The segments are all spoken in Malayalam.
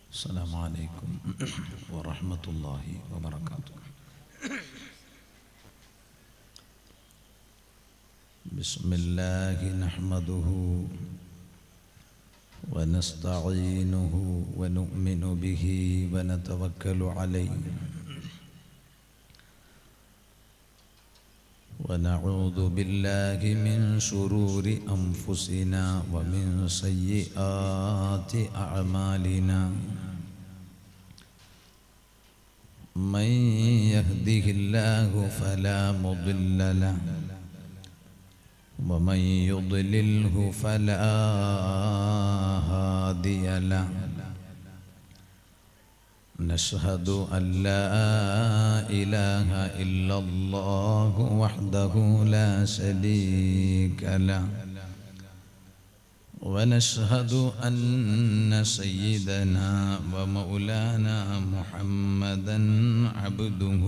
السلام عليكم ورحمة الله وبركاته. بسم الله نحمده ونستعينه ونؤمن به ونتوكل عليه ونعوذ بالله من شرور أنفسنا ومن سيئات أعمالنا. من يهده الله فلا مضل له ومن يضلله فلا هادي له. نشهد أن لا إله إلا الله وحده لا شريك له ونشهد أن سيدنا ومولانا محمدا عبده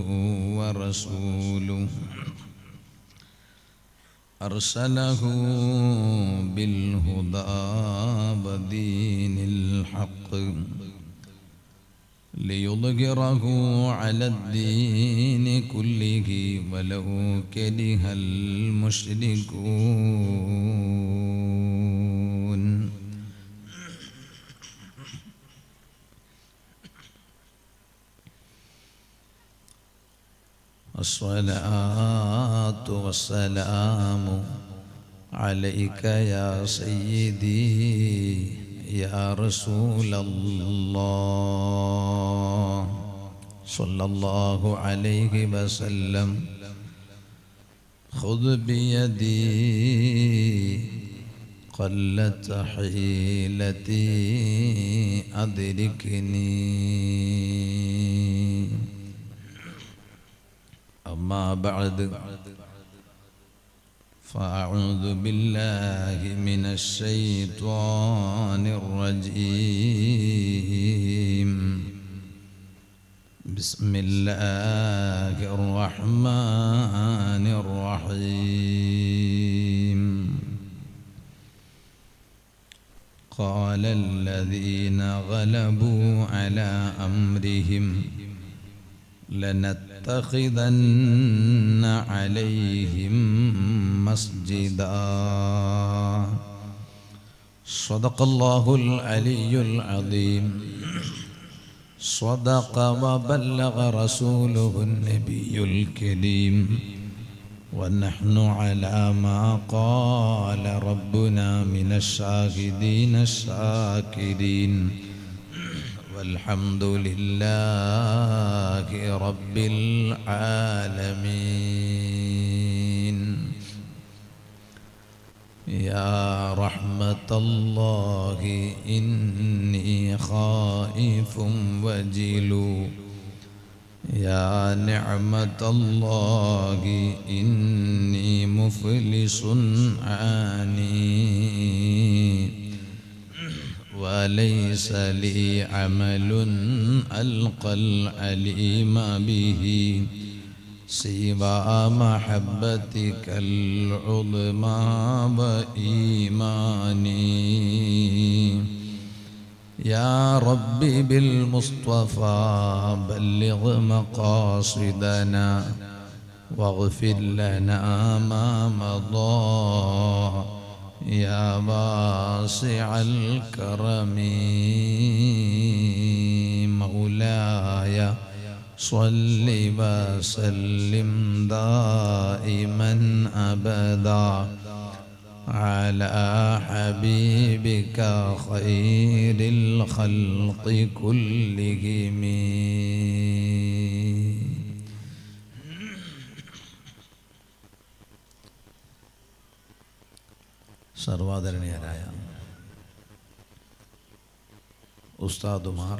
ورسوله أرسله بالهدى ودين الحق ليظهره على الدين كله ولو كره المشركون. الصلاة والسلام عليك يا سيدي يا رسول الله صلى الله عليه وسلم. خذ بيدي قلت حيلتي أدركني. أما بعد فأعوذ بالله من الشيطان الرجيم. بسم الله الرحمن الرحيم. قال الذين غلبوا على أمرهم لنتخذن عليهم مسجدا. صدق الله العلي العظيم. صدق وبلغ رسوله النبي الكريم. ونحن على ما قال ربنا من الشاهدين الشاكرين. والحمد لله رب العالمين. يا رحمة الله إني خائف وجل. يا نعمة الله إني مفلس عاني. وليس لي عمل ألقى العليم به سوى محبتك العظمى وإيماني. يا ربي بالمصطفى بلغ مقاصدنا واغفر لنا ما مضى. يا واسع الكرم مولاي صل وسلم دائما أبدا على حبيبك خير الخلق كلهم. സർവാദരണീയരായ ഉസ്താദുമാർ,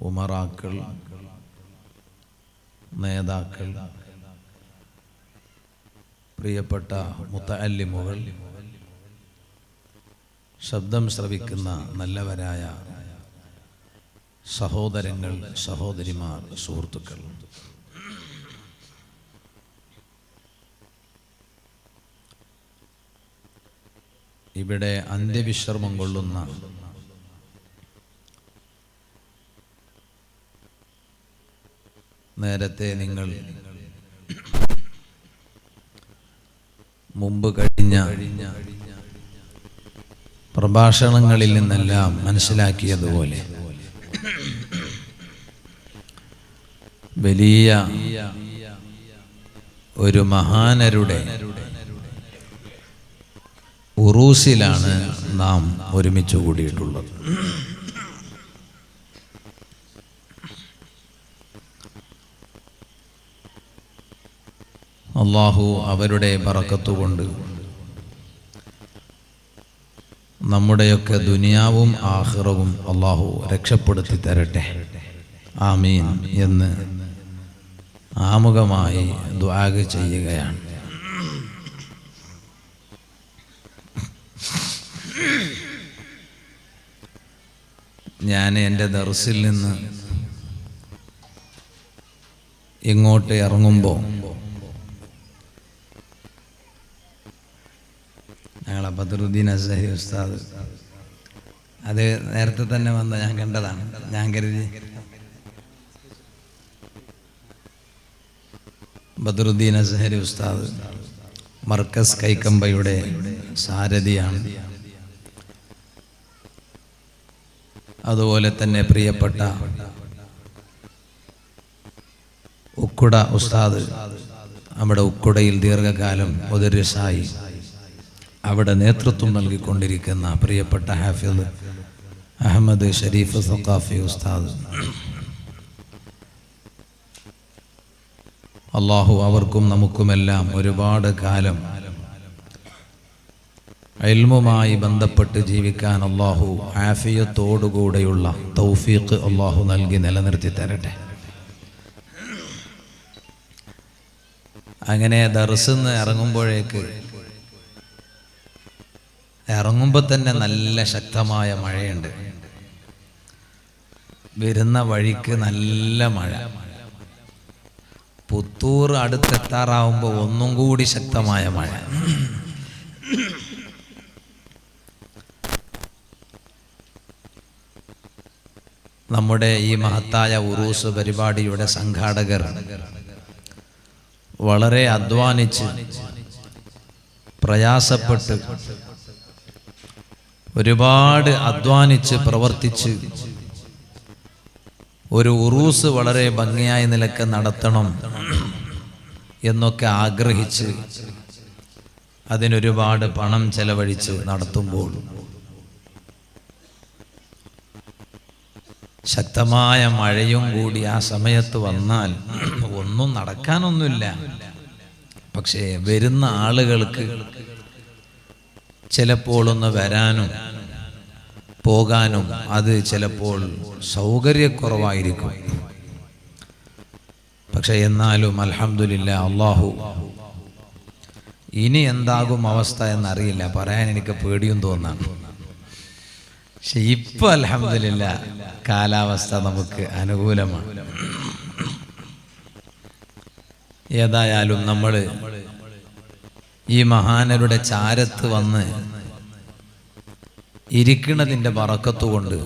ഉമറാക്കൾ, നേതാക്കൾ, പ്രിയപ്പെട്ട മുത്തഅല്ലിമുകൾ, ശബ്ദം ശ്രവിക്കുന്ന നല്ലവരായ സഹോദരങ്ങൾ, സഹോദരിമാർ, സുഹൃത്തുക്കൾ, ഇവിടെ അന്ത്യവിശ്രമം കൊള്ളുന്ന നേരത്തെ നിങ്ങൾ മുമ്പ് കഴിഞ്ഞ പ്രഭാഷണങ്ങളിൽ നിന്നെല്ലാം മനസ്സിലാക്കിയതുപോലെ വലിയ ഒരു മഹാനരുടെ ഉറൂസിലാണ് നാം ഒരുമിച്ച് കൂടിയിട്ടുള്ളത്. അല്ലാഹു അവരുടെ ബറക്കത്ത് കൊണ്ട് നമ്മുടെയൊക്കെ ദുനിയാവും ആഖിറവും അല്ലാഹു രക്ഷപ്പെടുത്തി തരട്ടെ, ആമീൻ എന്ന് ആമുഖമായി ദുആ ചെയ്യുകയാണ്. ഞാൻ എൻ്റെ ദർസിൽ നിന്ന് ഇങ്ങോട്ട് ഇറങ്ങുമ്പോൾ ഞങ്ങളെ ബദറുദ്ദീൻ അസ്ഹരി ഉസ്താദ് അത് നേരത്തെ തന്നെ വന്ന് ഞാൻ കണ്ടതാണ്. ഞാൻ കരുതി ബദറുദ്ദീൻ അസ്ഹരി ഉസ്താദ് മർക്കസ് കൈക്കമ്പയുടെ സാരഥിയാണ്. അതുപോലെ തന്നെ പ്രിയപ്പെട്ട ഉക്കുട ഉസ്താദ് നമ്മുടെ ഉക്കുടയിൽ ദീർഘകാലം മുദരിസായി അവിടെ നേതൃത്വം നൽകിക്കൊണ്ടിരിക്കുന്ന പ്രിയപ്പെട്ട ഹാഫിദ് അഹമ്മദ് ഷരീഫ് സഖാഫി ഉസ്താദ്, അല്ലാഹു അവർക്കും നമുക്കുമെല്ലാം ഒരുപാട് കാലം ഇൽമുമായി ബന്ധപ്പെട്ട് ജീവിക്കാൻ അല്ലാഹു ആഫിയത്തോടുകൂടെയുള്ള തൗഫീഖ് അല്ലാഹു നൽകി നിലനിർത്തി തരട്ടെ. അങ്ങനെ ദർസിന്ന് ഇറങ്ങുമ്പോൾ തന്നെ നല്ല ശക്തമായ മഴയുണ്ട്. വരുന്ന വഴിക്ക് നല്ല മഴ. പുത്തൂർ അടുത്തെത്താറാവുമ്പോൾ ഒന്നും കൂടി ശക്തമായ മഴ. നമ്മുടെ ഈ മഹത്തായ ഉറൂസ് പരിപാടിയുടെ സംഘാടകർ വളരെ അധ്വാനിച്ച് പ്രയാസപ്പെട്ട് ഒരുപാട് അധ്വാനിച്ച് പ്രവർത്തിച്ച് ഒരു ഉറൂസ് വളരെ ഭംഗിയായ നിലക്ക് നടത്തണം എന്നൊക്കെ ആഗ്രഹിച്ച് അതിനൊരുപാട് പണം ചെലവഴിച്ച് നടത്തുമ്പോൾ ശക്തമായ മഴയും കൂടി ആ സമയത്ത് വന്നാൽ ഒന്നും നടക്കാനൊന്നുമില്ല. പക്ഷേ വരുന്ന ആളുകൾക്ക് ചിലപ്പോൾ ഒന്ന് വരാനും പോകാനും അത് ചിലപ്പോൾ സൗകര്യക്കുറവായിരിക്കും. പക്ഷെ എന്നാലും അൽഹംദുലില്ലാ, അല്ലാഹു ഇനി എന്താകും അവസ്ഥ എന്നറിയില്ല, പറയാൻ എനിക്ക് പേടിയും തോന്നാണ്. പക്ഷെ ഇപ്പൊ അൽഹംദുലില്ലാ കാലാവസ്ഥ നമുക്ക് അനുകൂലമാണ്. ഏതായാലും നമ്മൾ ഈ മഹാനരുടെ ചാരത്ത് വന്ന് ഇരിക്കുന്നതിൻ്റെ ബറക്കത്ത് കൊണ്ട്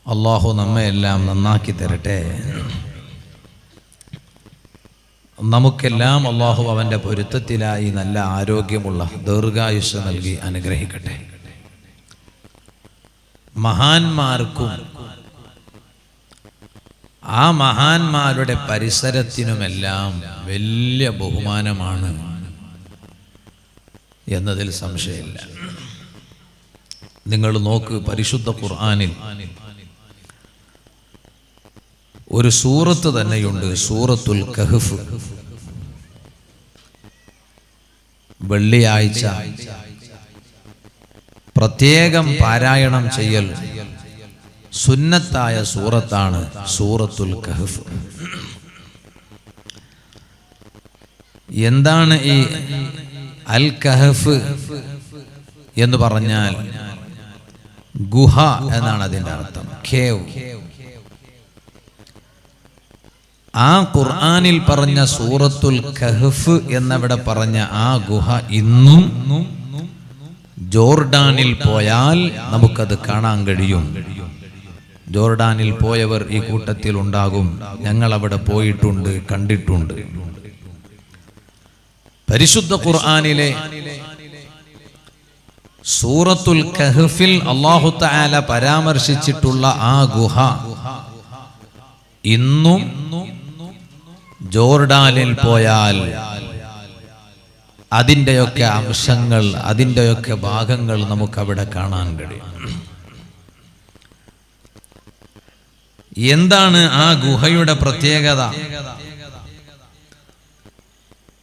അല്ലാഹു നമ്മെ എല്ലാം നന്നാക്കി തരട്ടെ. നമുക്കെല്ലാം അല്ലാഹു അവൻ്റെ പൊരുത്തത്തിലായി നല്ല ആരോഗ്യമുള്ള ദീർഘായുസ്സ് നൽകി അനുഗ്രഹിക്കട്ടെ. മഹാന്മാർക്കും ആ മഹാന്മാരുടെ പരിസരത്തിനുമെല്ലാം വലിയ ബഹുമാനമാണ് എന്നതിൽ സംശയമില്ല. നിങ്ങൾ നോക്ക്, പരിശുദ്ധ ഖുർആനിൽ ഒരു സൂറത്ത് തന്നെയുണ്ട്, സൂറത്തുൽ കഹ്ഫ്. വെള്ളിയാഴ്ച പ്രത്യേകം പാരായണം ചെയ്യൽ സുന്നത്തായ സൂറത്താണ് സൂറത്തുൽ കഹ്ഫ്. എന്താണ് ഈ അൽ കഹ്ഫ് എന്ന് പറഞ്ഞാൽ? ഗുഹ എന്നാണ് അതിൻ്റെ അർത്ഥം, കേവ്. ആ ഖുർആനിൽ പറഞ്ഞ സൂറത്തുൽ കഹ്ഫ് എന്നവിടെ പറഞ്ഞ ആ ഗുഹ ഇന്നും ജോർഡാനിൽ പോയാൽ നമുക്കത് കാണാൻ കഴിയും. ജോർഡാനിൽ പോയവർ ഈ കൂട്ടത്തിൽ ഉണ്ടാകും. ഞങ്ങൾ അവിടെ പോയിട്ടുണ്ട്, കണ്ടിട്ടുണ്ട്. പരിശുദ്ധ ഖുർആനിലെ സൂറത്തുൽ കഹ്ഫിൽ അല്ലാഹു തആല പരാമർശിച്ചിട്ടുള്ള ആ ഗുഹ ഇന്നും ജോർഡാനിൽ പോയാൽ അതിൻ്റെയൊക്കെ അംശങ്ങൾ, അതിൻ്റെയൊക്കെ ഭാഗങ്ങൾ നമുക്കവിടെ കാണാൻ കഴിയും. എന്താണ് ആ ഗുഹയുടെ പ്രത്യേകത?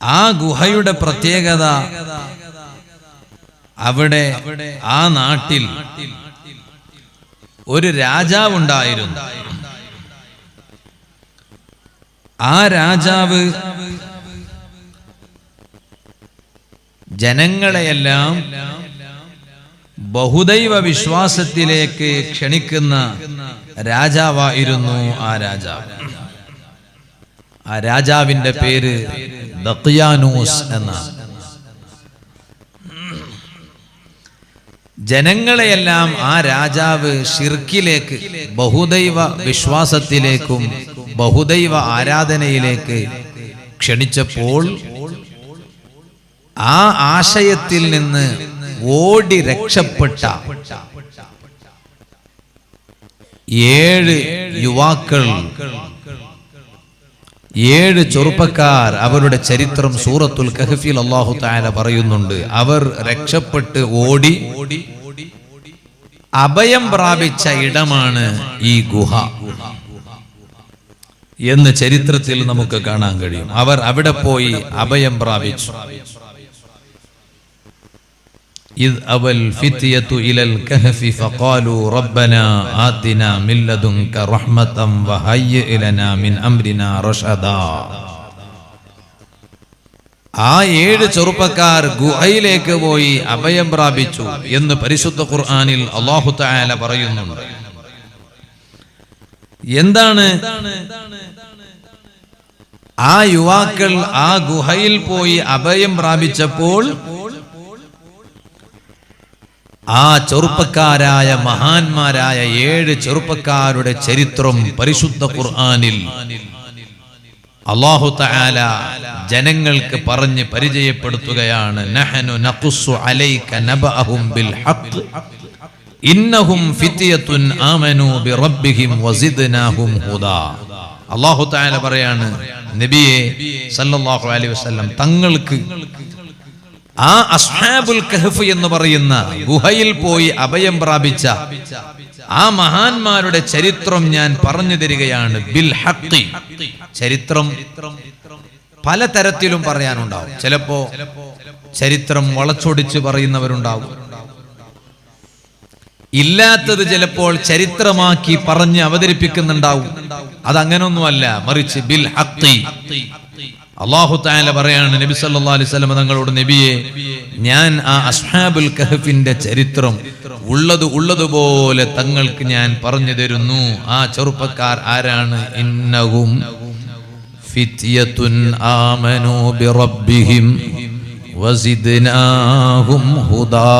ആ ഗുഹയുടെ പ്രത്യേകത, അവിടെ ആ നാട്ടിൽ ഒരു രാജാവുണ്ടായിരുന്നു. ആ രാജാവ് ജനങ്ങളെയെല്ലാം ബഹുദൈവ വിശ്വാസത്തിലേക്ക് ക്ഷണിക്കുന്ന രാജാവായിരുന്നു ആ രാജാവ്. ആ രാജാവിന്റെ പേര് ദഖ്യാനൂസ് എന്നാണ്. ജനങ്ങളെയെല്ലാം ആ രാജാവ് ശിർക്കിലേക്ക്, ബഹുദൈവ വിശ്വാസത്തിലേക്കും ബഹുദൈവ ആരാധനയിലേക്ക് ക്ഷണിച്ചപ്പോൾ ആ ആശയത്തിൽ നിന്ന് ഓടി രക്ഷപ്പെട്ട 7 യുവാക്കൾ, 7 ചെറുപ്പക്കാർ, അവരുടെ ചരിത്രം സൂറത്തുൽ കഹ്ഫിൽ അല്ലാഹു തആല പറയുന്നുണ്ട്. അവർ രക്ഷപ്പെട്ട് ഓടി അഭയം പ്രാപിച്ച ഇടമാണ് ഈ ഗുഹ എന്ന് ചരിത്രത്തിൽ നമുക്ക് കാണാൻ കഴിയും. അവർ അവിടെ പോയി അഭയം പ്രാപിച്ചു. إذ أوى الفتية إلى الكهف فقالوا ربنا آتنا من لدنك رحمة وهيئ لنا من أمرنا رشدا. ആ 7 ചെറുപ്പക്കാർ ഗുഹയിലേക്ക് പോയി അഭയം പ്രാപിച്ചു എന്ന് പരിശുദ്ധ ഖുർആനിൽ അല്ലാഹു തആല പറയുന്നുണ്ട്. എന്താണ് ആ യുവാക്കൾ ആ ഗുഹയിൽ പോയി അഭയം പ്രാപിച്ചപ്പോൾ ആ ചെറുപ്പക്കാരായ മഹാന്മാരായ 7 ചെറുപ്പക്കാരുടെ ചരിത്രം പരിശുദ്ധ ഖുർആനിൽ അല്ലാഹു തആല ജനങ്ങൾക്ക് പറഞ്ഞ് പരിചയപ്പെടുത്തുകയാണ്. നഹ്നു നഖുസ്സു അലൈക നബഅഹും ബിൽ ഹഖ് ഇന്നഹും ഫിത്യത്തുൻ ആമനൂ ബിറബ്ബിഹിം വസിദ്നാഹും ഹുദാ. അല്ലാഹു തആല പറയാണ്, നബിയെ സല്ലല്ലാഹു അലൈഹി വസല്ലം തങ്ങൾക്ക് ആ അസ്ഹാബുൽ കഹ്ഫ് എന്ന് പറയുന്ന ഗുഹയിൽ പോയി അഭയം പ്രാപിച്ച ആ മഹാന്മാരുടെ ചരിത്രം ഞാൻ പറഞ്ഞു തരികയാണ്. ബിൽ ഹഖ്. ചരിത്രം പലതരത്തിലും പറയാനുണ്ടാവും. ചിലപ്പോ ചരിത്രം വളച്ചൊടിച്ച് പറയുന്നവരുണ്ടാവും. ഇല്ലാത്തത് ചിലപ്പോൾ ചരിത്രമാക്കി പറഞ്ഞ് അവതരിപ്പിക്കുന്നുണ്ടാവും. അതങ്ങനൊന്നുമല്ല, മറിച്ച് ബിൽ ഹഖ്. അല്ലാഹു തആല പറയാണ് നബി സല്ലല്ലാഹു അലൈഹി വസല്ലം തങ്ങളോട്, നബിയെ ഞാൻ ആ അസ്ഹാബുൽ കഹ്ഫിന്റെ ചരിത്രം ഉള്ളതുപോലെ തങ്ങൾക്ക് ഞാൻ പറഞ്ഞു തരുന്നു. ആ ചെറുപ്പക്കാർ ആരാണ്? ഇന്നഹും ഫിത്യത്തുൻ ആമനൂ ബിറബ്ബിഹിം വസിദ്നാഹും ഹുദാ.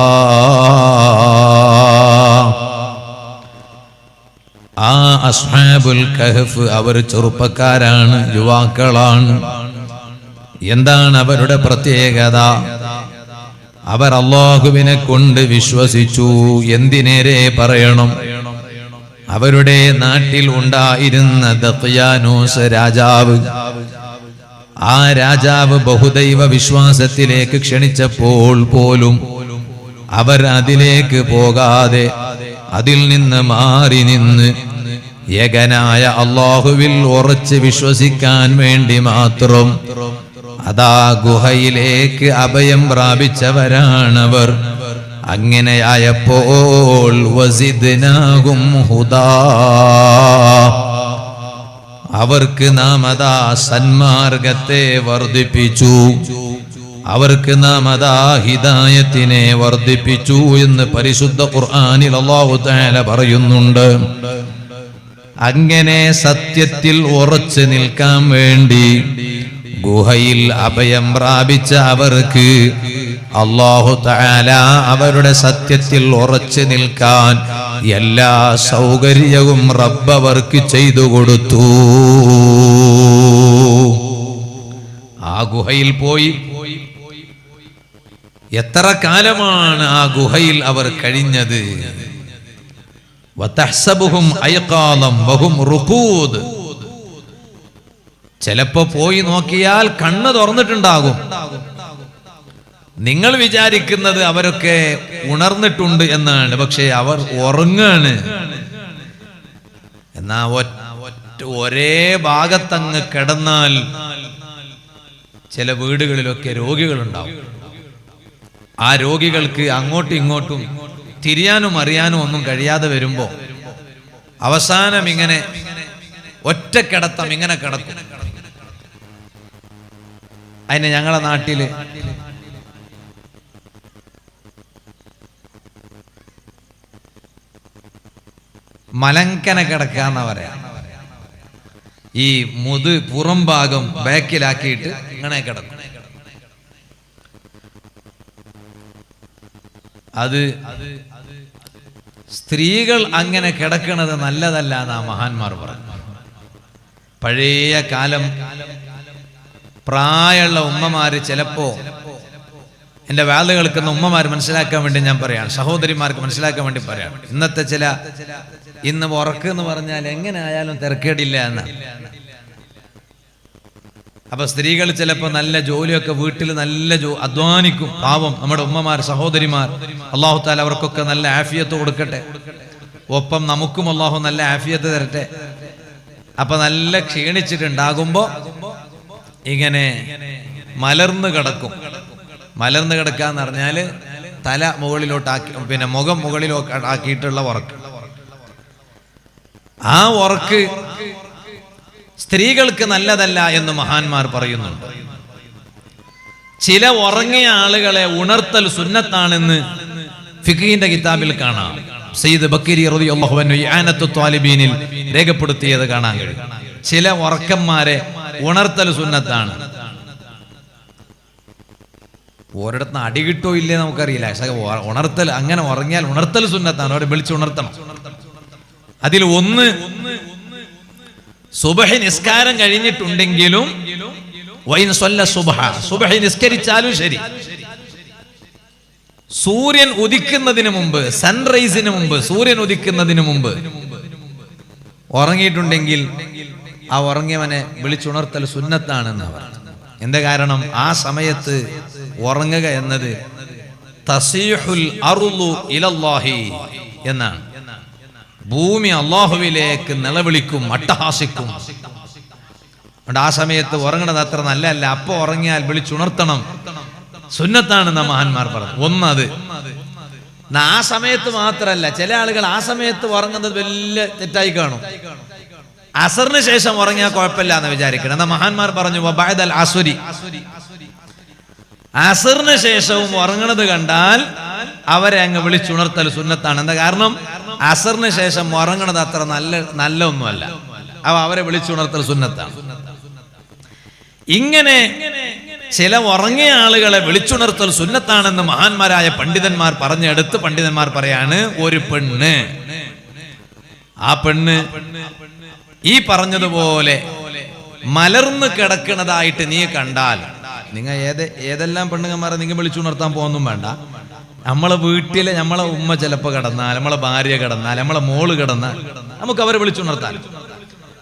ആ അസ്ഹാബുൽ കഹ്ഫ് അവർ ചെറുപ്പക്കാരാണ്, യുവാക്കളാണ്. എന്താണ് അവരുടെ പ്രത്യേകത? അവർ അല്ലാഹുവിനെ കൊണ്ട് വിശ്വസിച്ചു. എന്തിനേരെ പറയണം? അവരുടെ നാട്ടിൽ ഉണ്ടായിരുന്ന ദഖ്യാനൂസ് രാജാവ്, ആ രാജാവ് ബഹുദൈവ വിശ്വാസത്തിലേക്ക് ക്ഷണിച്ചപ്പോൾ പോലും അവർ അതിലേക്ക് പോകാതെ അതിൽ നിന്ന് മാറി നിന്ന് ഏകനായ അല്ലാഹുവിൽ ഉറച്ച് വിശ്വസിക്കാൻ വേണ്ടി മാത്രം അതാ ഗുഹയിലേക്ക് അഭയം പ്രാപിച്ചവരാണവർ. അങ്ങനെയായപ്പോൾ വസിദ്നാഹും ഹുദാ, അവർക്ക് നാം അതാ സന്മാർഗത്തെ വർദ്ധിപ്പിച്ചു, അവർക്ക് നാം അതാ ഹിദായത്തിനെ വർദ്ധിപ്പിച്ചു എന്ന് പരിശുദ്ധ ഖുർആനിൽ അല്ലാഹു തആല പറയുന്നുണ്ട്. അങ്ങനെ സത്യത്തിൽ ഉറച്ചു നിൽക്കാൻ വേണ്ടി ഗുഹയിൽ അഭയം പ്രാപിച്ച അവർക്ക് അല്ലാഹു തആല അവരുടെ സത്യത്തിൽ ഉറച്ചു നിൽക്കാൻ എല്ലാ സൗകര്യവും റബ്ബ് അവർക്ക് ചെയ്തു കൊടുത്തു. ആ ഗുഹയിൽ പോയി എത്ര കാലമാണ് ആ ഗുഹയിൽ അവർ കഴിഞ്ഞത്. വതഹ്സബുഹും അയ്ഖാലം വഹും റുഖൂദ്. ചിലപ്പോ പോയി നോക്കിയാൽ കണ്ണ് തുറന്നിട്ടുണ്ടാകും. നിങ്ങൾ വിചാരിക്കുന്നത് അവരൊക്കെ ഉണർന്നിട്ടുണ്ട് എന്നാണ്, പക്ഷെ അവർ ഉറങ്ങാണ്. എന്നാ ഒരേ ഭാഗത്തങ്ങ് കിടന്നാൽ ചില വീടുകളിലൊക്കെ രോഗികളുണ്ടാവും. ആ രോഗികൾക്ക് അങ്ങോട്ടും ഇങ്ങോട്ടും തിരിയാനും അറിയാനും ഒന്നും കഴിയാതെ വരുമ്പോ അവസാനം ഇങ്ങനെ ഒറ്റ കിടത്തം ഇങ്ങനെ കിടക്കും. അതിന് ഞങ്ങളെ നാട്ടില് മലങ്കന കിടക്കാന്ന പറയാ. ഈ പുറം ഭാഗം ബാക്കിലാക്കിയിട്ട് ഇങ്ങനെ കിടക്കും. അത് സ്ത്രീകൾ അങ്ങനെ കിടക്കുന്നത് നല്ലതല്ല എന്നാ മഹാന്മാർ പറഞ്ഞു. പഴയ കാലം പ്രായമുള്ള ഉമ്മമാര്, ചിലപ്പോ എന്റെ വാല് കേൾക്കുന്ന ഉമ്മമാർ മനസ്സിലാക്കാൻ വേണ്ടി ഞാൻ പറയാണ്, സഹോദരിമാർക്ക് മനസ്സിലാക്കാൻ വേണ്ടി പറയാണ്. ഇന്ന് ഉറക്കെന്ന് പറഞ്ഞാൽ എങ്ങനെ ആയാലും തിരക്കേടില്ല എന്ന്. അപ്പൊ സ്ത്രീകൾ ചിലപ്പോ നല്ല ജോലിയൊക്കെ വീട്ടിൽ നല്ല അധ്വാനിക്കും. പാവം നമ്മുടെ ഉമ്മമാർ, സഹോദരിമാർ, അല്ലാഹു തആല അവർക്കൊക്കെ നല്ല ആഫിയത്ത് കൊടുക്കട്ടെ. ഒപ്പം നമുക്കും അല്ലാഹു നല്ല ആഫിയത്ത് തരട്ടെ. അപ്പൊ നല്ല ക്ഷീണിച്ചിട്ടുണ്ടാകുമ്പോ ഇങ്ങനെ മലർന്ന് കിടക്കും. മലർന്ന് കിടക്കാന്ന് പറഞ്ഞാല് തല മുകളിലോട്ടാക്കി, പിന്നെ മുഖം മുകളിലോട്ടാക്കിയിട്ടുള്ള ഉറക്ക്. ആ ഉറക്ക് സ്ത്രീകൾക്ക് നല്ലതല്ല എന്ന് മഹാന്മാർ പറയുന്നുണ്ട്. ചില ഉറങ്ങിയ ആളുകളെ ഉണർത്തൽ സുന്നത്താണെന്ന് ഫിഖ്ഹിന്റെ കിതാബിൽ കാണാം. സയ്യിദ് ബക്കരി റളിയല്ലാഹു അൻഹു ഇആനത്തു ത്വാലിബീനിൽ രേഖപ്പെടുത്തിയത് കാണാൻ കഴിയും. ചില ഉറക്കന്മാരെ ഉണർത്തൽ സുന്നത്താണ്. ഒരിടത്ത് അടി കിട്ടോ ഇല്ലേ നമുക്കറിയില്ല. ഉണർത്തൽ, അങ്ങനെ ഉറങ്ങിയാൽ ഉണർത്തൽ സുന്നത്താണ്. അവരെ വിളിച്ച് ഉണർത്തണം. അതിൽ ഒന്ന്, സുബഹി നിസ്കാരം കഴിഞ്ഞിട്ടുണ്ടെങ്കിലും സുബഹി നിസ്കരിച്ചാലും ശരി, സൂര്യൻ ഉദിക്കുന്നതിന് മുമ്പ്, സൺറൈസിന് മുമ്പ്, സൂര്യൻ ഉദിക്കുന്നതിന് മുമ്പ് ഉറങ്ങിയിട്ടുണ്ടെങ്കിൽ ആ ഉറങ്ങിയവനെ വിളിച്ചുണർത്തൽ സുന്നത്താണെന്ന് പറഞ്ഞു. എന്താ കാരണം? ആ സമയത്ത് ഉറങ്ങുക എന്നത് തസീഹുൽ അർളു ഇലല്ലാഹി എന്നാണ്. ഭൂമി അല്ലാഹുവിലേക്ക് നിലവിളിക്കും, അട്ടഹാസിക്കും. ആ സമയത്ത് ഉറങ്ങണത് അത്ര നല്ലതല്ല. അപ്പൊ ഉറങ്ങിയാൽ വിളിച്ചുണർത്തണം, സുന്നത്താണെന്ന് മഹാന്മാർ പറഞ്ഞു. ഒന്നത് ആ സമയത്ത് മാത്രല്ല, ചില ആളുകൾ ആ സമയത്ത് ഉറങ്ങുന്നത് വലിയ തെറ്റായി കാണും. അസറിന് ശേഷം ഉറങ്ങിയാൽ കുഴപ്പമില്ല എന്ന് വിചാരിക്കണം. എന്നാ മഹാന്മാർ പറഞ്ഞു ബഅദൽ അസ്രി, അസറിന് ശേഷവും ഉറങ്ങണത് കണ്ടാൽ അവരെ അങ്ങ് വിളിച്ചുണർത്തൽ സുന്നത്താണ്. എന്താ കാരണം? അസറിന് ശേഷം ഉറങ്ങണത് അത്ര നല്ല ഒന്നുമല്ല. അവരെ വിളിച്ചുണർത്തൽ സുന്നത്താണ്. ഇങ്ങനെ ചില ഉറങ്ങിയ ആളുകളെ വിളിച്ചുണർത്തൽ സുന്നത്താണെന്ന് മഹാന്മാരായ പണ്ഡിതന്മാർ പറഞ്ഞെടുത്ത് പണ്ഡിതന്മാർ പറയാണ്, ഒരു പെണ്ണ്, ആ പെണ്ണ് ഈ പറഞ്ഞതുപോലെ മലർന്ന് കിടക്കുന്നതായിട്ട് നീ കണ്ടാൽ, നിങ്ങൾ ഏതെല്ലാം പെണ്ണുങ്ങന്മാരെ നിങ്ങൾ വിളിച്ചുണർത്താൻ പോകുന്നും വേണ്ട. നമ്മളെ വീട്ടിലെ നമ്മളെ ഉമ്മ ചിലപ്പോ കിടന്നാൽ, നമ്മളെ ഭാര്യ കിടന്നാൽ, നമ്മളെ മോള് കിടന്നാൽ നമുക്ക് അവരെ വിളിച്ചുണർത്താൻ.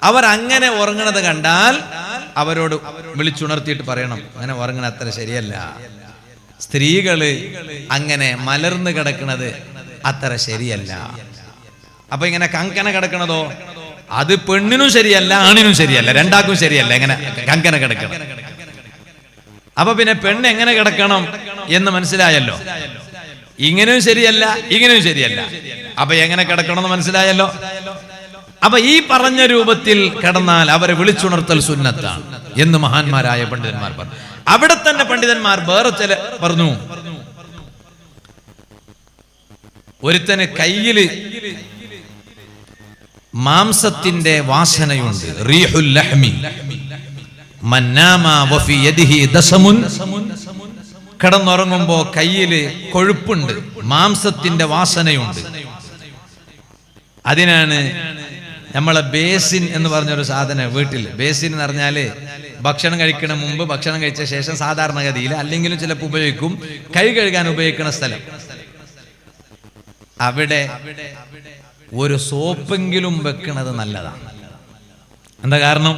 അവരങ്ങനെ ഉറങ്ങണത് കണ്ടാൽ അവരോട് വിളിച്ചുണർത്തിയിട്ട് പറയണം, അങ്ങനെ ഉറങ്ങണ അത്ര ശരിയല്ല. സ്ത്രീകള് അങ്ങനെ മലർന്ന് കിടക്കുന്നത് അത്ര ശരിയല്ല. അപ്പൊ ഇങ്ങനെ കങ്കന കിടക്കണതോ അത് പെണ്ണിനും ശരിയല്ല, ആണിനും ശരിയല്ല, രണ്ടാക്കും ശരിയല്ല. എങ്ങനെ കങ്കന കിടക്കണം. അപ്പൊ പിന്നെ പെണ്ണ് എങ്ങനെ കിടക്കണം എന്ന് മനസ്സിലായല്ലോ. ഇങ്ങനെയും ശരിയല്ല, ഇങ്ങനെയും ശരിയല്ല. അപ്പൊ എങ്ങനെ കിടക്കണം എന്ന് മനസ്സിലായല്ലോ. അപ്പൊ ഈ പറഞ്ഞ രൂപത്തിൽ കിടന്നാൽ അവരെ വിളിച്ചുണർത്തൽ സുന്നത്താണ് എന്ന് മഹാന്മാരായ പണ്ഡിതന്മാർ പറഞ്ഞു. അവിടെ തന്നെ പണ്ഡിതന്മാർ വേറെ ചില പറഞ്ഞു, ഒരുത്തന് കയ്യില് മാംസത്തിന്റെ വാസനയുണ്ട്, റീഹുൽ ലഹ്മി, മന്നാമ വഫി യദിഹി ദസമുൻ, കിടന്നുറങ്ങുമ്പോ കയ്യില് കൊഴുപ്പുണ്ട്, മാംസത്തിന്റെ വാസനയുണ്ട്. അതിനാണ് നമ്മളെ ബേസിൻ എന്ന് പറഞ്ഞൊരു സാധനം വീട്ടിൽ. ബേസിൻ എന്ന് പറഞ്ഞാല് ഭക്ഷണം കഴിക്കണ മുമ്പ്, ഭക്ഷണം കഴിച്ച ശേഷം സാധാരണഗതിയിൽ അല്ലെങ്കിലും ചിലപ്പോൾ ഉപയോഗിക്കും, കൈ കഴുകാൻ ഉപയോഗിക്കുന്ന സ്ഥലം. അവിടെ ഒരു സോപ്പെങ്കിലും വെക്കുന്നത് നല്ലതാണ്. എന്താ കാരണം?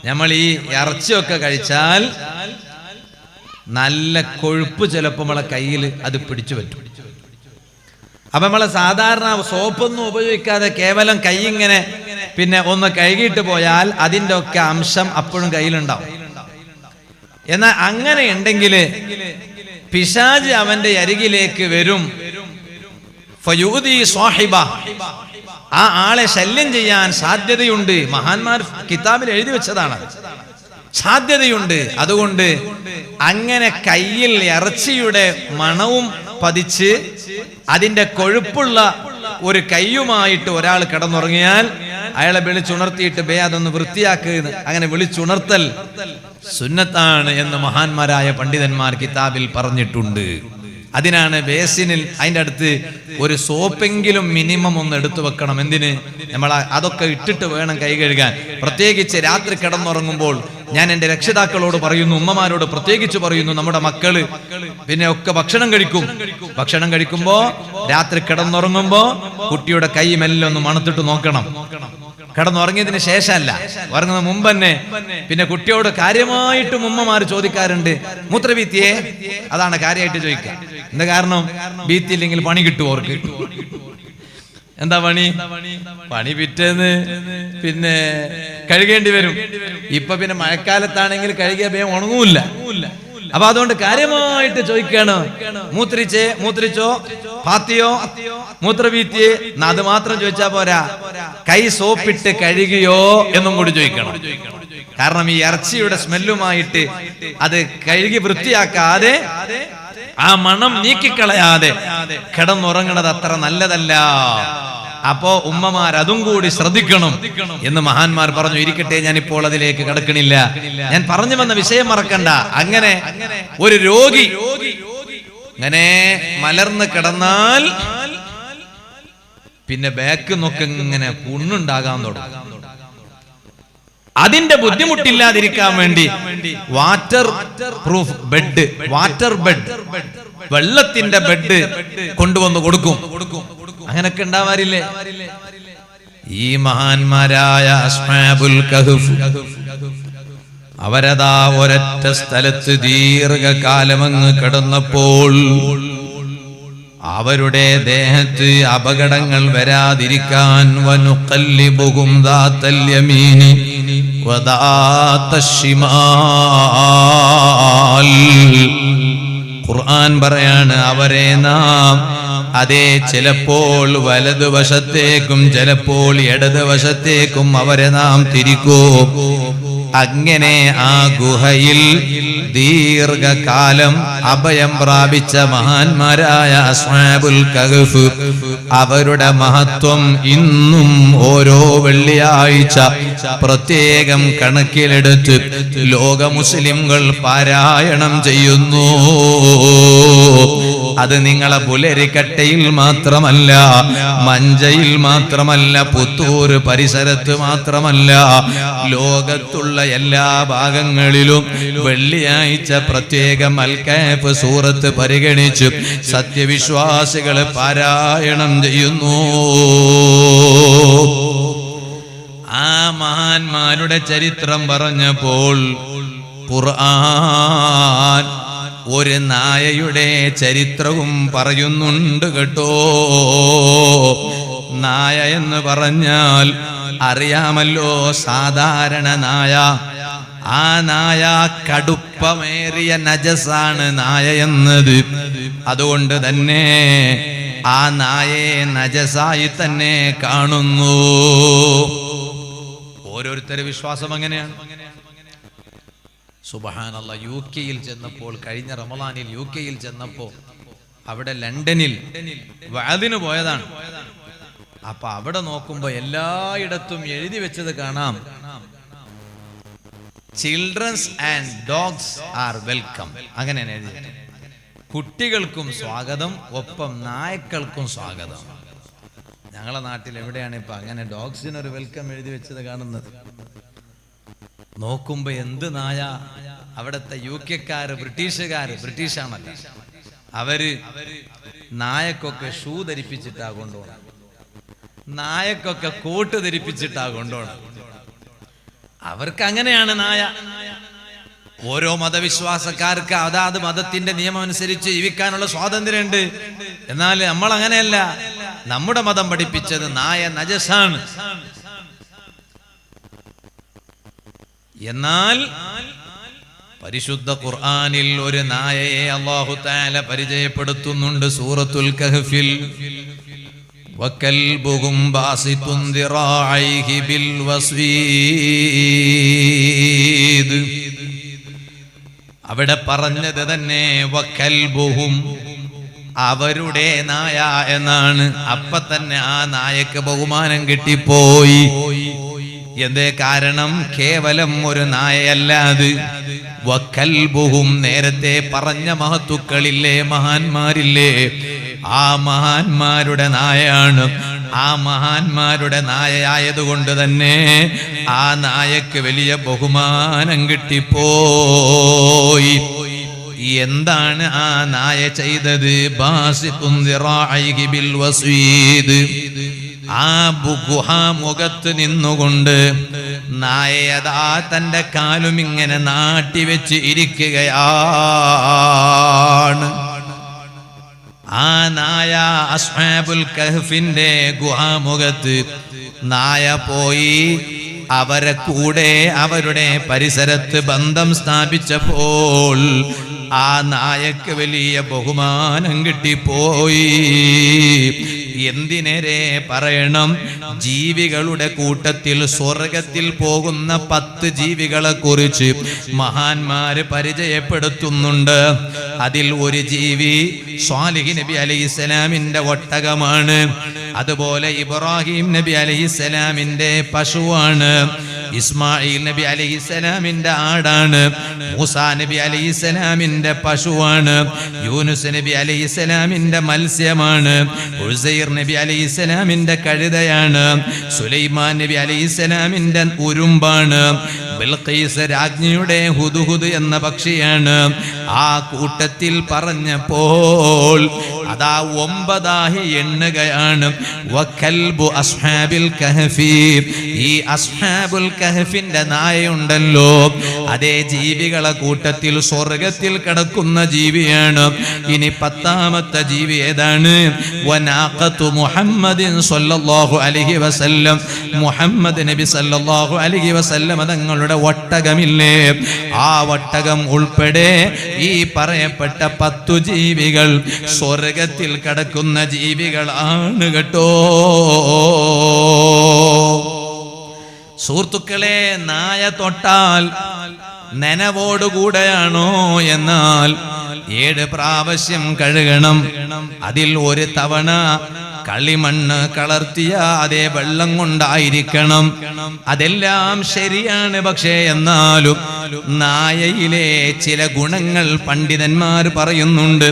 നമ്മൾ ഈ ഇറച്ചിയൊക്കെ കഴിച്ചാൽ നല്ല കൊഴുപ്പ് ചിലപ്പോൾ നമ്മളെ കയ്യിൽ അത് പിടിച്ചു പറ്റും. അപ്പൊ നമ്മളെ സാധാരണ സോപ്പൊന്നും ഉപയോഗിക്കാതെ കേവലം കൈ ഇങ്ങനെ പിന്നെ ഒന്ന് കഴുകിയിട്ട് പോയാൽ അതിൻ്റെ ഒക്കെ അംശം അപ്പോഴും കയ്യിലുണ്ടാവും. എന്നാൽ അങ്ങനെ ഉണ്ടെങ്കിൽ പിശാച് അവന്റെ അരികിലേക്ക് വരും. ഫയൂദി സ്വാഹിബ, ആ ആളെ ശല്യം ചെയ്യാൻ സാധ്യതയുണ്ട്. മഹാന്മാർ കിതാബിൽ എഴുതി വെച്ചതാണ്, സാധ്യതയുണ്ട്. അതുകൊണ്ട് അങ്ങനെ കയ്യിൽ ഇറച്ചിയുടെ മണവും പതിച്ച് അതിന്റെ കൊഴുപ്പുള്ള ഒരു കയ്യുമായിട്ട് ഒരാൾ കിടന്നുറങ്ങിയാൽ അയാളെ വിളിച്ചുണർത്തിയിട്ട് ബേ അതൊന്ന് വൃത്തിയാക്കുക, അങ്ങനെ വിളിച്ചുണർത്തൽ സുന്നത്താണ് എന്ന് മഹാന്മാരായ പണ്ഡിതന്മാർ കിതാബിൽ പറഞ്ഞിട്ടുണ്ട്. അതിനാണ് ബേസിനിൽ അതിൻ്റെ അടുത്ത് ഒരു സോപ്പെങ്കിലും മിനിമം ഒന്ന് എടുത്തു വെക്കണം. എന്തിന്? നമ്മൾ അതൊക്കെ ഇട്ടിട്ട് വേണം കൈ കഴുകാൻ. പ്രത്യേകിച്ച് രാത്രി കിടന്നുറങ്ങുമ്പോൾ ഞാൻ എൻ്റെ രക്ഷിതാക്കളോട് പറയുന്നു, ഉമ്മമാരോട് പ്രത്യേകിച്ച് പറയുന്നു, നമ്മുടെ മക്കള് പിന്നെ ഒക്കെ ഭക്ഷണം കഴിക്കുമ്പോ രാത്രി കിടന്നുറങ്ങുമ്പോ കുട്ടിയുടെ കൈ മെല്ലെ ഒന്ന് മണത്തിട്ട് നോക്കണം. കിടന്നുറങ്ങിയതിന് ശേഷമല്ല, ഉറങ്ങുന്ന മുമ്പ് തന്നെ. പിന്നെ കുട്ടിയോട് കാര്യമായിട്ടും ഉമ്മമാർ ചോദിക്കാറുണ്ട്, മൂത്രഭീത്തിയെ? അതാണ് കാര്യമായിട്ട് ചോദിക്കുക. എന്താ കാരണം? ഭീത്തി ഇല്ലെങ്കിൽ പണി കിട്ടുമോ അവർക്ക്? എന്താ പണി പിറ്റേന്ന് പിന്നെ കഴുകേണ്ടി വരും. ഇപ്പൊ പിന്നെ മഴക്കാലത്താണെങ്കിൽ കഴുകിയ ഭയം ഉണങ്ങൂല്ല. അപ്പൊ അതുകൊണ്ട് കാര്യമായിട്ട് ചോദിക്കാണ്, മൂത്രിച്ചോ, പാത്തിയോ, മൂത്രഭീത്തിയെ? അത് മാത്രം ചോദിച്ചാ പോരാ, കൈ സോപ്പിട്ട് കഴുകിയോ എന്നും കൂടി ചോദിക്കണം. കാരണം ഈ ഇറച്ചിയുടെ സ്മെല്ലുമായിട്ട് അത് കഴുകി വൃത്തിയാക്കാതെ, ആ മണം നീക്കിക്കളയാതെ കിടന്നുറങ്ങണത് അത്ര നല്ലതല്ല. അപ്പോ ഉമ്മമാർ അതും കൂടി ശ്രദ്ധിക്കണം എന്ന് മഹാന്മാർ പറഞ്ഞു. ഇരിക്കട്ടെ, ഞാൻ ഇപ്പോൾ അതിലേക്ക് കടക്കണില്ല. ഞാൻ പറഞ്ഞു വന്ന വിഷയം മറക്കണ്ട. അങ്ങനെ ഒരു രോഗി അങ്ങനെ മലർന്ന് കിടന്നാൽ പിന്നെ ബാക്ക് നോക്കി ഇങ്ങനെ പുണ്ണുണ്ടാകാൻ തുടങ്ങും. അതിന്റെ ബുദ്ധിമുട്ടില്ലാതിരിക്കാൻ വേണ്ടി വാട്ടർ ബെഡ്, വെള്ളത്തിന്റെ ബെഡ് കൊണ്ടുവന്ന് കൊടുക്കും. അങ്ങനൊക്കെ ഉണ്ടാവാറില്ലേ? ഈ മഹാന്മാരായ അസ്ഹാബുൽ കഹ്ഫ് അവരതാ ഒരൊറ്റ സ്ഥലത്ത് ദീർഘകാലമങ്ങ് കിടന്നപ്പോൾ അവരുടെ ദേഹത്ത് അപകടങ്ങൾ വരാതിരിക്കാൻ വനുഖല്ലിബുഹും ദാത്തൽ യമീനി വദാത്തശ് ശിമാൽ, ഖുർആൻ പറയാണ്, അവരെ നാം ചിലപ്പോൾ വലതുവശത്തേക്കും ചിലപ്പോൾ ഇടതുവശത്തേക്കും അവരെ നാം തിരിക്കും. അങ്ങനെ ആ ഗുഹയിൽ ദീർഘകാലം അഭയം പ്രാപിച്ച മഹാന്മാരായ അസ്ഹാബുൽ കഹ്ഫ് അവരുടെ മഹത്വം ഇന്നും ഓരോ വെള്ളിയാഴ്ച പ്രത്യേകം കണക്കിലെടുത്ത് ലോക മുസ്ലിംകൾ പാരായണം ചെയ്യുന്നു. അത് നിങ്ങളെ പുലരിക്കട്ടയിൽ മാത്രമല്ല, മഞ്ചയിൽ മാത്രമല്ല, പുത്തൂർ പരിസരത്ത് മാത്രമല്ല, ലോകത്തുള്ള എല്ലാ ഭാഗങ്ങളിലും വെള്ളിയാഴ്ച പ്രത്യേകം അൽ കഹ്ഫ് സൂറത്ത് പരിഗണിച്ച് സത്യവിശ്വാസികൾ പാരായണം ചെയ്യുന്നു. ആ മഹാന്മാരുടെ ചരിത്രം പറഞ്ഞപ്പോൾ ഖുർആൻ ഒരു നായയുടെ ചരിത്രവും പറയുന്നുണ്ട് കേട്ടോ. നായ എന്ന് പറഞ്ഞാൽ അറിയാമല്ലോ, സാധാരണ നായ. ആ നായ കടുപ്പമേറിയ നജസാണ് നായ എന്നത്. അതുകൊണ്ട് തന്നെ ആ നായയെ നജസായി തന്നെ കാണുന്നു. ഓരോരുത്തരുടെ വിശ്വാസം അങ്ങനെയാണ്. സുബ്ഹാനല്ലാഹ്, UK ചെന്നപ്പോൾ, കഴിഞ്ഞ റമളാനിൽ UK ചെന്നപ്പോൾ, അവിടെ ലണ്ടനിൽ വഅദിന് പോയതാണ്. അപ്പൊ അവിടെ നോക്കുമ്പോ എല്ലായിടത്തും എഴുതി വെച്ചത് കാണാം, children's and dogs are welcome. അങ്ങനെയാണ് എഴുതിയത്. കുട്ടികൾക്കും സ്വാഗതം, ഒപ്പം നായക്കൾക്കും സ്വാഗതം. ഞങ്ങളെ നാട്ടിൽ എവിടെയാണ് ഇപ്പൊ അങ്ങനെ ഡോഗ്സിനൊരു വെൽക്കം എഴുതി വെച്ചത് കാണുന്നത്? നോക്കുമ്പോ എന്ത് നായ! അവിടുത്തെ UK-ക്കാര്, ബ്രിട്ടീഷാണല്ലോ, അവര് നായക്കൊക്കെ ഷൂ ധരിപ്പിച്ചിട്ടാ കൊണ്ടുപോകണം, നായക്കൊക്കെ കോട്ട് ധരിപ്പിച്ചിട്ടാ കൊണ്ടുപോകണം. അവർക്ക് അങ്ങനെയാണ് നായ. ഓരോ മതവിശ്വാസക്കാർക്ക് അതാത് മതത്തിന്റെ നിയമം അനുസരിച്ച് ജീവിക്കാനുള്ള സ്വാതന്ത്ര്യമുണ്ട്. എന്നാൽ നമ്മൾ അങ്ങനെയല്ല. നമ്മുടെ മതം പഠിപ്പിച്ചത് നായ നജസാണ്. എന്നാൽ പരിശുദ്ധ ഖുർആനിൽ ഒരു നായയെ അല്ലാഹു തആല പരിചയപ്പെടുത്തുന്നുണ്ട് സൂറത്തുൽ കഹ്ഫിൽ. വകൽബുഹും ബാസിതുൻ ദിറാഇഹി ബിൽ വസീദ്. അവിടെ പറഞ്ഞത് തന്നെ വകൽബുഹും, അവരുടെ നായ എന്നാണ്. അപ്പൊ തന്നെ ആ നായക്ക് ബഹുമാനം കിട്ടിപ്പോയി. എന്തേ കാരണം? കേവലം ഒരു നായയല്ലാത് വകൽബുഹും, നേരത്തെ പറഞ്ഞ മഹത്തുക്കളില്ലേ, മഹാന്മാരില്ലേ, ആ മഹാന്മാരുടെ നായയാണ്. ആ മഹാന്മാരുടെ നായയായതുകൊണ്ട് തന്നെ ആ നായക്ക് വലിയ ബഹുമാനം കിട്ടിപ്പോയി. എന്താണ് ആ നായ ചെയ്തത്? ബാസിതുൻ ദിറാഇഹി ബിൽ വസീദ്. ആ ഗുഹാമുഖത്ത് നിന്നുകൊണ്ട് നായയതാ തന്റെ കാലും ഇങ്ങനെ നാട്ടിവെച്ച് ഇരിക്കുകയാണ്. ആ നായ അസ്ഹാബുൽ കഹ്ഫിന്റെ ഗുഹാമുഖത്ത് നായ പോയി അവരെ കൂടെ അവരുടെ പരിസരത്ത് ബന്ധം സ്ഥാപിച്ചപ്പോൾ ആ നായക്ക് വലിയ ബഹുമാനം കിട്ടിപ്പോയി. എന്തിനേരെ പറയണം? ജീവികളുടെ കൂട്ടത്തിൽ സ്വർഗത്തിൽ പോകുന്ന 10 ജീവികളെ കുറിച്ച് മഹാന്മാര് പരിചയപ്പെടുത്തുന്നുണ്ട്. അതിൽ ഒരു ജീവി സ്വാലിഹ് നബി അലൈഹിസ്സലാമിന്റെ ഒട്ടകമാണ്. അതുപോലെ ഇബ്രാഹിം നബി അലൈഹിസ്സലാമിന്റെ പശുവാണ്. ഇസ്മായിൽ നബി അലൈഹിസ്സലാമിന്റെ ആടാണ്. മൂസാ നബി അലൈഹിസ്സലാമിന്റെ പശുവാണ്. യൂനുസ് നബി അലൈഹിസ്സലാമിന്റെ മത്സ്യമാണ്. ഉസൈർ നബി അലൈഹിസ്സലാമിന്റെ കഴുതയാണ്. സുലൈമാൻ നബി അലൈഹിസ്സലാമിന്റെ ഉറുമ്പാണ്. ബിൽഖീസ് രാജ്ഞിയുടെ ഹുദ്ഹുദ് എന്ന പക്ഷിയാണ്. ആ കൂട്ടത്തിൽ പറഞ്ഞപ്പോൾ അതാ 9 എണ്ണുകയാണ്. വകൽബു അസ്ഹാബിൽ കഹ്ഫി, ഈ അസ്ഹാബുൽ കഹ്ഫിന്റെ നായയുണ്ടല്ലോ, അതേ ജീവികളെ കൂട്ടത്തിൽ സ്വർഗത്തിൽ കിടക്കുന്ന ജീവിയാണ്. ഇനി 10ാമത്തെ ജീവി ഏതാണ്? വനാഖത്തു മുഹമ്മദിൻ സ്വല്ലല്ലാഹു അലൈഹി വസല്ലം, മുഹമ്മദ് നബി സ്വല്ലല്ലാഹു അലൈഹി വസല്ലം തങ്ങളുടെ ഒട്ടകമില്ലേ, ആ ഒട്ടകം ഉൾപ്പെടെ ഈ പറയപ്പെട്ട 10 ജീവികൾ സ്വർഗത്തിൽ കിടക്കുന്ന ജീവികളാണ് കേട്ടോ. സുഹൃത്തുക്കളെ, നായ തൊട്ടാൽ നനവോടുകൂടെയാണോ? എന്നാൽ 7 പ്രാവശ്യം കഴുകണം. അതിൽ ഒരു തവണ കളിമണ്ണ് കളർത്തിയ അതേ വെള്ളം കൊണ്ടായിരിക്കണം. അതെല്ലാം ശരിയാണ്. പക്ഷേ എന്നാലും നായയിലെ ചില ഗുണങ്ങൾ പണ്ഡിതന്മാർ പറയുന്നുണ്ട്.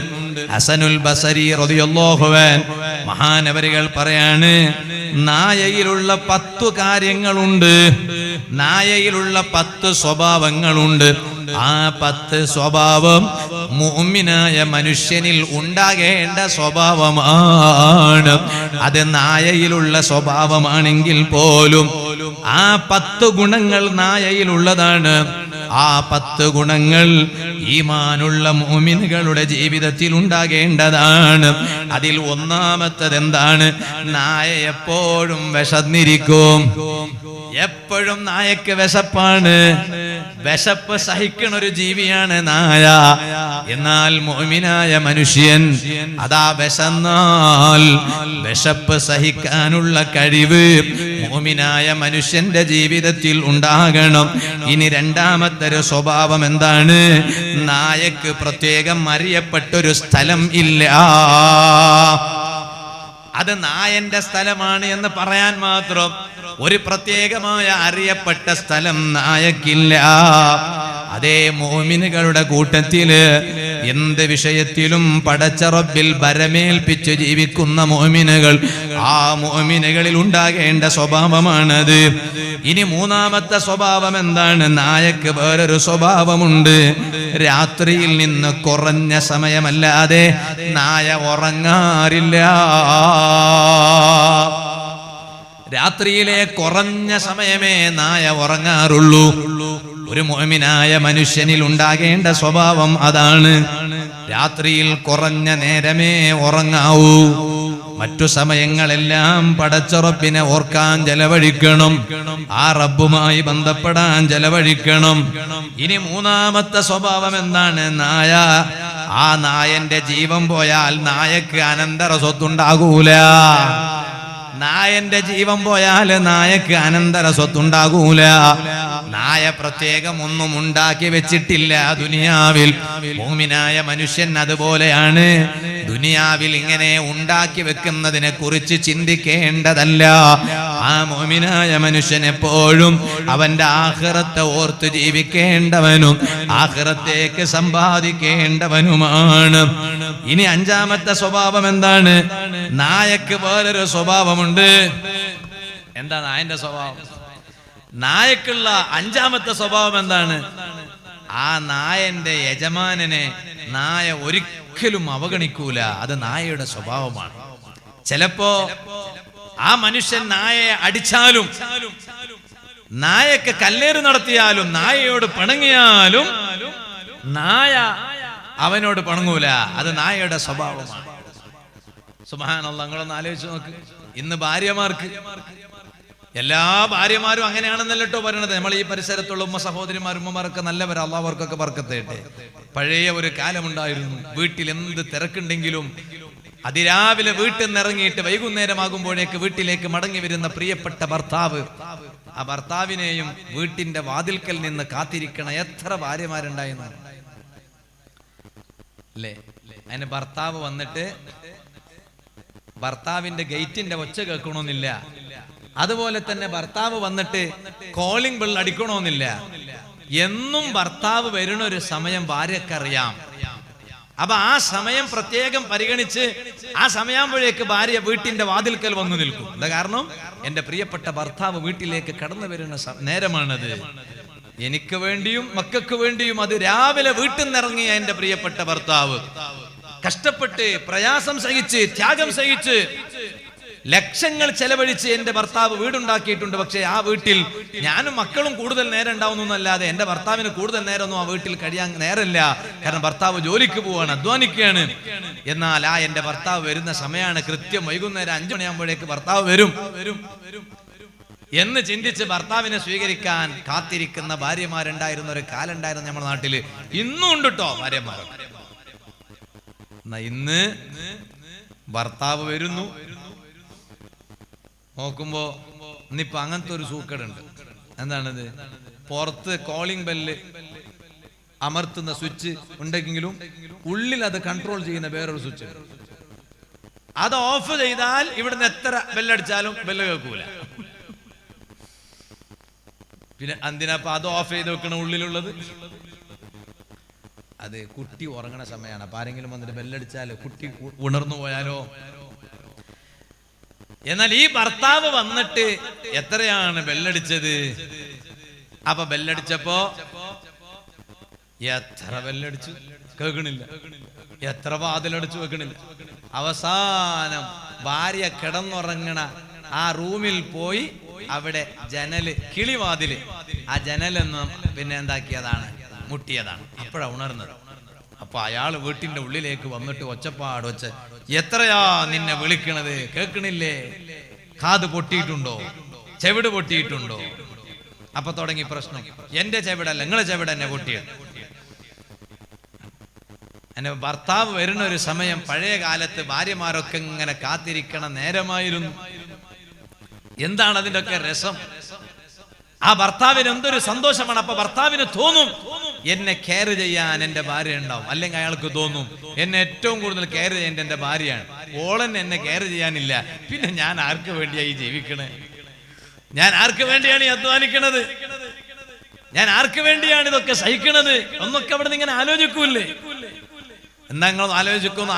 ഹസനുൽ ബസരി റളിയല്ലാഹു അൻഹു മഹാനവരികൾ പറയാണ്, നായയിലുള്ള 10 കാര്യങ്ങളുണ്ട്, നായയിലുള്ള 10 സ്വഭാവങ്ങളുണ്ട്. ആ 10 സ്വഭാവം മുഅ്മിനായ മനുഷ്യനിൽ ഉണ്ടാകേണ്ട സ്വഭാവമാണ്. അത് നായയിലുള്ള സ്വഭാവമാണെങ്കിൽ പോലും ആ 10 ഗുണങ്ങൾ നായയിലുള്ളതാണ്. ആ 10 ഗുണങ്ങൾ ഈമാനുള്ള മുഅ്മിനുകളുടെ ജീവിതത്തിൽ ഉണ്ടാകേണ്ടതാണ്. അതിൽ ഒന്നാമത്തേത് എന്താണ്? നായ എപ്പോഴും വിശന്നിരിക്കും. എപ്പോഴും നായക്ക് വിശപ്പാണ്. വിശപ്പ് സഹിക്കുന്ന ഒരു ജീവിയാണ് നായ. എന്നാൽ മുഅ്മിനായ മനുഷ്യൻ അതാ വിശന്നാൽ വിശപ്പ് സഹിക്കാനുള്ള കഴിവ് മുഅ്മിനായ മനുഷ്യന്റെ ജീവിതത്തിൽ ഉണ്ടാകണം. ഇനി രണ്ടാമത്തെ ഒരു സ്വഭാവം എന്താണ്? നായക്ക് പ്രത്യേകം അറിയപ്പെട്ടൊരു സ്ഥലം ഇല്ല. അത് നായന്റെ സ്ഥലമാണ് എന്ന് പറയാൻ മാത്രം ഒരു പ്രത്യേകമായ അറിയപ്പെട്ട സ്ഥലം നായക്കില്ല. അതേ മുഅ്മിനുകളുടെ കൂട്ടത്തില് എന്ത് വിഷയത്തിലും പടച്ച റബ്ബിൽ ഭരമേൽപ്പിച്ച് ജീവിക്കുന്ന മുഅ്മിനുകൾ, ആ മുഅ്മിനുകളിൽ ഉണ്ടാകേണ്ട സ്വഭാവമാണത്. ഇനി മൂന്നാമത്തെ സ്വഭാവം എന്താണ്? നായക്ക് വേറൊരു സ്വഭാവമുണ്ട്. രാത്രിയിൽ നിന്ന് കുറഞ്ഞ സമയമല്ലാതെ നായ ഉറങ്ങാറില്ല. രാത്രിയിലെ കുറഞ്ഞ സമയമേ നായ ഉറങ്ങാറുള്ളൂ. ഒരു മുഅ്മിനായ മനുഷ്യനിൽ ഉണ്ടാകേണ്ട സ്വഭാവം അതാണ്. രാത്രിയിൽ കുറഞ്ഞ നേരമേ ഉറങ്ങാവൂ. മറ്റു സമയങ്ങളെല്ലാം പടച്ച റബ്ബിനെ ഓർക്കാൻ ചെലവഴിക്കണം, ആ റബ്ബുമായി ബന്ധപ്പെടാൻ ചെലവഴിക്കണം. ഇനി മൂന്നാമത്തെ സ്വഭാവം എന്താണ്? നായ. ആ നായന്റെ ജീവൻ പോയാൽ നായക്ക് അനന്തര സ്വത്തുണ്ടാകൂല. നായന്റെ ജീവൻ പോയാൽ നായക്ക് അനന്തര സ്വത്തുണ്ടാകൂല. നായ പ്രത്യേകം ഒന്നും ഉണ്ടാക്കി വെച്ചിട്ടില്ല ദുനിയാവിൽ. മുഅ്മിനായ മനുഷ്യൻ അതുപോലെയാണ്. ദുനിയാവിൽ ഇങ്ങനെ ഉണ്ടാക്കി വെക്കുന്നതിനെ കുറിച്ച് ചിന്തിക്കേണ്ടതല്ല. ആ മുഅ്മിനായ മനുഷ്യൻ എപ്പോഴും അവന്റെ ആഖിറത്തെ ഓർത്ത് ജീവിക്കേണ്ടവനും ആഖിറത്തേക്ക് സമ്പാദിക്കേണ്ടവനുമാണ്. ഇനി അഞ്ചാമത്തെ സ്വഭാവം എന്താണ്? നായക്ക് വേറൊരു സ്വഭാവമുണ്ട്. എന്താ നായന്റെ സ്വഭാവം? നായക്കുള്ള അഞ്ചാമത്തെ സ്വഭാവം എന്താണ്? ആ നായന്റെ യജമാനനെ നായ ഒരിക്കലും അവഗണിക്കൂല. അത് നായയുടെ സ്വഭാവമാണ്. ചിലപ്പോ ആ മനുഷ്യൻ നായയെ അടിച്ചാലും, നായക്ക് കല്ലേറ് നടത്തിയാലും, നായയോട് പിണങ്ങിയാലും നായ അവനോട് പിണങ്ങൂല. അത് നായയുടെ സ്വഭാവമാണ്. സുബ്ഹാനല്ലാഹ്, നിങ്ങളൊന്ന് ആലോചിച്ച് നോക്ക്. ഇന്ന് ഭാര്യമാർക്ക്, എല്ലാ ഭാര്യമാരും അങ്ങനെയാണെന്നല്ലോ കേട്ടോ പറയണത്. നമ്മൾ ഈ പരിസരത്തുള്ള ഉമ്മ സഹോദരിമാർ, ഉമ്മമാരൊക്കെ നല്ലവരാ, അല്ലാഹു അവർക്കൊക്കെ ബർക്കത്ത് ചെയ്യട്ടെ. പഴയ ഒരു കാലമുണ്ടായിരുന്നു. വീട്ടിൽ എന്ത് തിരക്കുണ്ടെങ്കിലും അതിരാവിലെ വീട്ടിൽ നിന്ന് ഇറങ്ങിയിട്ട് വൈകുന്നേരമാകുമ്പോഴേക്ക് വീട്ടിലേക്ക് മടങ്ങി വരുന്ന പ്രിയപ്പെട്ട ഭർത്താവ്, ആ ഭർത്താവിനെയും വീട്ടിന്റെ വാതിൽക്കൽ നിന്ന് കാത്തിരിക്കണ എത്ര ഭാര്യമാരുണ്ടായിരുന്നു അല്ലേ? അതിന് ഭർത്താവ് വന്നിട്ട് ഭർത്താവിന്റെ ഗേറ്റിന്റെ ഒച്ച കേൾക്കണമെന്നില്ല. അതുപോലെ തന്നെ ഭർത്താവ് വന്നിട്ട് കോളിംഗ് ബെൽ അടിക്കണമെന്നില്ല. എന്നും ഭർത്താവ് വരുന്ന ഒരു സമയം ഭാര്യക്കറിയാം. അപ്പൊ ആ സമയം പ്രത്യേകം പരിഗണിച്ച് ആ സമയാകുമ്പോഴേക്ക് ഭാര്യ വീട്ടിന്റെ വാതിൽക്കൽ വന്നു നിൽക്കും. എന്താ കാരണം? എന്റെ പ്രിയപ്പെട്ട ഭർത്താവ് വീട്ടിലേക്ക് കടന്നു വരുന്ന നേരമാണത്. എനിക്ക് വേണ്ടിയും മക്കൾക്ക് വേണ്ടിയും അത് രാവിലെ വീട്ടിൽ നിന്നിറങ്ങിയ എന്റെ പ്രിയപ്പെട്ട ഭർത്താവ് കഷ്ടപ്പെട്ട് പ്രയാസം സഹിച്ച് ത്യാഗം സഹിച്ച് ലക്ഷങ്ങൾ ചെലവഴിച്ച് എന്റെ ഭർത്താവ് വീടുണ്ടാക്കിയിട്ടുണ്ട്. പക്ഷെ ആ വീട്ടിൽ ഞാനും മക്കളും കൂടുതൽ നേരം ഉണ്ടാവുന്നല്ലാതെ എന്റെ ഭർത്താവിന് കൂടുതൽ നേരമൊന്നും ആ വീട്ടിൽ കഴിയാൻ നേരമില്ല. കാരണം ഭർത്താവ് ജോലിക്ക് പോവാണ്, അധ്വാനിക്കുകയാണ്. എന്നാൽ ആ എന്റെ ഭർത്താവ് വരുന്ന സമയമാണ് കൃത്യം വൈകുന്നേരം 5 മണിയാകുമ്പോഴേക്ക് ഭർത്താവ് വരും എന്ന് ചിന്തിച്ച് ഭർത്താവിനെ സ്വീകരിക്കാൻ കാത്തിരിക്കുന്ന ഭാര്യമാരുണ്ടായിരുന്ന ഒരു കാലം ഉണ്ടായിരുന്നു നമ്മുടെ നാട്ടില്. ഇന്നും ഉണ്ട് കേട്ടോ ഭാര്യമാർ. ഇന്ന് ഭർത്താവ് വരുന്നു, നോക്കുമ്പോ ഇന്നിപ്പോ അങ്ങനത്തെ ഒരു സൂക്കേടുണ്ട്. എന്താണത്? പുറത്ത് കോളിംഗ് ബെല്ല് അമർത്തുന്ന സ്വിച്ച് ഉണ്ടെങ്കിലും ഉള്ളിൽ അത് കൺട്രോൾ ചെയ്യുന്ന വേറൊരു സ്വിച്ച്. അത് ഓഫ് ചെയ്താൽ ഇവിടുന്ന് എത്ര ബെല്ലടിച്ചാലും ബെല്ല് കേൾക്കൂല. പിന്നെ എന്തിനാ അത് ഓഫ് ചെയ്ത് വെക്കണ ഉള്ളിലുള്ളത്? അത് കുട്ടി ഉറങ്ങണ സമയമാണ്. അപ്പൊ ആരെങ്കിലും വന്നിട്ട് ബെല്ലടിച്ചാലോ, കുട്ടി ഉണർന്നു പോയാലോ. എന്നാൽ ഈ ഭർത്താവ് വന്നിട്ട് എത്രയാണ് ബെല്ലടിച്ചത്? അപ്പൊ ബെല്ലടിച്ചപ്പോ എത്ര ബെല്ലടിച്ചു കേൾക്കണില്ല, എത്ര വാതിലടിച്ചു വെക്കണില്ല. അവസാനം ഭാര്യ കിടന്നുറങ്ങണ ആ റൂമിൽ പോയി അവിടെ ജനല്, കിളിവാതില്, ആ ജനലൊന്നും പിന്നെ എന്താക്കിയതാണ്, മുട്ടിയതാണ്. അപ്പോഴാണ് ഉണർന്നത്. അപ്പൊ അയാൾ വീട്ടിന്റെ ഉള്ളിലേക്ക് വന്നിട്ട് ഒച്ചപ്പാട് വെച്ച്, എത്രയാ നിന്നെ വിളിക്കണത്, കേൾക്കണില്ലേ? കാത് പൊട്ടിയിട്ടുണ്ടോ, ചെവിട് പൊട്ടിയിട്ടുണ്ടോ? അപ്പൊ തുടങ്ങി പ്രശ്നം. എന്റെ ചെവിടല്ല, നിങ്ങളെ ചെവിട് എന്നെ പൊട്ടിയത്. എന്റെ ഭർത്താവ് വരുന്ന ഒരു സമയം പഴയ കാലത്ത് ഭാര്യമാരൊക്കെ ഇങ്ങനെ കാത്തിരിക്കണ നേരമായിരുന്നു. എന്താണ് അതിന്റെ ഒക്കെ രസം? ആ ഭർത്താവിന് എന്തൊരു സന്തോഷമാണ്. അപ്പൊ ഭർത്താവിന് തോന്നും എന്നെ കെയർ ചെയ്യാൻ എന്റെ ഭാര്യ ഉണ്ടാവും. അല്ലെങ്കിൽ അയാൾക്ക് തോന്നും എന്നെ ഏറ്റവും കൂടുതൽ കെയർ ചെയ്യേണ്ട എന്റെ ഭാര്യയാണ്. ഓളൻ എന്നെ കെയർ ചെയ്യാനില്ല, പിന്നെ ഞാൻ ആർക്ക് വേണ്ടിയായി ജീവിക്കണേ? ഞാൻ ആർക്ക് വേണ്ടിയാണ് ഈ അധ്വാനിക്കണത്? ഞാൻ ആർക്ക് വേണ്ടിയാണ് ഇതൊക്കെ സഹിക്കണത്? ഒന്നൊക്കെ അവിടെ നിന്ന് ഇങ്ങനെ ആലോചിക്കൂല്ലേ? എന്താ നിങ്ങൾ ആലോചിക്കുന്നു?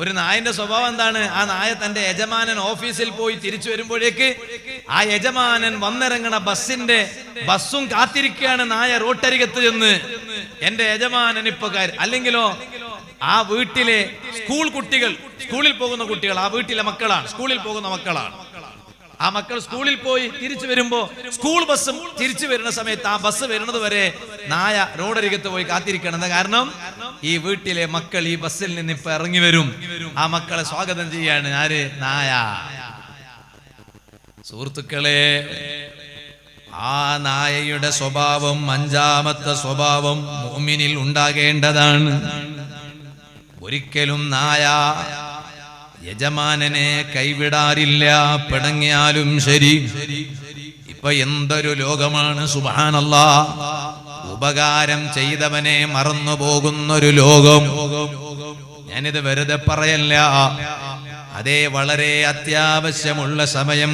ഒരു നായന്റെ സ്വഭാവം എന്താണ്? ആ നായ തന്റെ യജമാനൻ ഓഫീസിൽ പോയി തിരിച്ചു വരുമ്പോഴേക്ക് ആ യജമാനൻ വന്നിറങ്ങണ ബസ്സും കാത്തിരിക്കുകയാണ് നായ റോട്ടരികത്ത് ചെന്ന്. എന്റെ യജമാനൻ ഇപ്പൊ അല്ലെങ്കിലോ ആ വീട്ടിലെ സ്കൂളിൽ പോകുന്ന കുട്ടികൾ, ആ വീട്ടിലെ മക്കളാണ്, സ്കൂളിൽ പോകുന്ന മക്കളാണ്. ആ മക്കൾ സ്കൂളിൽ പോയി തിരിച്ചു വരുമ്പോ സ്കൂൾ ബസ്സും തിരിച്ചു വരുന്ന സമയത്ത് ആ ബസ് വരുന്നത് വരെ നായ റോഡരികത്ത് പോയി കാത്തിരിക്കണം. എന്താ കാരണം? ഈ വീട്ടിലെ മക്കൾ ഈ ബസ്സിൽ നിന്ന് ഇപ്പൊ ഇറങ്ങി വരും, ആ മക്കളെ സ്വാഗതം ചെയ്യാണ് ആര്? നായ. സുഹൃത്തുക്കളെ, ആ നായയുടെ സ്വഭാവം, അഞ്ചാമത്തെ സ്വഭാവം മുഅ്മിനിൽ ഉണ്ടാകേണ്ടതാണ്. ഒരിക്കലും നായ യജമാനനെ കൈവിടാറില്ല, പിണങ്ങിയാലും ശരി. ഇപ്പൊ എന്തൊരു ലോകമാണ്, സുബ്ഹാനല്ലാഹ്. ഉപകാരം ചെയ്തവനെ മറന്നു പോകുന്നൊരു ലോകം. ഞാനിത് വെറുതെ പറയല്ല. അതേ, വളരെ അത്യാവശ്യമുള്ള സമയം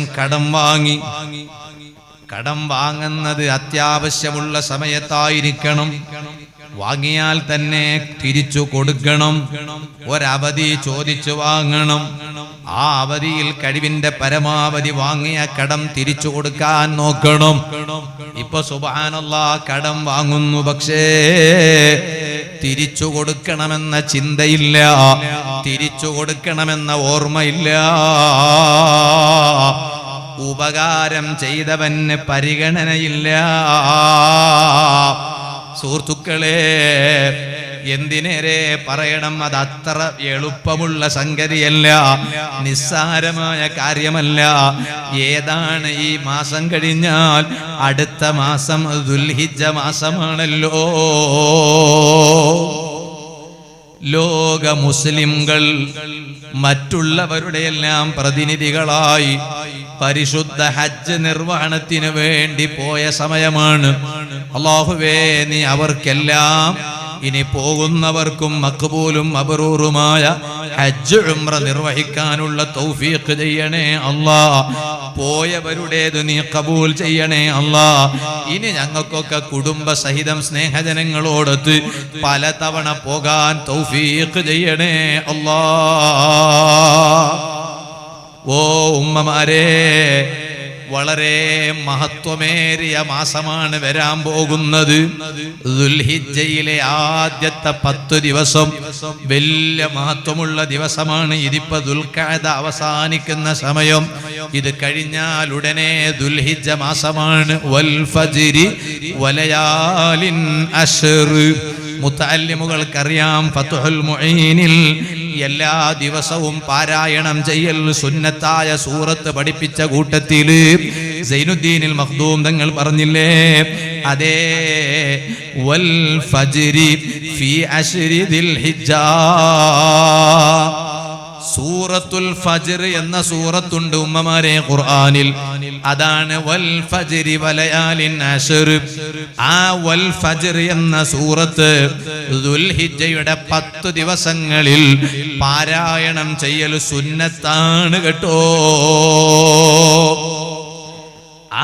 കടം വാങ്ങുന്നത് അത്യാവശ്യമുള്ള സമയത്തായിരിക്കണം. വാങ്ങിയാൽ തന്നെ തിരിച്ചു കൊടുക്കണം. ഒരവധി ചോദിച്ചു വാങ്ങണം. ആ അവധിയിൽ കഴിവിന്റെ പരമാവധി വാങ്ങിയ കടം തിരിച്ചു കൊടുക്കാൻ നോക്കണം. ഇപ്പൊ സുബ്ഹാനല്ലാഹ്, കടം വാങ്ങുന്നു, പക്ഷേ തിരിച്ചു കൊടുക്കണമെന്ന ചിന്തയില്ല, തിരിച്ചു കൊടുക്കണമെന്ന ഓർമ്മയില്ല. ഉപകാരം ചെയ്തവന് പരിഗണനയില്ല. സുഹൃത്തുക്കളെ, എന്തിനേറെ പറയണം? അത് അത്ര എളുപ്പമുള്ള സംഗതിയല്ല, നിസ്സാരമായ കാര്യമല്ല. ഏതാണ് ഈ മാസം കഴിഞ്ഞാൽ അടുത്ത മാസം ദുൽഹിജ്ജ മാസമാണല്ലോ. ലോക മുസ്ലിംകൾ മറ്റുള്ളവരുടെയെല്ലാം പ്രതിനിധികളായി പരിശുദ്ധ ഹജ്ജ് നിർവഹണത്തിന് വേണ്ടി പോയ സമയമാണ്. അല്ലാഹുവേ, നീ അവർക്കെല്ലാം, ഇനി പോകുന്നവർക്കും മഖ്ബൂലും മബ്റൂറുമായ ഹജ്ജ് ഉംറ നിർവഹിക്കാനുള്ള തൗഫീഖ് ചെയ്യണേ അല്ലാഹ്. പോയവരുടേത് നീ ഖബൂൽ ചെയ്യണേ അല്ലാഹ്. ഇനി ഞങ്ങൾക്കൊക്കെ കുടുംബസഹിതം സ്നേഹജനങ്ങളോടൊത്ത് പലതവണ പോകാൻ തൗഫീഖ് ചെയ്യണേ അല്ലാഹ്. ഓ ഉമ്മമാരെ, വളരെ മഹത്വമേറിയ മാസമാണ് വരാൻ പോകുന്നത്. ദുൽഹിജ്ജയിലെ ആദ്യത്തെ 10 ദിവസം വലിയ മഹത്വമുള്ള ദിവസമാണ്. ഇതിപ്പോ ദുൽഖഅദ അവസാനിക്കുന്ന സമയം. ഇത് കഴിഞ്ഞാൽ ഉടനെ ദുൽഹിജ്ജ മാസമാണ്. വൽ ഫജ്രി വലയാലിൻ അശ്ർ. മുതഅല്ലിമുകൾക്കറിയാം, ഫത്ഹുൽ മുഈനിൽ എല്ലാ ദിവസവും പാരായണം ചെയ്യൽ സുന്നത്തായ സൂറത്ത് പഠിപ്പിച്ച കൂട്ടത്തില് സൈനുദ്ദീനിൽ മഖ്ദൂം തങ്ങൾ പറഞ്ഞില്ലേ, അതേ, വൽ ഫജ്രി ഫീ അശ്രി ദിൽഹിജ്ജ. സൂറത്തുൽ ഫജ്ർ എന്ന സൂറത്തുണ്ട് ഉമ്മമാരെ ഖുർആനിൽ. അതാണ് വൽ ഫജ്രി വലയാലിൻ അശ്ർ. ആ വൽ ഫജ്ർ എന്ന സൂറത്ത് ദുൽഹിജ്ജയുടെ 10 ദിവസങ്ങളിൽ പാരായണം ചെയ്യൽ സുന്നത്താണ് കേട്ടോ.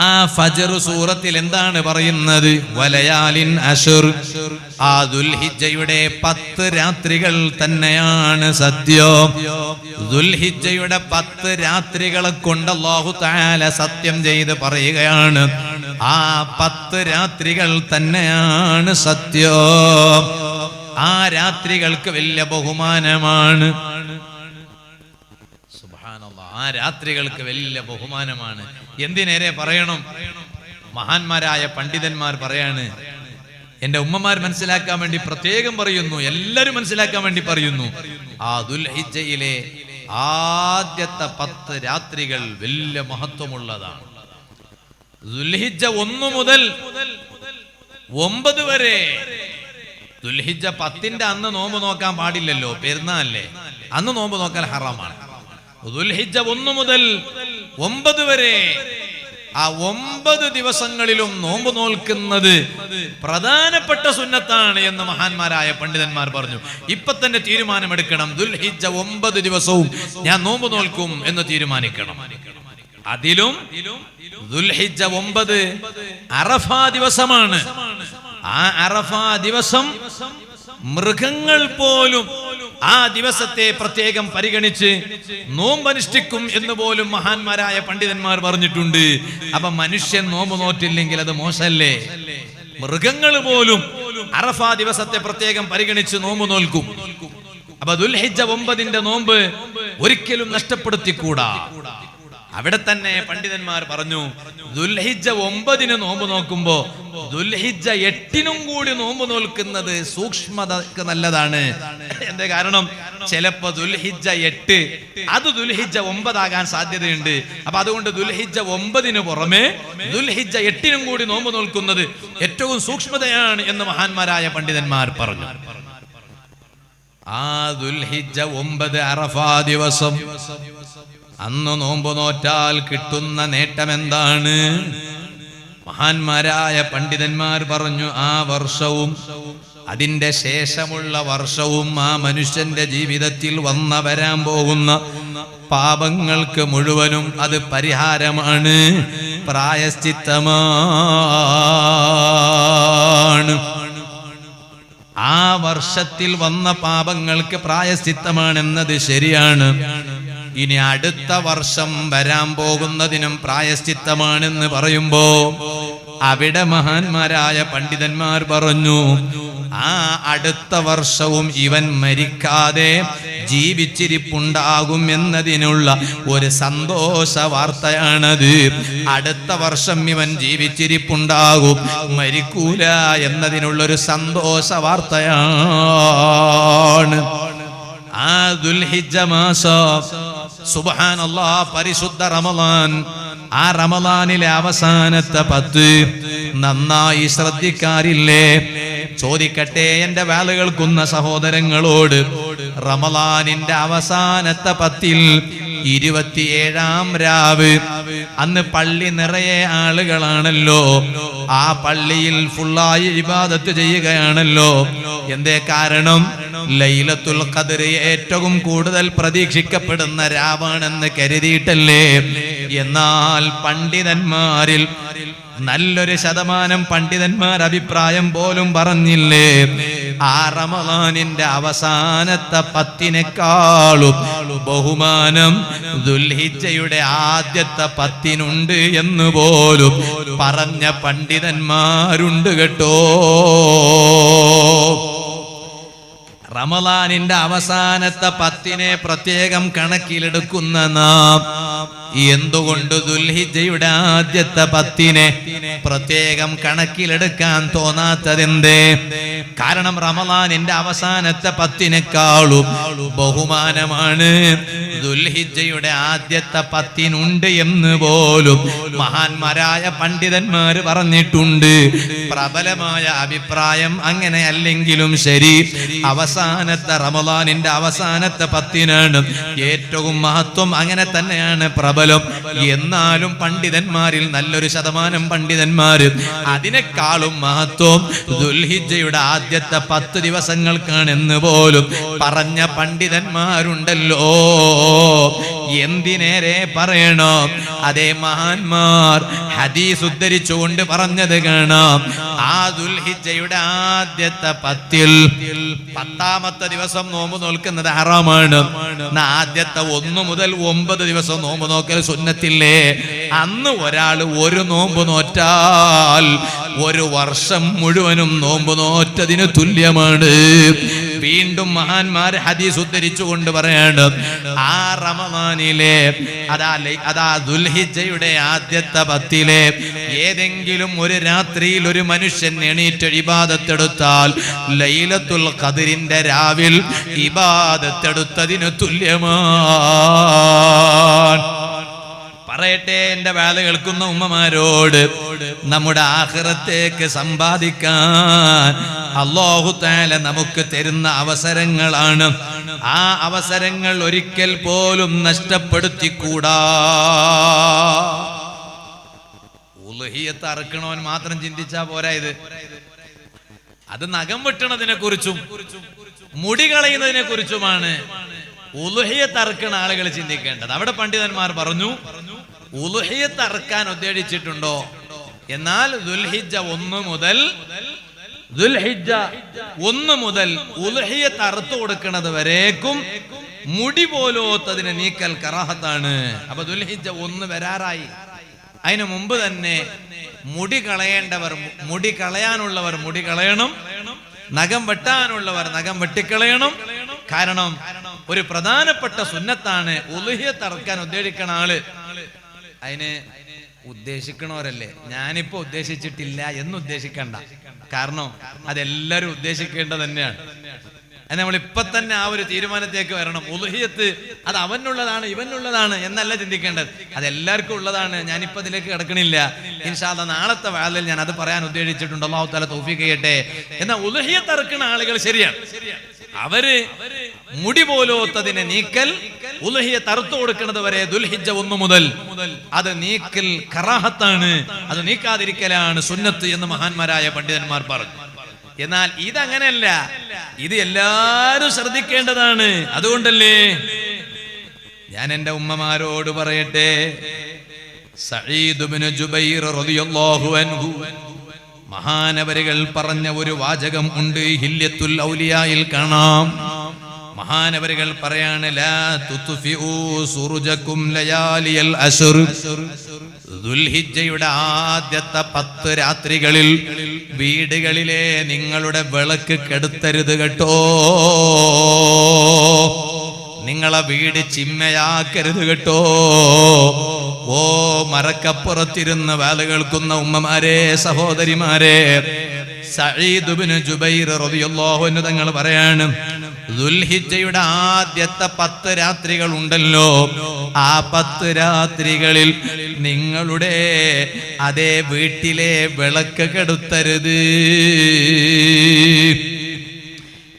ആ ഫജ്ർ സൂറത്തിൽ എന്താണ് പറയുന്നത്? വലയാലിൻ അശ്ർ. ആ ദുൽഹിജ്ജയുടെ 10 രാത്രികൾ തന്നെയാണ് സത്യം. ദുൽഹിജ്ജയുടെ 10 രാത്രികളെ കൊണ്ട് അല്ലാഹു തആല സത്യം ചെയ്ത് പറയുകയാണ്, ആ 10 രാത്രികൾ തന്നെയാണ് സത്യം. ആ രാത്രികൾക്ക് വലിയ ബഹുമാനമാണ്. സുബ്ഹാനല്ലാഹ്, ആ രാത്രികൾക്ക് വലിയ ബഹുമാനമാണ്. എന്തിനേറെ പറയണം? മഹാന്മാരായ പണ്ഡിതന്മാർ പറയാണ്, എന്റെ ഉമ്മമാർ മനസ്സിലാക്കാൻ വേണ്ടി പ്രത്യേകം പറയുന്നു, എല്ലാവരും മനസ്സിലാക്കാൻ വേണ്ടി പറയുന്നു, ആ ദുൽഹിജ്ജയിലെ ആദ്യത്തെ 10 രാത്രികൾ വലിയ മഹത്വമുള്ളതാണ്. ദുൽഹിജ്ജ 1 മുതൽ 9 വരെ. ദുൽഹിജ്ജ 10ന്റെ അന്ന് നോമ്പ് നോക്കാൻ പാടില്ലല്ലോ, പെരുന്നാളല്ലേ, അന്ന് നോമ്പ് നോക്കാൻ ഹറാമാണ്. ദുൽഹിജ്ജ 1 മുതൽ 9 വരെ ആ 9 ദിവസങ്ങളിലും നോമ്പ് നോൽക്കുന്നത് പ്രധാനപ്പെട്ട സുന്നത്താണ് എന്ന് മഹാന്മാരായ പണ്ഡിതന്മാർ പറഞ്ഞു. ഇപ്പൊ തന്നെ തീരുമാനമെടുക്കണം, ദുൽഹിജ്ജ 9 ദിവസവും ഞാൻ നോമ്പ് നോൽക്കും എന്ന് തീരുമാനിക്കണം. അതിലും ദുൽഹിജ്ജ 9 അറഫാ ദിവസമാണ്. ആ അറഫാ ദിവസം മൃഗങ്ങൾ പോലും ആ ദിവസത്തെ പ്രത്യേകം പരിഗണിച്ച് നോമ്പനുഷ്ഠിക്കും എന്ന് പോലും മഹാന്മാരായ പണ്ഡിതന്മാർ പറഞ്ഞിട്ടുണ്ട്. അപ്പൊ മനുഷ്യൻ നോമ്പ് നോറ്റില്ലെങ്കിൽ അത് മോശമല്ലേ? മൃഗങ്ങൾ പോലും അറഫാ ദിവസത്തെ പ്രത്യേകം പരിഗണിച്ച് നോമ്പ് നോൽക്കും. അപ്പൊ ദുൽഹിജ്ജ 9 നോമ്പ് ഒരിക്കലും നഷ്ടപ്പെടുത്തിക്കൂടാ. അവിടെ തന്നെ പണ്ഡിതന്മാർ പറഞ്ഞു, ദുൽഹിജ്ജ 9 നോമ്പ് നോക്കുമ്പോ ദുൽഹിജ്ജ 8 കൂടി നോമ്പ് നോൽക്കുന്നത് സൂക്ഷ്മതക്ക് നല്ലതാണ്. എന്താ കാരണം? ചിലപ്പോ ദുൽഹിജ്ജ 8 അത് ദുൽഹിജ്ജ 9 ആകാൻ സാധ്യതയുണ്ട്. അപ്പൊ അതുകൊണ്ട് ദുൽഹിജ്ജ 9 പുറമെ ദുൽഹിജ്ജ 8 കൂടി നോമ്പ് നോൽക്കുന്നത് ഏറ്റവും സൂക്ഷ്മതയാണ് എന്ന് മഹാന്മാരായ പണ്ഡിതന്മാർ പറഞ്ഞു. ആ ദുൽഹിജ്ജ 9 അറഫാ ദിവസം അന്ന് നോമ്പ് നോറ്റാൽ കിട്ടുന്ന നേട്ടം എന്താണ്? മഹാന്മാരായ പണ്ഡിതന്മാർ പറഞ്ഞു, ആ വർഷവും അതിന്റെ ശേഷമുള്ള വർഷവും ആ മനുഷ്യന്റെ ജീവിതത്തിൽ വരാൻ പോകുന്ന പാപങ്ങൾക്ക് മുഴുവനും അത് പരിഹാരമാണ്, പ്രായശ്ചിത്തമാണ്. ആ വർഷത്തിൽ വന്ന പാപങ്ങൾക്ക് പ്രായശ്ചിത്തമാണെന്നത് ശരിയാണ്. ഇനി അടുത്ത വർഷം വരാൻ പോകുന്നതിനും പ്രായശ്ചിത്തമാണെന്ന് പറയുമ്പോ അവിടെ മഹാന്മാരായ പണ്ഡിതന്മാർ പറഞ്ഞു, ആ അടുത്ത വർഷവും ഇവൻ മരിക്കാതെ ജീവിച്ചിരിപ്പുണ്ടാകും എന്നതിനുള്ള ഒരു സന്തോഷ വാർത്തയാണത്. അടുത്ത വർഷം ഇവൻ ജീവിച്ചിരിപ്പുണ്ടാകും, മരിക്കൂല എന്നതിനുള്ളൊരു സന്തോഷ വാർത്തയാണ്. ആ ദുൽഹിജ്ജ മാസം സുബ്ഹാനല്ലാഹ് പരിശുദ്ധ റമളാൻ, ആ റമളാനിലെ അവസാനത്തെ 10 നന്നായി ശ്രദ്ധിക്കാറില്ലേ? ചോദിക്കട്ടെ എന്റെ വേല കേൾക്കുന്ന സഹോദരങ്ങളോട്, റമളാനിന്റെ അവസാനത്തെ 10 27-ാം രാവ്, അന്ന് പള്ളി നിറയെ ആളുകളാണല്ലോ. ആ പള്ളിയിൽ ഫുള്ളായി ഇബാദത്ത് ചെയ്യുകയാണല്ലോ. എന്തേ കാരണം? ലൈലത്തുൽ ഖദ്ർ ഏറ്റവും കൂടുതൽ പ്രതീക്ഷിക്കപ്പെടുന്ന രാവാണെന്ന് കരുതിയിട്ടല്ലേ? എന്നാൽ പണ്ഡിതന്മാരിൽ നല്ലൊരു ശതമാനം പണ്ഡിതന്മാർ അഭിപ്രായം പോലും പറഞ്ഞില്ലേ, ആ റമളാനിന്റെ അവസാനത്തെ 10-നേക്കാളും ബഹുമാനം ദുൽഹിജ്ജയുടെ ആദ്യത്തെ 10-നുണ്ട് എന്ന് പോലും പറഞ്ഞ പണ്ഡിതന്മാരുണ്ട് കേട്ടോ. റമളാനിന്റെ അവസാനത്തെ 10-നെ പ്രത്യേകം കണക്കിലെടുക്കുന്ന നാം എന്തുകൊണ്ട് ദുൽഹിജ്ജയുടെ ആദ്യത്തെ 10-നെ പ്രത്യേകം കണക്കിലെടുക്കാൻ തോന്നാത്തതെന്തേ? കാരണം റമളാനിന്റെ അവസാനത്തെ 10-നേക്കാളും ബഹുമാനമാണ് ദുൽഹിജ്ജയുടെ ആദ്യത്തെ 10-നുണ്ട് എന്ന് പോലും മഹാന്മാരായ പണ്ഡിതന്മാർ പറഞ്ഞിട്ടുണ്ട്. പ്രബലമായ അഭിപ്രായം അങ്ങനെയല്ലെങ്കിലും ശരി, അവസാനത്തെ റമളാനിന്റെ അവസാനത്തെ 10-നാണ് ഏറ്റവും മഹത്വം. അങ്ങനെ തന്നെയാണ് പ്രബലം. എന്നാലും പണ്ഡിതന്മാരിൽ നല്ലൊരു ശതമാനം പണ്ഡിതന്മാര് അതിനേക്കാളും മഹത്വം ദുൽഹിജ്ജയുടെ ആദ്യത്തെ 10 ദിവസങ്ങൾക്കാണെന്ന് പോലും പറഞ്ഞ പണ്ഡിതന്മാരുണ്ടല്ലോ. എന്തിനേറെ പറയണോ? അതേ മഹാന്മാർ ഹദീസ് ഉദ്ധരിച്ചുകൊണ്ട് പറഞ്ഞത് കാണാം. ആ ദുൽഹിജ്ജയുടെ ആദ്യത്തെ 10-ൽ 10-ാമത്തെ ദിവസം നോമ്പ് നോൽക്കുന്നത് ഹറാമാണ്. ആദ്യത്തെ 1 മുതൽ 9 ദിവസം നോമ്പ് നോക്കൽ സുന്നത്തില്ലേ? അന്ന് ഒരാൾ ഒരു നോമ്പ് നോറ്റാൽ 1 വർഷം മുഴുവനും നോമ്പ് നോറ്റതിന് തുല്യമാണ്. വീണ്ടും മഹാന്മാർ ഹദീസ് ഉദ്ധരിച്ചുകൊണ്ട് പറയാണ്, ആ റമളാനിലെ അതാ ദുൽഹിജ്ജയുടെ ആദ്യത്തെ 10-ലെ ഏതെങ്കിലും ഒരു രാത്രിയിൽ ഒരു മനുഷ്യൻ എണീറ്റ് ഇബാദത്തെടുത്താൽ ലൈലത്തുൽ ഖദ്റിന്റെ രാവിൽ ഇബാദത്തെടുത്തതിന് തുല്യമാണ്. പറയട്ടെ എന്റെ വേല കേൾക്കുന്ന ഉമ്മമാരോട്, നമ്മുടെ ആഖിറത്തേക്ക് സമ്പാദിക്കാൻ അല്ലാഹു തആല നമുക്ക് തരുന്ന അവസരങ്ങളാണ്. ആ അവസരങ്ങൾ ഒരിക്കൽ പോലും നഷ്ടപ്പെടുത്തിക്കൂടാ. ഉളുഹിയത്ത് അറുക്കണവൻ മാത്രം ചിന്തിച്ചാ പോരാ. ഇത് അത് നഖം വെട്ടണതിനെ കുറിച്ചും മുടി കളയുന്നതിനെ കുറിച്ചുമാണ് ഉളുഹിയത്ത് അറുക്കുന്ന ആളുകൾ ചിന്തിക്കേണ്ടത്. അവിടെ പണ്ഡിതന്മാർ പറഞ്ഞു, ഉളുഹിയത്ത് അറുക്കാൻ ഉദ്ദേശിച്ചിട്ടുണ്ടോ, എന്നാൽ ദുൽഹിജ്ജ 1 മുതൽ ഉളുഹിയത്ത് അറുത്തു കൊടുക്കുന്നത് വരേക്കും മുടി പോലോത്തതിനെ നീക്കൽ കറാഹത്താണ്. അപ്പൊ ദുൽഹിജ്ജ 1 വരാറായി. അതിനു മുമ്പ് തന്നെ മുടി കളയേണ്ടവർ മുടി കളയാനുള്ളവർ മുടി കളയണം, നഖം വെട്ടാനുള്ളവർ നഖം വെട്ടിക്കളയണം. കാരണം ഒരു പ്രധാനപ്പെട്ട സുന്നത്താണ് ഉളുഹിയത്ത് അറുക്കാൻ ഉദ്ദേശിക്കണ ആള്. അതിന് ഉദ്ദേശിക്കണവരല്ലേ, ഞാനിപ്പോ ഉദ്ദേശിച്ചിട്ടില്ല എന്ന് ഉദ്ദേശിക്കണ്ട. കാരണം അതെല്ലാരും ഉദ്ദേശിക്കേണ്ടത് തന്നെയാണ്. നമ്മൾ ഇപ്പൊ തന്നെ ആ ഒരു തീരുമാനത്തേക്ക് വരണം. ഉളുഹിയത്ത് അത് അവനുള്ളതാണ് ഇവനുള്ളതാണ് എന്നല്ല ചിന്തിക്കേണ്ടത്, അതെല്ലാവർക്കും ഉള്ളതാണ്. ഞാനിപ്പോ അതിലേക്ക് കിടക്കണില്ല. ഇൻഷാ അല്ലാഹ് നാളത്തെ വാലിൽ ഞാൻ അത് പറയാൻ ഉദ്ദേശിച്ചിട്ടുണ്ട്. അല്ലാഹു തആല തൗഫീഖ് ചെയ്യട്ടെ. എന്നാൽ ഉളുഹിയത്ത് അറുക്കുന്ന ആളുകൾ ശരിയാണ്, അവര് മുടി പോലോത്തതിനെ നീക്കൽ ഉളുഹിയത്ത് അറുത്തു കൊടുക്കുന്നത് വരെ ദുൽഹിജ്ജ 1 മുതൽ അത് നീക്കൽ കറാഹത്താണ്, അത് നീക്കാതിരിക്കലാണ് സുന്നത്ത് എന്ന് മഹാന്മാരായ പണ്ഡിതന്മാർ പറഞ്ഞു. എന്നാൽ ഇതങ്ങനെയല്ല, ഇത് എല്ലാരും ശ്രദ്ധിക്കേണ്ടതാണ്. അതുകൊണ്ടല്ലേ ഞാൻ എന്റെ ഉമ്മമാരോട് പറയട്ടെ, സഈദ് ഇബ്നു ജുബൈർ റളിയല്ലാഹു അൻഹു മഹാനവരികൾ പറഞ്ഞ ഒരു വാചകം ഉണ്ട്, ഹില്യത്തുൽ ഔലിയായിൽ കാണാം. മഹാനവരികൾ പറയാണ്, ലാ തുത്ഫിഊ സുറുജകും ലയാലിയൽ അശ്ർ. ദുൽഹിജ്ജയുടെ ആദ്യത്തെ 10 രാത്രികളിൽ വീടുകളിലെ നിങ്ങളുടെ വിളക്ക് കെടുത്തരുത് കേട്ടോ. നിങ്ങളെ വീട് ചിമ്മയാക്കരുത് കേട്ടോ. ഓ മരക്കപ്പുറത്തിരുന്ന് വേല കേൾക്കുന്ന ഉമ്മമാരെ, സഹോദരിമാരെ, സഈദ് ഇബ്നു ജുബൈർ റളിയല്ലാഹു അൻഹു തങ്ങൾ പറയാണ്, ദുൽഹിജ്ജയുടെ ആദ്യത്തെ 10 രാത്രികൾ ഉണ്ടല്ലോ, ആ 10 രാത്രികളിൽ നിങ്ങളുടെ അതേ വീട്ടിലെ വിളക്ക് കെടുത്തരുത്.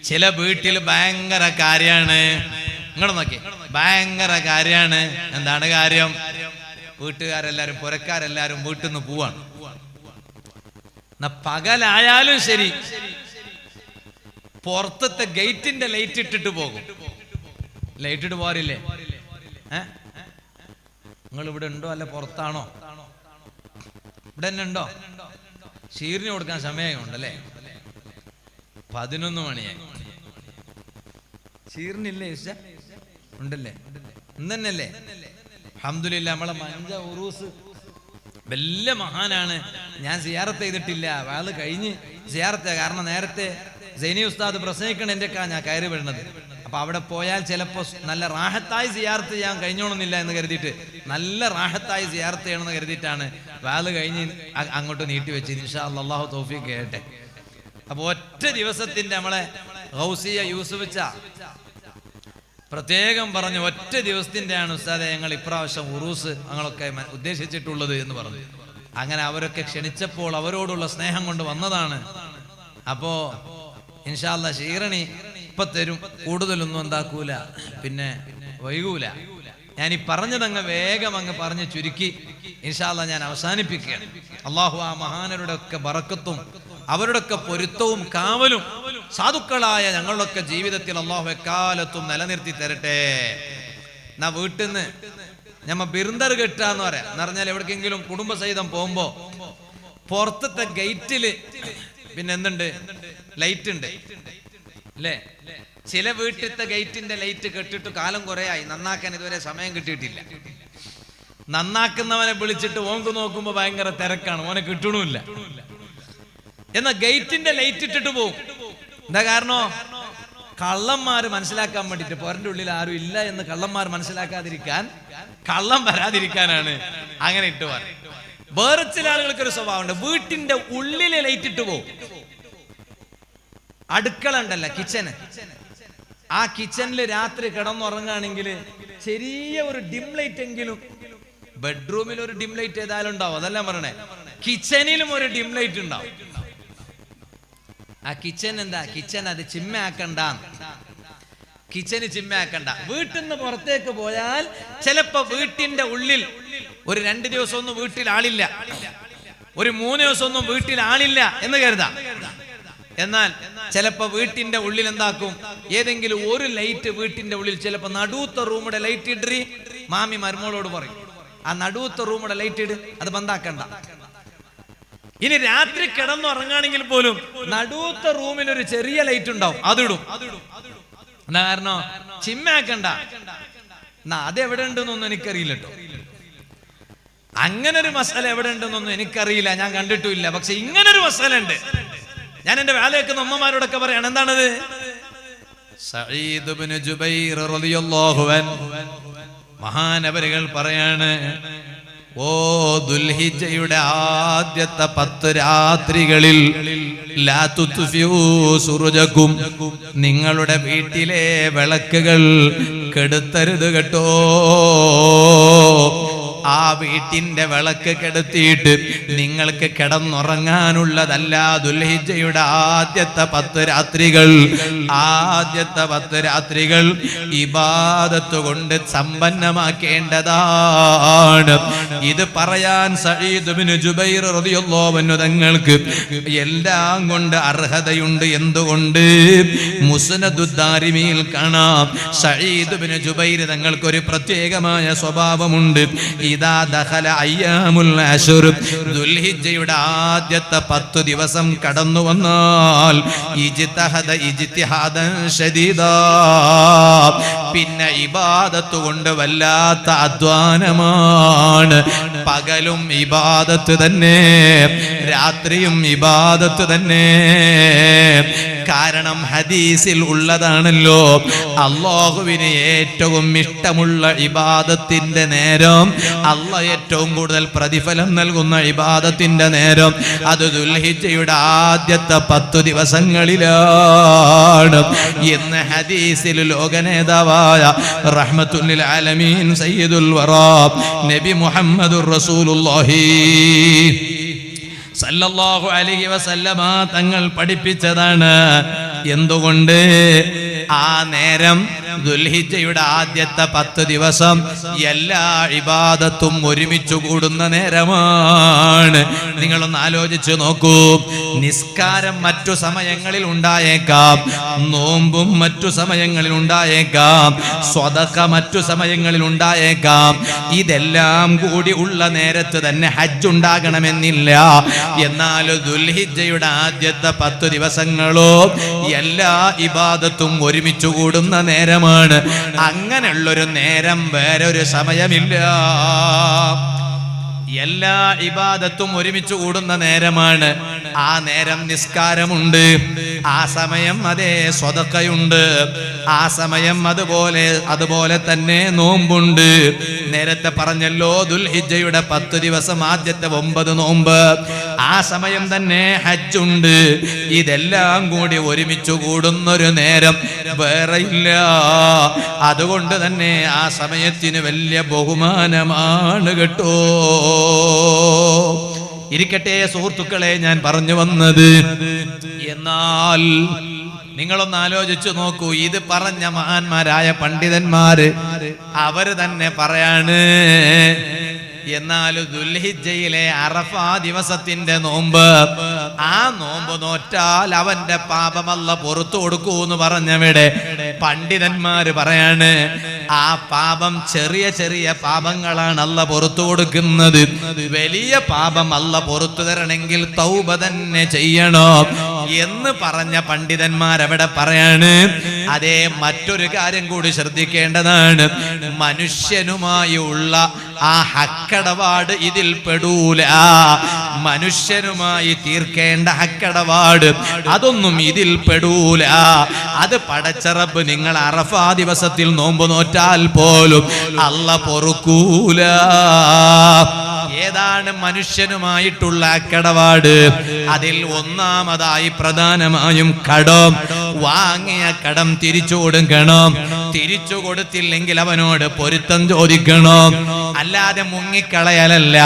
ചില വീട്ടിൽ ഭയങ്കര കാര്യമാണ്, ഇങ്ങോട്ട് നോക്കി, ഭയങ്കര കാര്യമാണ്. എന്താണ് കാര്യം? വീട്ടുകാരെല്ലാരും പുരക്കാരെല്ലാരും വീട്ടിൽ നിന്ന് പോവാണ്. പകലായാലും ശരി പുറത്തത്തെ ഗേറ്റിന്റെ ലൈറ്റ് ഇട്ടിട്ട് പോകും. ലൈറ്റ് ഇട്ട് പോരില്ലേ? നിങ്ങൾ ഇവിടെ ഉണ്ടോ അല്ല പുറത്താണോ? ഇവിടെ തന്നെ ഉണ്ടോ? ഷീറിന് കൊടുക്കാൻ സമയമുണ്ടല്ലേ? 11 മണിയായി. ഷീറിനില്ലേ? ഉണ്ടല്ലേ? ഇന്നല്ലേ? അൽഹംദുലില്ലാ. നമ്മളെ മഞ്ച ഉറൂസ് വലിയ മഹാനാണ്. ഞാൻ സിയാറത്ത് ചെയ്തിട്ടില്ല, വാള് കഴിഞ്ഞ് സിയാറത്ത്. കാരണം നേരത്തെ സൈനി ഉസ്താദ് പ്രസംഗിക്കണ എൻ്റെ ഞാൻ കയറി വരുന്നത്. അപ്പൊ അവിടെ പോയാൽ ചിലപ്പോൾ നല്ല റാഹത്തായി സിയാറത്ത് ചെയ്യാൻ കഴിഞ്ഞോണമെന്നില്ല എന്ന് കരുതിയിട്ട്, നല്ല റാഹത്തായി സിയാറത്ത് ചെയ്യണമെന്ന് കരുതിയിട്ടാണ് വാള് കഴിഞ്ഞ് അങ്ങോട്ട് നീട്ടി വെച്ചത്. ഇൻഷാ അല്ലാഹ് അല്ലാഹു തൗഫീഖ് ചെയ്യട്ടെ. അപ്പൊ ഒറ്റ ദിവസത്തിന്റെ നമ്മളെ ഗൗസിയ യൂസുഫച്ച പ്രത്യേകം പറഞ്ഞു, ഒറ്റ ദിവസത്തിൻ്റെയാണ് ഉസ്താദെ ഞങ്ങൾ ഇപ്രാവശ്യം ഉറൂസ് ഞങ്ങളൊക്കെ ഉദ്ദേശിച്ചിട്ടുള്ളത് എന്ന് പറഞ്ഞു. അങ്ങനെ അവരൊക്കെ ക്ഷണിച്ചപ്പോൾ അവരോടുള്ള സ്നേഹം കൊണ്ട് വന്നതാണ്. അപ്പോ ഇൻഷാ അല്ലാഹ് ഷീറണി ഇപ്പൊ തരും, കൂടുതലൊന്നും എന്താക്കൂല, പിന്നെ വൈകൂല. ഞാൻ ഈ പറഞ്ഞതങ്ങ് വേഗം അങ്ങ് പറഞ്ഞ് ചുരുക്കി ഇൻഷാ അല്ലാഹ് ഞാൻ അവസാനിപ്പിക്കുകയാണ്. അള്ളാഹു ആ മഹാനരുടെ ഒക്കെ ബറക്കത്തും അവരുടെ ഒക്കെ പൊരുത്തവും കാവലും സാധുക്കളായ ഞങ്ങളുടെയൊക്കെ ജീവിതത്തിൽ അള്ളാഹു എക്കാലത്തും നിലനിർത്തി തരട്ടെ. എന്നാ വീട്ടിൽ നിന്ന് ഞമ്മ ബിർന്ദർ കെട്ടാന്ന് പറയാം എന്ന് പറഞ്ഞാൽ, എവിടേക്കെങ്കിലും കുടുംബസഹിതം പോകുമ്പോ പുറത്തത്തെ ഗേറ്റില് പിന്നെ എന്തുണ്ട്? ലൈറ്റ് ഉണ്ട് അല്ലേ? ചില വീട്ടിലത്തെ ഗേറ്റിന്റെ ലൈറ്റ് കെട്ടിട്ട് കാലം കുറെ ആയി, നന്നാക്കാൻ ഇതുവരെ സമയം കിട്ടിയിട്ടില്ല. നന്നാക്കുന്നവനെ വിളിച്ചിട്ട് ഓങ്ക് നോക്കുമ്പോ ഭയങ്കര തിരക്കാണ്, ഓനെ കിട്ടണമില്ല. എന്നാ ഗേറ്റിന്റെ ലൈറ്റ് ഇട്ടിട്ട് പോകും. എന്താ കാരണോ? കള്ളന്മാര് മനസ്സിലാക്കാൻ വേണ്ടിട്ട്, പോരന്റെ ഉള്ളിൽ ആരും ഇല്ല എന്ന് കള്ളന്മാർ മനസ്സിലാക്കാതിരിക്കാൻ, കള്ളം വരാതിരിക്കാനാണ് അങ്ങനെ ഇട്ട് പോകാൻ. വേറെ ചില ആളുകൾക്ക് ഒരു സ്വഭാവമുണ്ട്, വീട്ടിന്റെ ഉള്ളിലെ ലൈറ്റ് ഇട്ട് പോകും. അടുക്കള ഉണ്ടല്ല, കിച്ചന്, ആ കിച്ചണിൽ രാത്രി കിടന്നുറങ്ങുകയാണെങ്കിൽ ചെറിയ ഒരു ഡിം ലൈറ്റ് എങ്കിലും, ബെഡ്റൂമിൽ ഒരു ഡിം ലൈറ്റ് ഏതായാലും ഉണ്ടാവും, അതല്ല പറയണേ, കിച്ചണിലും ഒരു ഡിം ലൈറ്റ് ഉണ്ടാവും. ആ കിച്ചൻ എന്താ? കിച്ചൻ അത് ചിമ്മയാക്കണ്ട, കിച്ചന് ചിമ്മയാക്കണ്ട. വീട്ടിൽ നിന്ന് പുറത്തേക്ക് പോയാൽ ചിലപ്പോ വീട്ടിന്റെ ഉള്ളിൽ ഒരു 2 ദിവസം ഒന്നും വീട്ടിൽ ആളില്ല, ഒരു 3 ദിവസം ഒന്നും വീട്ടിൽ ആളില്ല എന്ന് കരുതാം. എന്നാൽ ചിലപ്പോ വീട്ടിന്റെ ഉള്ളിൽ എന്താക്കും, ഏതെങ്കിലും ഒരു ലൈറ്റ് വീട്ടിന്റെ ഉള്ളിൽ ചിലപ്പോ നടുത്ത റൂമിന്റെ ലൈറ്റ് ഇട്ടി മാമി മരുമോളോട് പറയും, ആ നടുത്ത റൂമിന്റെ ലൈറ്റ് ഇട്, അത് ബന്ധാക്കണ്ട. ഇനി രാത്രി കിടന്നുറങ്ങാണെങ്കിൽ പോലും നടുത്ത റൂമിൽ ഒരു ചെറിയ ലൈറ്റ് ഉണ്ടാവും, അതിടും. എന്താ കാരണം? ചിമ്മാക്കണ്ട. എന്നാ അതെവിടെ ഉണ്ടെന്നൊന്നും എനിക്കറിയില്ല കേട്ടോ. അങ്ങനെ ഒരു മസാല എവിടെ ഉണ്ടെന്നൊന്നും എനിക്കറിയില്ല, ഞാൻ കണ്ടിട്ടുമില്ല. പക്ഷെ ഇങ്ങനൊരു മസാല ഉണ്ട്. ഞാൻ എന്റെ വേല വെക്കുന്ന ഉമ്മമാരോടൊക്കെ പറയാണ്, എന്താണത്? സഈദ് ഇബ്നു ജുബൈർ റളിയല്ലാഹു അൻഹു മഹാനവരുകൾ പറയാണ്, ഓ ദുൽഹിജ്ജയുടെ ആദ്യത്തെ 10 രാത്രികളിൽ ലാ തുത്ഫിഊ സുറുജകും, നിങ്ങളുടെ വീട്ടിലെ വിളക്കുകൾ കെടുത്തരുത് കേട്ടോ. ആ വീട്ടിന്റെ വിളക്ക് കെടുത്തിയിട്ട് നിങ്ങൾക്ക് കിടന്നുറങ്ങാനുള്ളതല്ല. ദുൽഹിജ്ജയുടെ ആദ്യത്തെ 10 രാത്രികൾ, ആദ്യത്തെ 10 രാത്രികൾ ഇബാദത്ത് കൊണ്ട് സമ്പന്നമാക്കേണ്ടതാണ്. ഇത് പറയാൻ സഈദ് ഇബ്നു ജുബൈർ റളിയല്ലാഹു അൻഹു തങ്ങൾക്ക് എല്ലാം കൊണ്ട് അർഹതയുണ്ട്. എന്തുകൊണ്ട്? മുസ്നദുദ് ദാരിമിയിൽ കാണാം, സഈദ് ഇബ്നു ജുബൈർ തങ്ങൾക്ക് ഒരു പ്രത്യേകമായ സ്വഭാവമുണ്ട്. ഇദാ ദഖല അയ്യാമുൽ അശ്ർ, ദുൽഹിജ്ജയുടെ ആദ്യത്തെ 10 ദിവസം കടന്നു വന്നാൽ ഇജ്തഹദ ഇജ്തിഹാദൻ ശദീദാ, പിന്നെ ഇബാദത്ത് കൊണ്ട് വല്ലാത്ത അധ്വാനമാണ്. പകലും ഇബാദത്ത് തന്നെ, രാത്രിയും ഇബാദത്ത് തന്നെ. കാരണം ഹദീസിൽ ഉള്ളതാണല്ലോ, അല്ലാഹുവിന് ഏറ്റവും ഇഷ്ടമുള്ള ഇബാദത്തിന്റെ നേരം, അല്ലാഹ് ഏറ്റവും കൂടുതൽ പ്രതിഫലം നൽകുന്ന ഇബാദത്തിന്റെ നേരം അത് ദുൽഹിജ്ജയുടെ ആദ്യത്തെ 10 ദിവസങ്ങളിലാണ് എന്ന് ഹദീസിൽ ലോകനേതാവായ റഹ്മത്തുൽ ലിൽ ആലമീൻ സയ്യിദുൽ വറാ നബി മുഹമ്മദുർ റസൂലുള്ളാഹി സല്ലല്ലാഹു അലൈഹി വസല്ലമ തങ്ങൾ പഠിപ്പിച്ചതാണ്. എന്തുകൊണ്ട്? ആ നേരം ദുൽഹിജ്ജയുടെ ആദ്യത്തെ 10 ദിവസം എല്ലാ ഇബാദത്തും ഒരുമിച്ച് കൂടുന്ന നേരമാണ്. നിങ്ങളൊന്ന് ആലോചിച്ച് നോക്കൂ. നിസ്കാരം മറ്റു സമയങ്ങളിൽ ഉണ്ടായേക്കാം, നോമ്പും മറ്റു സമയങ്ങളിൽ ഉണ്ടായേക്കാം, സ്വദഖ മറ്റു സമയങ്ങളിൽ ഉണ്ടായേക്കാം. ഇതെല്ലാം കൂടി ഉള്ള നേരത്ത് തന്നെ ഹജ്ജ് ഉണ്ടാകണമെന്നില്ല. എന്നാൽ ദുൽഹിജ്ജയുടെ ആദ്യത്തെ 10 ദിവസങ്ങളോ എല്ലാ ഇബാദത്തും ഒരുമിച്ച് കൂടുന്ന നേരമാണ്. അങ്ങനെയുള്ളൊരു നേരം വേറൊരു സമയമില്ല. എല്ലാ ഇബാദത്തും ഒരുമിച്ച് കൂടുന്ന നേരമാണ്. ആ നേരം നിസ്കാരമുണ്ട്, ആ സമയം അതേ സ്വദഖയുണ്ട്, ആ സമയം അതുപോലെ തന്നെ നോമ്പുണ്ട്. നേരത്തെ പറഞ്ഞല്ലോ ദുൽഹിജ്ജയുടെ 10 ദിവസം ആദ്യത്തെ 9 നോമ്പ്, ആ സമയം തന്നെ ഹജ്ജുണ്ട്. ഇതെല്ലാം കൂടി ഒരുമിച്ച് കൂടുന്നൊരു നേരം വേറെ ഇല്ല. അതുകൊണ്ട് തന്നെ ആ സമയത്തിന് വലിയ ബഹുമാനമാണ് കേട്ടോ. ഇരിക്കട്ടെ സുഹൃത്തുക്കളെ, ഞാൻ പറഞ്ഞു വന്നത്, എന്നാൽ നിങ്ങളൊന്ന് ആലോചിച്ചു നോക്കൂ. ഇത് പറഞ്ഞ മഹാന്മാരായ പണ്ഡിതന്മാര് അവര് തന്നെ പറയാണ്, എന്നാൽ ദുൽഹിജ്ജയിലെ അറഫാ ദിവസത്തിന്റെ നോമ്പ്, ആ നോമ്പ് നോറ്റാൽ അവന്റെ പാപം അല്ലാഹ് പുറത്തു കൊടുക്കൂ എന്ന് പറഞ്ഞവിടെ പണ്ഡിതന്മാര് പറയാണ്, ആ പാപം ചെറിയ ചെറിയ പാപങ്ങളാണ് അല്ലാഹ് പുറത്തു കൊടുക്കുന്നത്. വലിയ പാപം അല്ലാഹ് പുറത്തു തരണമെങ്കിൽ തൗബ തന്നെ ചെയ്യണം എന്ന് പറഞ്ഞ പണ്ഡിതന്മാരവിടെ പറയാണ്. അതേ, മറ്റൊരു കാര്യം കൂടി ശ്രദ്ധിക്കേണ്ടതാണ്. മനുഷ്യനുമായി ഉള്ള ആ ഹക്കടപാട് ഇതിൽ പെടൂല. മനുഷ്യനുമായി തീർക്കേണ്ട ഹക്കടപാട് അതൊന്നും ഇതിൽ പെടൂല. അത് പടച്ച റബ്ബ് നിങ്ങൾ അറഫാ ദിവസത്തിൽ നോമ്പ് നോറ്റാൽ പോലും അല്ലാഹ് പൊറുക്കൂല. ഏതാണ് മനുഷ്യനുമായിട്ടുള്ള കടപാട്? അതിൽ ഒന്നാമതായി പ്രധാനമായും കടം. വാങ്ങിയ കടം തിരിച്ചു കൊടുക്കണം. തിരിച്ചു കൊടുത്തില്ലെങ്കിൽ അവനോട് പൊരുത്തം ചോദിക്കണം. അല്ലാതെ മുങ്ങിക്കളയലല്ല,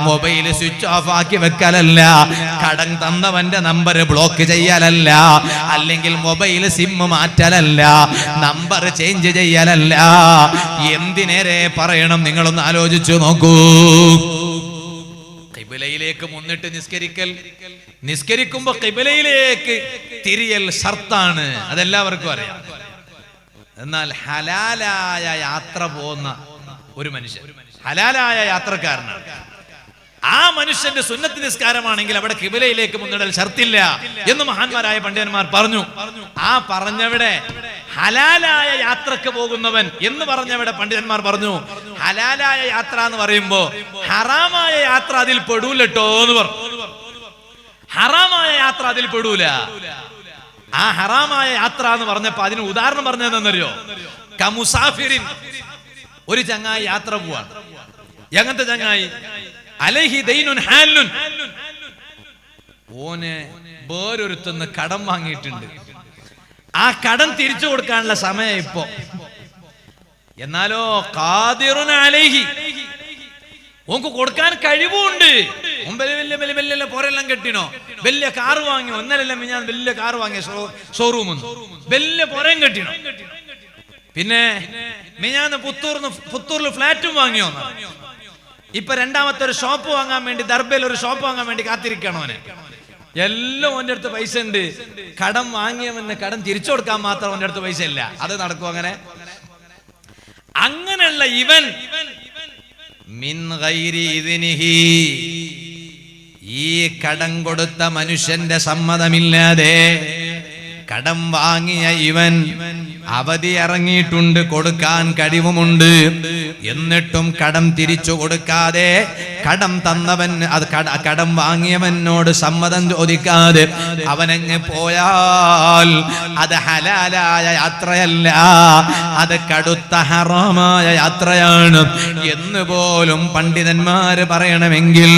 മൊബൈൽ സ്വിച്ച് ഓഫ് ആക്കി വെക്കലല്ല, കടം തന്നവന്റെ നമ്പർ ബ്ലോക്ക് ചെയ്യലല്ല, അല്ലെങ്കിൽ മൊബൈൽ സിം മാറ്റലല്ല, നമ്പർ ചേഞ്ച് ചെയ്യലല്ല. എന്തിനേറെ പറയണം? നിങ്ങളൊന്ന് ആലോചിച്ചു നോക്കൂ. ഖിബ്ലയിലേക്ക് എന്നിട്ട് നിസ്കരിക്കുമ്പോ ഖിബലയിലേക്ക് തിരിയൽ ഷർത്താണ്, അതെല്ലാവർക്കും അറിയാം. എന്നാൽ ഹലാലായ യാത്ര പോകുന്ന ഒരു മനുഷ്യൻ, ഹലാലായ യാത്രക്കാരനാണ്, ആ മനുഷ്യന്റെ സുന്നത്ത് നിസ്കാരമാണെങ്കിൽ അവിടെ ഖിബലയിലേക്ക് മുന്നിടൽ ഷർത്തില്ല എന്ന് മഹാന്മാരായ പണ്ഡിതന്മാർ പറഞ്ഞു. ആ പറഞ്ഞവിടെ ഹലാലായ യാത്രക്ക് പോകുന്നവൻ എന്ന് പറഞ്ഞവിടെ പണ്ഡിതന്മാർ പറഞ്ഞു, ഹലാലായ യാത്ര എന്ന് പറയുമ്പോ ഹറാമായ യാത്ര അതിൽ പെടൂലട്ടോ എന്ന് പറഞ്ഞു. ഹറാമായ യാത്ര അതിൽ പെടൂല. ആ ഹറാമായ യാത്ര എന്ന് പറഞ്ഞപ്പോ അതിന് ഉദാഹരണം പറഞ്ഞതെന്നറിയോ? കമുസാഫിറിൻ, ഒരു ചങ്ങായി യാത്ര പോവാണ്. എങ്ങനത്തെ ചങ്ങായി? അലൈഹി ദൈനുൻ ഹാലുൻ, ഓനെ വേറൊരുത്തുന്ന കടം വാങ്ങിയിട്ടുണ്ട്. ആ കടം തിരിച്ചു കൊടുക്കാനുള്ള സമയം ഇപ്പോ. എന്നാലോ ഖാദിറുൻ അലൈഹി, ഓക്ക് കൊടുക്കാൻ കഴിവുണ്ട്. വലിയ പോരെല്ലാം കെട്ടിനോ, വലിയ കാറ് വാങ്ങിയോ, ഒന്നല്ല ഞാൻ വലിയ കാറ് വാങ്ങിയ ഷോറൂം, വലിയ പോരയും കെട്ടിനോ. പിന്നെ മിഞ്ഞാന്ന് പുത്തൂറിൽ ഫ്ലാറ്റും വാങ്ങിയോ. ഇപ്പൊ രണ്ടാമത്തെ ഒരു ഷോപ്പ് വാങ്ങാൻ വേണ്ടി, ദർബയിൽ ഒരു ഷോപ്പ് വാങ്ങാൻ വേണ്ടി കാത്തിരിക്കണോ. എല്ലാം ഓന്റെ അടുത്ത് പൈസ ഉണ്ട്. കടം വാങ്ങിയവന് കടം തിരിച്ചു കൊടുക്കാൻ മാത്രം ഓന്റെ അടുത്ത് പൈസ ഇല്ല. അത് നടക്കും അങ്ങനെ? അങ്ങനെയുള്ള ഇവൻ മിൻ ഗൈരി ഇദ്നിഹി, ഈ കടം കൊടുത്ത മനുഷ്യന്റെ സമ്മതമില്ലാതെ കടം വാങ്ങിയ ഇവൻ അവധി ഇറങ്ങിയിട്ടുണ്ട്, കൊടുക്കാൻ കഴിവുമുണ്ട്. എന്നിട്ടും കടം തിരിച്ചു കൊടുക്കാതെ കടം തന്നവൻ, അത് കടം വാങ്ങിയവനോട് സമ്മതം ചോദിക്കാതെ അവനങ്ങ് പോയാൽ അത് ഹലാലായ യാത്രയല്ല, അത് കടുത്ത ഹറാമായ യാത്രയാണ് എന്ന് പോലും പണ്ഡിതന്മാര് പറയണമെങ്കിൽ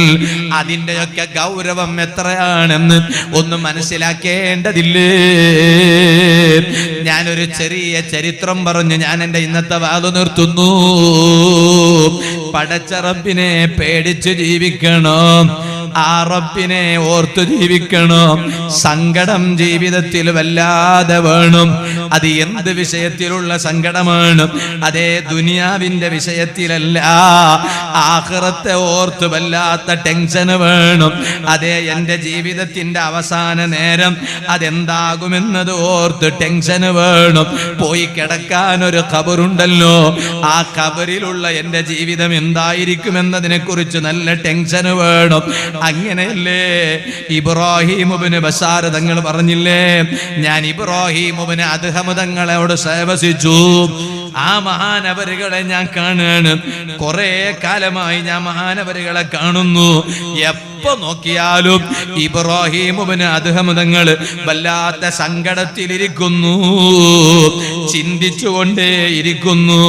അതിൻ്റെയൊക്കെ ഗൗരവം എത്രയാണെന്ന് ഒന്ന് മനസ്സിലാക്കേണ്ടതില്ലേ? ഞാനൊരു ചെറിയ ചരിത്രം പറഞ്ഞ് ഞാൻ എൻ്റെ ഇന്നത്തെ വാദം നിർത്തുന്നു. പടച്ച റബ്ബിനെ പേടിച്ച് ജീവിക്കണം, ആ റബ്ബിനെ ഓർത്തു ജീവിക്കണം. സങ്കടം ജീവിതത്തിൽ വല്ലാതെ വേണം. അത് എന്ത് വിഷയത്തിലുള്ള സങ്കടമാണ്? അതേ ദുനിയാവിന്റെ വിഷയത്തിലല്ല, ആഖിറത്തെ ഓർത്ത് വല്ലാത്ത ടെൻഷൻ വേണം. അതേ എൻ്റെ ജീവിതത്തിന്റെ അവസാന നേരം അതെന്താകുമെന്നത് ഓർത്ത് ടെൻഷൻ വേണം. പോയി കിടക്കാൻ ഒരു ഖബറുണ്ടല്ലോ, ആ ഖബറിലുള്ള എൻ്റെ ജീവിതം എന്തായിരിക്കുമെന്നതിനെ കുറിച്ച് നല്ല ടെൻഷൻ വേണം. അങ്ങനെയല്ലേ ഇബ്രാഹിം ഇബ്നു ബശാർ തങ്ങൾ പറഞ്ഞില്ലേ, ഞാൻ ഇബ്രാഹിം ഇബ്നു അദ്ഹം തങ്ങളോട് സേവസിച്ചു. ആ മഹാനവരുകളെ ഞാൻ കാണുകയാണ്. കുറെ കാലമായി ഞാൻ മഹാനവരുകളെ കാണുന്നു. എപ്പോ നോക്കിയാലും ഇബ്രാഹിം ഇബ്നു അദ്ഹം തങ്ങൾ വല്ലാത്ത സങ്കടത്തിലിരിക്കുന്നു, ചിന്തിച്ചുകൊണ്ടേ ഇരിക്കുന്നു.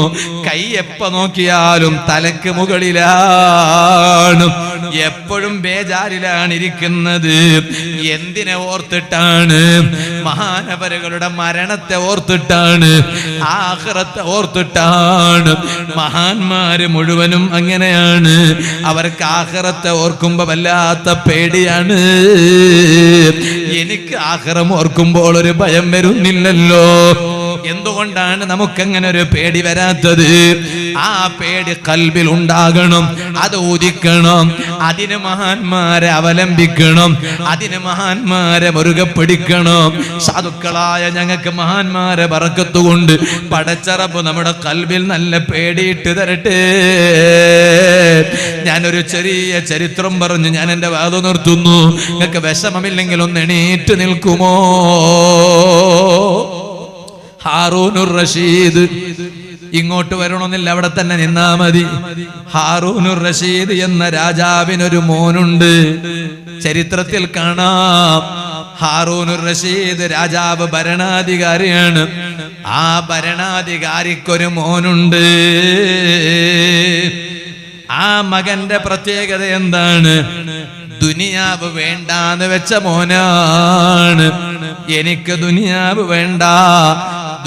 കൈ എപ്പോ നോക്കിയാലും തലക്ക് മുകളിലാണ്, എപ്പോഴും ബേജാരിലാണ് ഇരിക്കുന്നത്. എന്തിനെ ഓർത്തിട്ടാണ്? മഹാനവരുകളുടെ മരണത്തെ ഓർത്തിട്ടാണ്, ആഖിറത്തെ ഓർത്തിട്ടാണ്. മഹാന്മാര് മുഴുവനും അങ്ങനെയാണ്. അവർക്ക് ആഖിറത്തെ ഓർക്കുമ്പോ വല്ലാത്ത പേടിയാണ്. എനിക്ക് ആഖിറം ഓർക്കുമ്പോൾ ഒരു ഭയം വരുന്നില്ലല്ലോ. എന്തുകൊണ്ടാണ് നമുക്കങ്ങനെ ഒരു പേടി വരാത്തത്? ആ പേടി ഖൽബിൽ ഉണ്ടാകണം, അത് ഉദിക്കണം. അതിന് മഹാന്മാരെ അവലംബിക്കണം, അതിന് മഹാന്മാരെ മുറുകെ പിടിക്കണം. സാധുക്കളായ ഞങ്ങൾക്ക് മഹാന്മാരെ ബറക്കത്ത് കൊണ്ട് പടച്ച റബ്ബ് നമ്മുടെ ഖൽബിൽ നല്ല പേടിയിട്ട് തരട്ടെ. ഞാനൊരു ചെറിയ ചരിത്രം പറഞ്ഞു ഞാൻ എൻ്റെ വാദം നിർത്തുന്നു. നിങ്ങൾക്ക് വിഷമമില്ലെങ്കിൽ ഒന്ന് എണീറ്റ് നിൽക്കുമോ? ഹാറൂനുർ റഷീദ് ഇങ്ങോട്ട് വരണമെന്നില്ല, അവിടെ തന്നെ നിന്നാ മതി. ഹാറൂനുർ റഷീദ് എന്ന രാജാവിനൊരു മോനുണ്ട്. ചരിത്രത്തിൽ കാണാം, ഹാറൂനുർ റഷീദ് രാജാവ് ഭരണാധികാരിയാണ്. ആ ഭരണാധികാരിക്കൊരു മോനുണ്ട്. ആ മകന്റെ പ്രത്യേകത എന്താണ്? ദുനിയാവ് വേണ്ടാന്ന് വെച്ച മോനാണ്. എനിക്ക് ദുനിയാവ് വേണ്ട,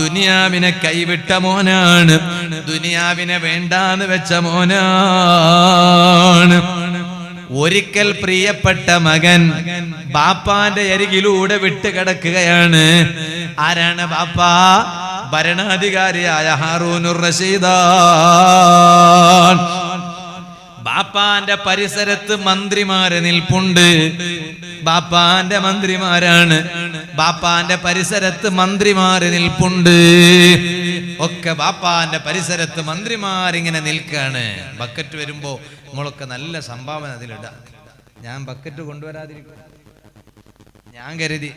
ദുനിയാവിനെ കൈവിട്ട മോനാണ്, ദുനിയാവിനെ വേണ്ടാന്ന് വെച്ച മോനാണ്. ഒരിക്കൽ പ്രിയപ്പെട്ട മകൻ ബാപ്പാന്റെ അരികിലൂടെ വിട്ടുകിടക്കുകയാണ്. ആരാണ് ബാപ്പ? ഭരണാധികാരിയായ ഹാറൂനുർ റഷീദ്. ബാപ്പാന്റെ പരിസരത്ത് മന്ത്രിമാര് നിൽപ്പുണ്ട്. ബാപ്പാന്റെ മന്ത്രിമാരാണ്. ബാപ്പാന്റെ പരിസരത്ത് മന്ത്രിമാര് നിൽപ്പുണ്ട്. ഒക്കെ ബാപ്പാന്റെ പരിസരത്ത് മന്ത്രിമാരിങ്ങനെ നിൽക്കാണ്. ബക്കറ്റ് വരുമ്പോ നമ്മളൊക്കെ നല്ല സംഭാവന അതിലിടാം. ഞാൻ ബക്കറ്റ് കൊണ്ടുവരാതിരിക്കും. ഞാൻ കരുതി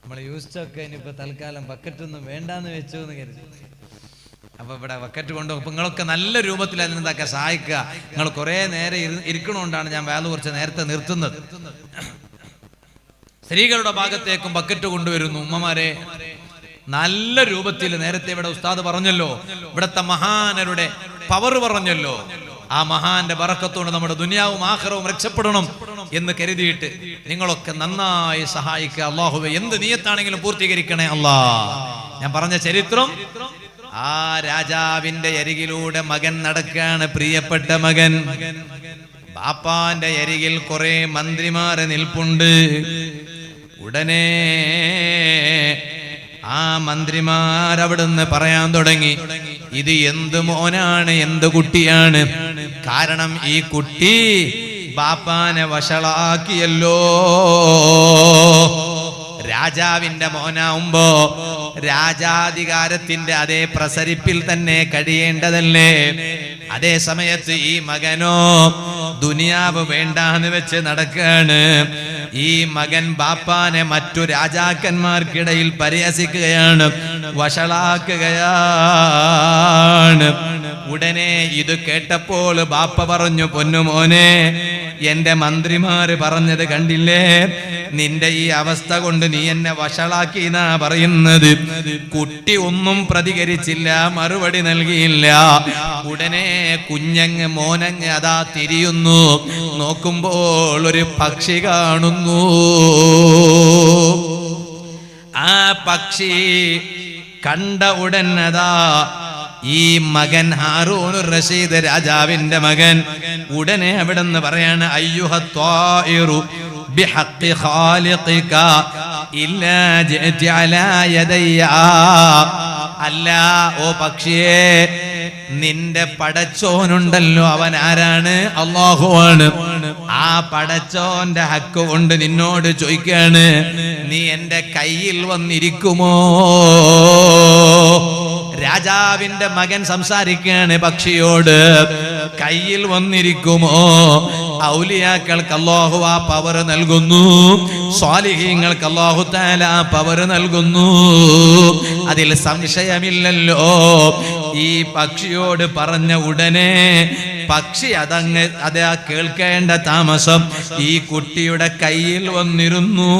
നമ്മൾ യൂസ്റ്റൊക്കെ ഇനിയിപ്പോ തൽക്കാലം ബക്കറ്റൊന്നും വേണ്ടാന്ന് വെച്ചു എന്ന് കരുതി. അപ്പൊ ഇവിടെ ബക്കറ്റ് കൊണ്ടുപോകും. നിങ്ങളൊക്കെ നല്ല രൂപത്തിൽ അതിനെന്താക്കുക സഹായിക്കുക. നിങ്ങൾ കുറെ നേരെ ഇരിക്കണോണ്ടാണ് ഞാൻ വേല കുറച്ച് നേരത്തെ നിർത്തുന്നത്. സ്ത്രീകളുടെ ഭാഗത്തേക്കും ബക്കറ്റ് കൊണ്ടുവരുന്നു. ഉമ്മമാരെ നല്ല രൂപത്തിൽ നേരത്തെ ഇവിടെ ഉസ്താദ് പറഞ്ഞല്ലോ, ഇവിടത്തെ മഹാനരുടെ പവർ പറഞ്ഞല്ലോ. ആ മഹാന്റെ ബറക്കത്തോട് നമ്മുടെ ദുനിയാവും ആഖിറവും രക്ഷപ്പെടണം എന്ന് കരുതിയിട്ട് നിങ്ങളൊക്കെ നന്നായി സഹായിക്കുക. അല്ലാഹുവേ, എന്ത് നിയത്താണെങ്കിലും പൂർത്തീകരിക്കണേ അല്ലാ. ഞാൻ പറഞ്ഞ ചരിത്രം, ആ രാജാവിന്റെ അരികിലൂടെ മകൻ നടക്കാണ്. പ്രിയപ്പെട്ട മകൻ. ബാപ്പാന്റെ അരികിൽ കുറെ മന്ത്രിമാരെ നിൽപ്പുണ്ട്. ഉടനെ ആ മന്ത്രിമാരവിടുന്ന് പറയാൻ തുടങ്ങി, ഇത് എന്ത് മോനാണ്, എന്ത് കുട്ടിയാണ്. കാരണം ഈ കുട്ടി ബാപ്പാനെ വഷളാക്കിയല്ലോ. രാജാവിന്റെ മോനാവുമ്പോ രാജാധികാരത്തിന്റെ അതേ പ്രസരിപ്പിൽ തന്നെ കഴിയേണ്ടതല്ലേ. അതേ സമയത്ത് ഈ മകനോ ദുനിയാവ് വേണ്ടാന്ന് വെച്ച് നടക്കാണ്. ഈ മകൻ ബാപ്പാനെ മറ്റു രാജാക്കന്മാർക്കിടയിൽ പരിഹസിക്കുകയാണ്, വഷളാക്കുകയാണ്. ഉടനെ ഇത് കേട്ടപ്പോൾ ബാപ്പ പറഞ്ഞു, പൊന്നുമോനെ, എന്റെ മന്ത്രിമാര് പറഞ്ഞത് കണ്ടില്ലേ, നിന്റെ ഈ അവസ്ഥ കൊണ്ട് നീ എന്നെ വഷളാക്കി എന്നാ പറയുന്നത്. കുട്ടി ഒന്നും പ്രതികരിച്ചില്ല, മറുപടി നൽകിയില്ല. ഉടനെ കുഞ്ഞങ്ങ് മോനങ്ങ് അതാ തിരിയുന്നു. നോക്കുമ്പോൾ ഒരു പക്ഷി കാണുന്നു. ആ പക്ഷി കണ്ട ഉടൻ അതാ ഈ മകൻ ഹാറൂനുർ റഷീദ്, രാജാവിന്റെ മകൻ, ഉടനെ അവിടെന്ന് പറയാണ്, അയ്യുഹ ത്വായിറു ബിഹഖി ഖാലിഖിക ഇല്ലാ ജഅതി അലാ യദയ്യ. അല്ല ഓ പക്ഷിയേ, നിന്റെ പടച്ചോനുണ്ടല്ലോ, അവൻ ആരാണ്? അല്ലാഹുവാണ്. ആ പടച്ചോന്റെ ഹക്ക് കൊണ്ട് നിന്നോട് ചോദിക്കാണ്, നീ എന്റെ കയ്യിൽ വന്നിരിക്കുമോ? രാജാവിന്റെ മകൻ സംസാരിക്കാണ് പക്ഷിയോട്, കയ്യിൽ വന്നിരിക്കുമോ? ഔലിയാക്കൾക്ക് അല്ലാഹു ആ പവർ നൽകുന്നു, സ്വാലിഹീങ്ങൾക്ക് അല്ലാഹു തആല ആ പവർ നൽകുന്നു. അതിൽ സംശയമില്ലല്ലോ. ഈ പക്ഷിയോട് പറഞ്ഞ ഉടനെ പക്ഷി അതാ കേൾക്കേണ്ട താമസം ഈ കുട്ടിയുടെ കയ്യിൽ വന്നിരുന്നു.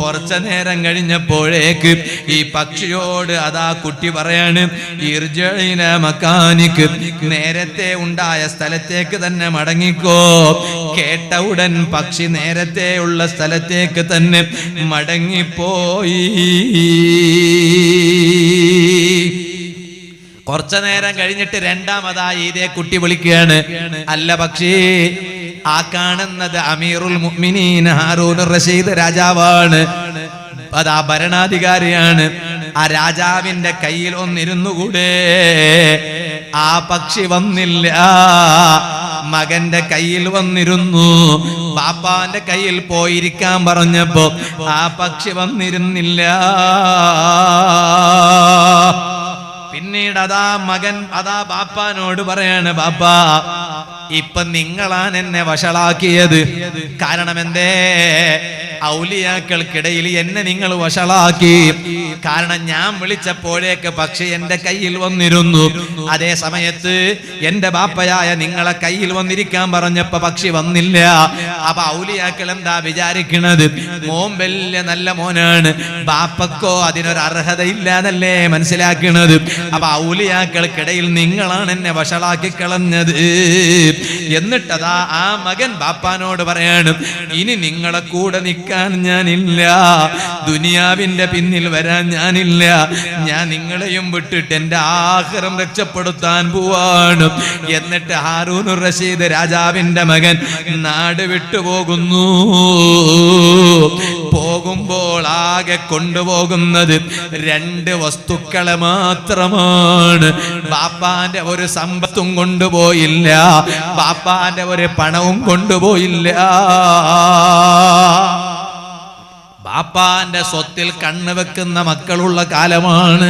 കുറച്ചു നേരം കഴിഞ്ഞപ്പോഴേക്ക് ഈ പക്ഷിയോട് അതാ കുട്ടി പറയാണ്, ഇർജിഇന മകാനിക്, നേരത്തെ ഉണ്ടായ സ്ഥലത്തേക്ക് തന്നെ മടങ്ങിക്കോ. കേട്ട ഉടൻ പക്ഷി നേരത്തെ ഉള്ള സ്ഥലത്തേക്ക് തന്നെ മടങ്ങിപ്പോയി. കുറച്ചു നേരം കഴിഞ്ഞിട്ട് രണ്ടാമതായി ഇതേ കുട്ടി വിളിക്കുകയാണ്, അല്ല പക്ഷി, ആ കാണുന്നത് അമീറുൽ മുഅ്മിനീൻ ഹാറൂനുർ റഷീദ് രാജാവാണ്, അതാ ഭരണാധികാരിയാണ്. ആ രാജാവിന്റെ കയ്യിൽ ഒന്നിരുന്നുകൂടെ? ആ പക്ഷി വന്നില്ല, മകന്റെ കയ്യിൽ വന്നിരുന്നു. ബാപ്പാന്റെ കയ്യിൽ പോയിരിക്കാൻ പറഞ്ഞപ്പോ ആ പക്ഷി വന്നിരുന്നില്ല. പിന്നീട് അതാ മകൻ അതാ ബാപ്പാനോട് പറയാണ്, ബാപ്പാ, ഇപ്പൊ നിങ്ങളാണ് എന്നെ വഷളാക്കിയത്. കാരണം എന്തേ? ഔലിയാക്കൾക്കിടയിൽ എന്നെ നിങ്ങൾ വഷളാക്കി. കാരണം ഞാൻ വിളിച്ചപ്പോഴേക്ക് പക്ഷി എന്റെ കയ്യിൽ വന്നിരുന്നു. അതേ സമയത്ത് എന്റെ ബാപ്പയായ നിങ്ങളെ കയ്യിൽ വന്നിരിക്കാൻ പറഞ്ഞപ്പോ പക്ഷി വന്നില്ല. അപ്പൊ ഔലിയാക്കൾ എന്താ വിചാരിക്കുന്നത്? മോൻ വലിയ നല്ല മോനാണ്, ബാപ്പക്കോ അതിനൊരു അർഹതയില്ലാന്നല്ലേ മനസ്സിലാക്കുന്നത്. അപ്പൊ ഔലിയാക്കൾക്കിടയിൽ നിങ്ങളാണ് എന്നെ വഷളാക്കി കളഞ്ഞത്. എന്നിട്ടതാ ആ മകൻ ബാപ്പാനോട് പറയാണ്, ഇനി നിങ്ങളെ കൂടെ നിൽക്കാൻ ഞാനില്ല, ദുനിയാവിന്റെ പിന്നിൽ വരാൻ ഞാനില്ല, ഞാൻ നിങ്ങളെയും വിട്ടിട്ട് എന്റെ ആഖിറം രക്ഷപ്പെടുത്താൻ പോവാണ്. എന്നിട്ട് ഹാറൂനുർ റഷീദ് രാജാവിന്റെ മകൻ നാട് വിട്ടുപോകുന്നു. പോകുമ്പോൾ ആകെ കൊണ്ടുപോകുന്നത് 2 വസ്തുക്കളെ മാത്രമാണ്. ബാപ്പാന്റെ ഒരു സമ്പത്തും കൊണ്ടുപോയില്ല, ബാപ്പാന്റെ ഒരു പണവും കൊണ്ടുപോയില്ല. ബാപ്പാന്റെ സ്വത്തിൽ കണ്ണ് വെക്കുന്ന മക്കളുള്ള കാലമാണ്.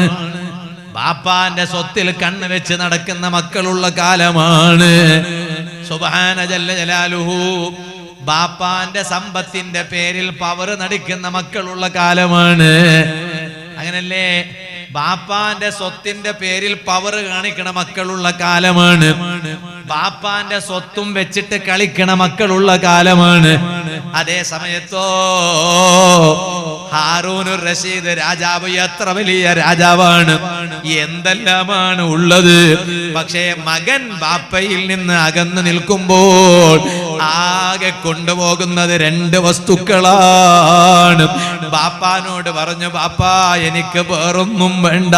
ബാപ്പാന്റെ സ്വത്തിൽ കണ്ണ് വെച്ച് നടക്കുന്ന മക്കളുള്ള കാലമാണ്. സുബ്ഹാന ജല്ല ജലാലുഹു. ബാപ്പാന്റെ സമ്പത്തിന്റെ പേരിൽ പവർ നടിക്കുന്ന മക്കളുള്ള കാലമാണ്. അങ്ങനല്ലേ? ബാപ്പാന്റെ സ്വത്തിന്റെ പേരിൽ പവർ കാണിക്കണ മക്കളുള്ള കാലമാണ്. ബാപ്പാന്റെ സ്വത്തും വെച്ചിട്ട് കളിക്കണ മക്കളുള്ള കാലമാണ്. അതേ സമയത്തോ ഹാറൂനുർ റഷീദ് രാജാവ് എത്ര വലിയ രാജാവാണ്, എന്തെല്ലാമാണ് ഉള്ളത്. പക്ഷേ മകൻ ബാപ്പയിൽ നിന്ന് അകന്നു നിൽക്കുമ്പോൾ ആകെ കൊണ്ടുപോകുന്നത് 2 വസ്തുക്കളാണ്. ബാപ്പാനോട് പറഞ്ഞു, ബാപ്പാ എനിക്ക് വേറൊന്നും വേണ്ട.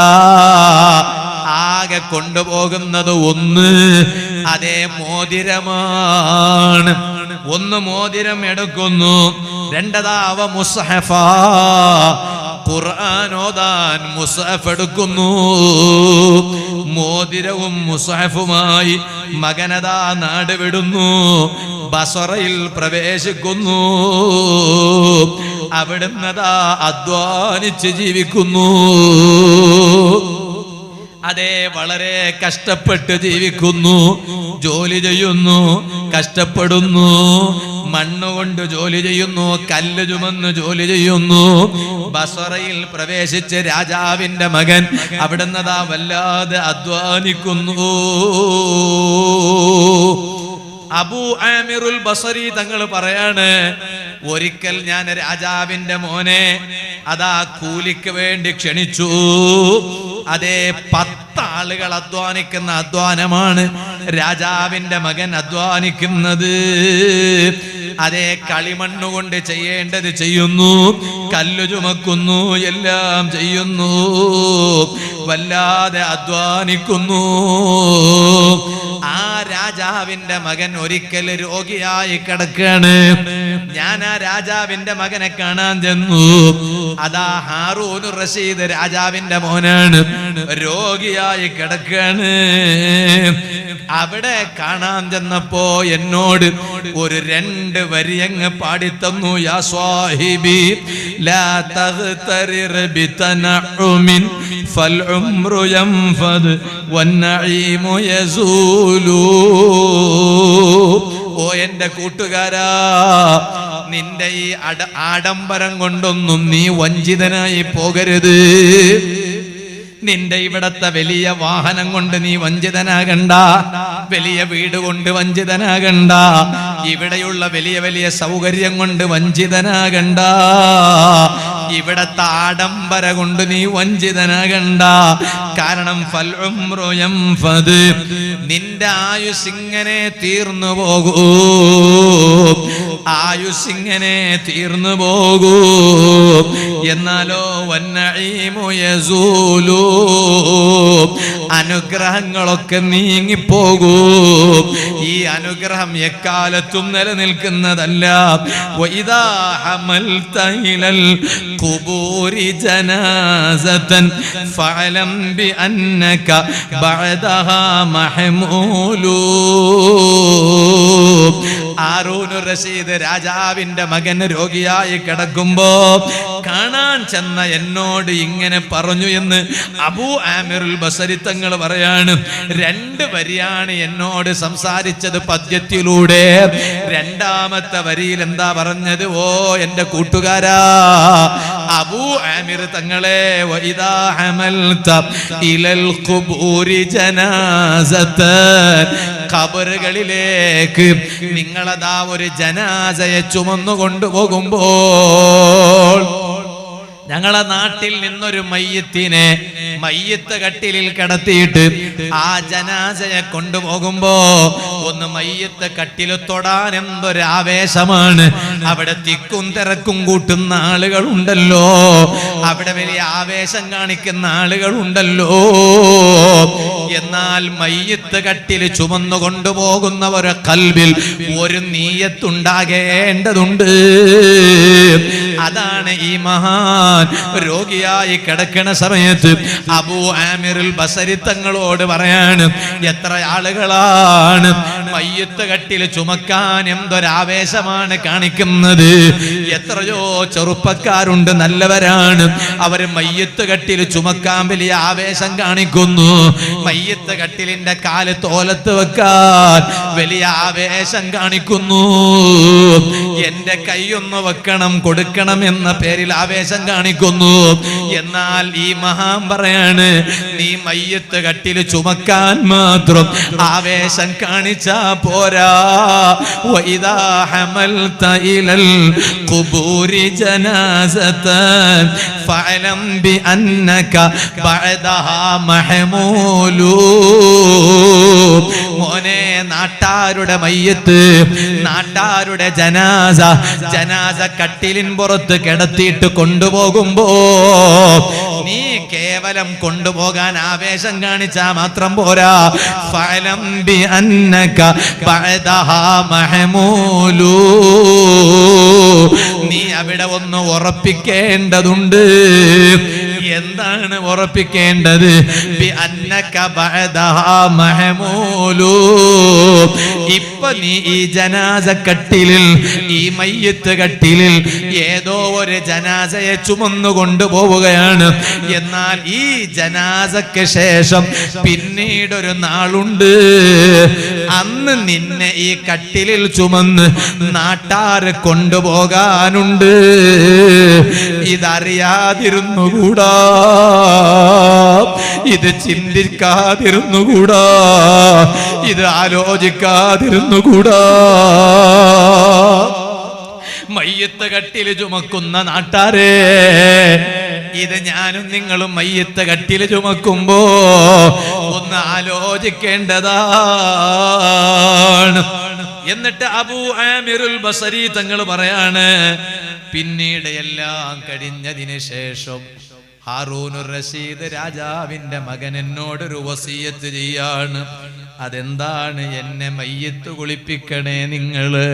ആകെ കൊണ്ടുപോകുന്നത് 1, അതേ മോതിരമാണ്. 1 മോതിരം എടുക്കുന്നു, 2ാവ മുസ്ഹഫ, ഖുർആൻ ഓതാൻ മുസ്ഹഫ് എടുക്കുന്നു. മോതിരവും മുസ്ഹഫുമായി മകനതാ നാട് വിടുന്നു, ബസറയിൽ പ്രവേശിക്കുന്നു. അവിടുന്നതാ അധ്വാനിച്ച് ജീവിക്കുന്നു. അതെ, വളരെ കഷ്ടപ്പെട്ട് ജീവിക്കുന്നു, ജോലി ചെയ്യുന്നു, കഷ്ടപ്പെടുന്നു, മണ്ണുകൊണ്ട് ജോലി ചെയ്യുന്നു, കല്ല് ചുമന്ന് ജോലി ചെയ്യുന്നു. ബസറയിൽ പ്രവേശിച്ച് രാജാവിന്റെ മകൻ അവിടുന്നതാ വല്ലാതെ അധ്വാനിക്കുന്നു. അബൂ ആമിറുൽ ബസരി തങ്ങൾ പറയാണ്, ഒരിക്കൽ ഞാൻ രാജാവിന്റെ മോനെ അതാ കൂലിക്ക് വേണ്ടി ക്ഷണിച്ചു. അതേ 10 ആളുകൾ അധ്വാനിക്കുന്ന അധ്വാനമാണ് രാജാവിന്റെ മകൻ അധ്വാനിക്കുന്നത്. അതേ, കളിമണ്ണുകൊണ്ട് ചെയ്യേണ്ടത് ചെയ്യുന്നു, കല്ല് ചുമക്കുന്നു, എല്ലാം ചെയ്യുന്നു, വല്ലാതെ അധ്വാനിക്കുന്നു. ആ രാജാവിന്റെ മകൻ ഒരിക്കൽ രോഗിയായി കിടക്കാണ്. ഞാൻ ആ രാജാവിന്റെ മകനെ കാണാൻ ചെന്നു. അതാ ഹാറൂനുർ റഷീദ് രാജാവിന്റെ മോനാണ്, രോഗിയായി കിടക്കാണ്. അവിടെ കാണാൻ ചെന്നപ്പോ എന്നോട് ഒരു 2 വരിയങ്ങ് പാടിത്തന്നു. യാ സ്വാഹിബി ലാ തഗ്തരിർ ബിതനഉമിൻ ഫൽ ഉംറു യൻഫദ് വന്നഈമു യസൂലു. ഓ എന്റെ കൂട്ടുകാരാ, നിന്റെ ഈ ആഡംബരം കൊണ്ടൊന്നും നീ വഞ്ചിതനായി പോകരുത്. നിന്റെ ഇവിടത്തെ വലിയ വാഹനം കൊണ്ട് നീ വഞ്ചിതനാകണ്ട, വലിയ വീട് കൊണ്ട് വഞ്ചിതനാകണ്ട, ഇവിടെയുള്ള വലിയ വലിയ സൗകര്യം കൊണ്ട് വഞ്ചിതനാകണ്ട, ഇവിടത്തെ ആഡംബര കൊണ്ട് നീ വഞ്ചിതനാകണ്ട. കാരണം ഫൽ ഉംറു യൻഫദ്, നിന്റെ ആയുസ്സിങ്ങനെ തീർന്നു പോകൂ, ആയുസ്സിങ്ങനെ തീർന്നു പോകൂ. എന്നാലോ വന്നഈമു യസൂലു, അനുഗ്രഹങ്ങളൊക്കെ നീങ്ങിപ്പോകൂ. ഈ അനുഗ്രഹം എക്കാലത്തും നിലനിൽക്കുന്നതല്ല. വഇദാ ഹമൽത ഇലൽ ഖുബൂരി ജനാസതൻ ഫഅലം ബിഅന്നക ബഅദഹാ മഹ്മൂലു. ഹാറൂനുർ റഷീദ് രാജാവിന്റെ മകൻ രോഗിയായി കിടക്കുമ്പോ കാണാൻ ചെന്ന എന്നോട് ഇങ്ങനെ പറഞ്ഞു എന്ന് അബൂ ആമിറുൽ ബസരി തങ്ങൾ പറയാണ്. 2 വരിയാണ് എന്നോട് സംസാരിച്ചത് പദ്യത്തിലൂടെ. 2ാമത്തെ വരിയിൽ എന്താ പറഞ്ഞത്? ഓ എന്റെ കൂട്ടുകാരാ, അബൂ ആമിർ തങ്ങളെ, വഇദാ ഹമൽത ഇലൽ ഖുബൂരി ജനാസതൻ, ഖബറുകളിലേക്ക് നിങ്ങളതാ ഒരു ജനാസയെ ചുമന്നു കൊണ്ടുപോകുമ്പോൾ, ഞങ്ങളെ നാട്ടിൽ നിന്നൊരു മയ്യത്തിനെ മയ്യത്ത് കട്ടിലിൽ കിടത്തിയിട്ട് ആ ജനാസയെ കൊണ്ടുപോകുമ്പോ ഒന്ന് മയ്യത്ത് കട്ടിൽ തൊടാൻ എന്തൊരു ആവേശമാണ്. അവിടെ തിക്കും തിരക്കും കൂട്ടുന്ന ആളുകളുണ്ടല്ലോ, അവിടെ വലിയ ആവേശം കാണിക്കുന്ന ആളുകളുണ്ടല്ലോ. എന്നാൽ മയ്യത്ത് കട്ടിൽ ചുമന്നു കൊണ്ടുപോകുന്നവരെ കൽബിൽ ഒരു നീയത്തുണ്ടാകേണ്ടതുണ്ട്. അതാണ് അതാണ് ഈ മഹാൻ രോഗിയായി കിടക്കുന്ന സമയത്ത് അബൂ ആമിറുൽ ബസരി തങ്ങളോട് പറയാണ്, എത്ര ആളുകളാണ് മയ്യത്ത് കട്ടിൽ ചുമക്കാൻ എന്തൊരാവേശമാണ് കാണിക്കുന്നത്. എത്രയോ ചെറുപ്പക്കാരുണ്ട്, നല്ലവരാണ്, അവര് മയ്യത്ത് കട്ടിൽ ചുമക്കാൻ വലിയ ആവേശം കാണിക്കുന്നു. മയ്യത്ത് കട്ടിലിന്റെ കാല് തോലത്ത് വെക്കാൻ വലിയ ആവേശം കാണിക്കുന്നു. എന്റെ കൈയൊന്ന് വെക്കണം, കൊടുക്കണം എന്ന പേരിൽ ആവേശം കാണിക്കുന്നു. എന്നാൽ ഈ മഹാൻ പറയാണ്, നീ മയ്യത്ത് കട്ടിൽ ചുമക്കാൻ മാത്രം ആവേശം കാണിച്ചാ പോരാ. വഇദാ ഹമൽത ഇലൽ ഖുബൂരി ജനാസതൻ ഫഅലം ബിഅന്നക ബഅദഹാ മഹ്മൂലു. മോനെ, നാട്ടാരുടെ മയ്യത്ത്, നാട്ടാരുടെ ജനാസ കട്ടിലിൻ പുറത്ത് കിടത്തിയിട്ട് കൊണ്ടുപോകുമ്പോ നീ കേവലം കൊണ്ടുപോകാൻ ആവേശം കാണിച്ചാ മാത്രം പോരാ. ഫഅലം ബിഅന്നക ബഅദഹാ മഹ്മൂലു. നീ അവിടെ ഒന്ന് ഉറപ്പിക്കേണ്ടതുണ്ട്. എന്താണ് ഉറപ്പിക്കേണ്ടത്? ബിഅന്നക ബഅദഹാ മഹ്മൂലു. ഇപ്പൊ നീ ഈ ജനാസ കട്ടിലിൽ, ഈ മയ്യത്ത് കട്ടിലിൽ ഏതോ ഒരു ജനാസയെ ചുമന്നു കൊണ്ടുപോവുകയാണ്. എന്നാൽ ഈ ജനാസക്ക് ശേഷം പിന്നീടൊരു നാളുണ്ട്, അന്ന് നിന്നെ ഈ കട്ടിലിൽ ചുമന്ന് നാട്ടാര് കൊണ്ടുപോകാനുണ്ട്. ഇതറിയാതിരുന്നുകൂടാ, ഇത് ചിന്തിക്കാതിരുന്നുകൂടാ, ഇത് ആലോചിക്കാതിരുന്നുകൂടാ. മയ്യത്ത് കട്ടിൽ ചുമക്കുന്ന നാട്ടാരെ, ഇത് ഞാനും നിങ്ങളും മയ്യത്ത് കട്ടിൽ ചുമക്കുമ്പോ ഒന്ന് ആലോചിക്കേണ്ടതാണ്. എന്നിട്ട് അബൂ ആമിറുൽ ബസരി തങ്ങൾ പറയാണ്, പിന്നീട് എല്ലാം കഴിഞ്ഞതിന് ശേഷം ഹാറൂനുർ റഷീദ് രാജാവിന്റെ മകൻ എന്നോടൊരു വസിയത്ത് ചെയ്യാണ്. അതെന്താണ്? എന്നെ മയ്യത്ത് കുളിപ്പിക്കണേ നിങ്ങള്.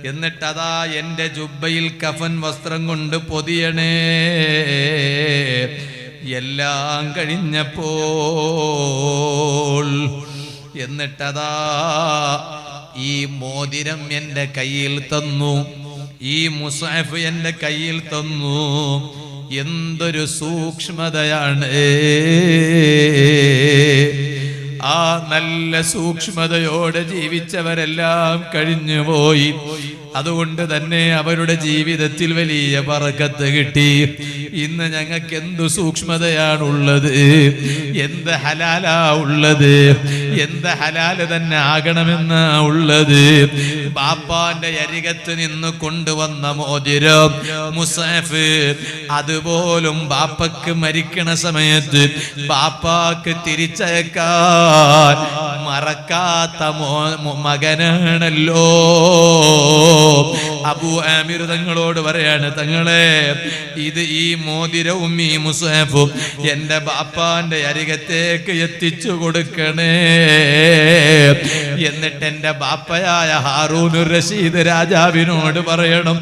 എന്നിട്ടതാ എന്റെ ജുബ്ബയിൽ കഫൻ വസ്ത്രം കൊണ്ട് പൊതിയണേ. എല്ലാം കഴിഞ്ഞപ്പോൾ എന്നിട്ടതാ ഈ മോതിരം എന്റെ കയ്യിൽ തന്നു, ഈ മുസ്ഹഫ് എന്റെ കയ്യിൽ തന്നു. എന്തൊരു സൂക്ഷ്മതയാണ്! ആ നല്ല സൂക്ഷ്മതയോടെ ജീവിച്ചവരെല്ലാം കഴിഞ്ഞുപോയി. അതുകൊണ്ട് തന്നെ അവരുടെ ജീവിതത്തിൽ വലിയ ബറക്കത്ത് കിട്ടി. ഇന്ന് ഞങ്ങൾക്ക് എന്തു സൂക്ഷ്മതയാണുള്ളത്, എന്ത് ഹലാലാ ഉള്ളത്, എന്ത് ഹലാല് തന്നെ ആകണമെന്നാ ഉള്ളത്. ബാപ്പാന്റെ അരികത്ത് നിന്ന് കൊണ്ടുവന്ന മോതിരം, മുസ്ഹഫ്, അതുപോലും ബാപ്പക്ക് മരിക്കണ സമയത്ത് ബാപ്പാക്ക് തിരിച്ചയക്കാൻ മറക്കാത്ത മകനാണല്ലോ. അബൂ ആമിർ തങ്ങളോട് പറയാണ്, തങ്ങളെ, ഇത് ഈ മോതിരവും ഈ മുസ്ഹഫും എന്റെ ബാപ്പാന്റെ അരികത്തേക്ക് എത്തിച്ചു കൊടുക്കണേ. എന്നിട്ട് എന്റെ ബാപ്പയായ ഹാറൂനുർ റഷീദ് രാജാവിനോട് പറയണം,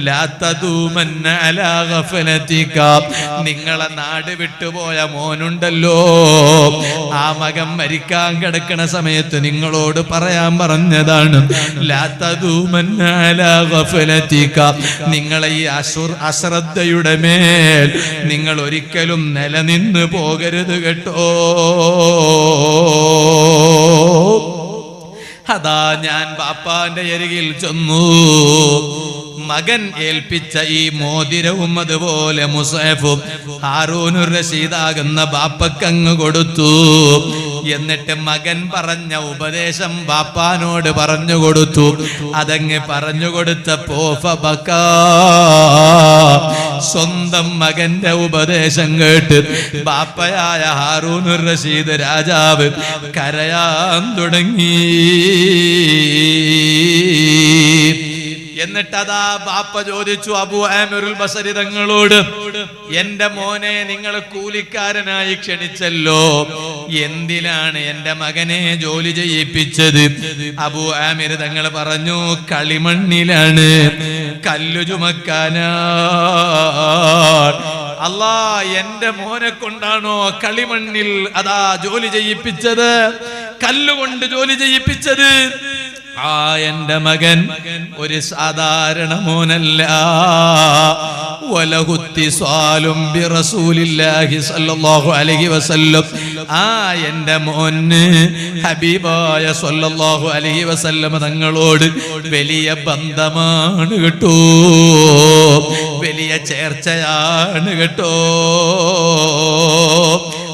ലാ തദൂമന്ന അലാ ഗഫലതിക. നിങ്ങളെ നാട് വിട്ടുപോയ മോനുണ്ടല്ലോ, ആ മകൻ മരിക്കാൻ കിടക്കണ സമയത്ത് നിങ്ങളോട് പറയാൻ പറഞ്ഞതാണ്, ലാ തദൂമന്ന അലാ ഗഫലതിക. നിങ്ങളെ ഈ അശ്രദ്ധയുടെ മേൽ നിങ്ങൾ ഒരിക്കലും നിലനിന്ന് പോകരുത് കേട്ടോ. അതാ ഞാൻ ബാപ്പാന്റെ അരികിൽ ചെന്നു. മകൻ ഏൽപ്പിച്ച ഈ മോതിരവും അതുപോലെ മുസ്ഹഫും ഹാറൂനുർ റഷീദാകുന്ന ബാപ്പക്കങ്ങ് കൊടുത്തു. എന്നിട്ട് മകൻ പറഞ്ഞ ഉപദേശം ബാപ്പാനോട് പറഞ്ഞു കൊടുത്തു. അതങ്ങ് പറഞ്ഞു കൊടുത്തപ്പോ ഫബക്കാ, സ്വന്തം മകന്റെ ഉപദേശം കേട്ട് ബാപ്പയായ ഹാറൂനുർ റഷീദ് രാജാവ് കരയാൻ തുടങ്ങി. എന്നിട്ട് അതാ ബാപ്പ ചോദിച്ചു അബൂ ആമിറുൽ ബസരി തങ്ങളോട്, എന്റെ മോനെ നിങ്ങൾ കൂലിക്കാരനായി ക്ഷണിച്ചല്ലോ, എന്തിനാണ് എന്റെ മകനെ ജോലി ചെയ്യിപ്പിച്ചത്? അബൂ ആമിർ തങ്ങൾ പറഞ്ഞു, കളിമണ്ണിലാണ്, കല്ലു ചുമക്കാനാ. അല്ലാ, എന്റെ മോനെ കൊണ്ടാണോ കളിമണ്ണിൽ അതാ ജോലി ചെയ്യിപ്പിച്ചത്, കല്ലുകൊണ്ട് ജോലി ചെയ്യിപ്പിച്ചത്? ആ എന്റെ മകൻ ഒരു സാധാരണ മോനല്ല. വലഹുത്തിസ്വാലും ബിറസൂലില്ലാഹി സ്വല്ലല്ലാഹു അലൈഹി വസല്ലം. ആ എന്റെ മോന് ഹബീബായ സ്വല്ലല്ലാഹു അലൈഹി വസല്ലം തങ്ങളോട് വലിയ ബന്ധമാണ് കേട്ടോ, വലിയ ചേർച്ചയാണ് കേട്ടോ.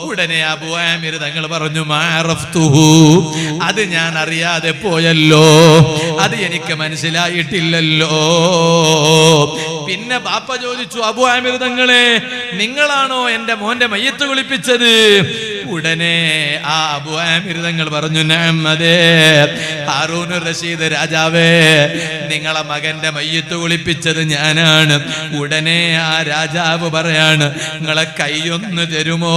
ഉടനെ അബൂ ആമിർ തങ്ങൾ പറഞ്ഞു, മഅറഫ്തുഹു, അത് ഞാൻ അറിയാതെ പോയല്ലോ, അത് എനിക്ക് മനസ്സിലായിട്ടില്ലല്ലോ. പിന്നെ ബാപ്പ ചോദിച്ചു, അബൂ ആമിർ തങ്ങളെ, നിങ്ങളാണോ എന്റെ മോന്റെ മയ്യത്ത് കുളിപ്പിച്ചത്? ഉടനെ ആ അബൂ ആമിർ തങ്ങൾ പറഞ്ഞു, നഅം, അതെ ഹാറൂനുർ റഷീദ് രാജാവേ, നിങ്ങളെ മകന്റെ മയ്യത്ത് കുളിപ്പിച്ചത് ഞാനാണ്. ഉടനെ ആ രാജാവ് പറയാണ്, നിങ്ങളെ കൈയൊന്ന് തരുമോ?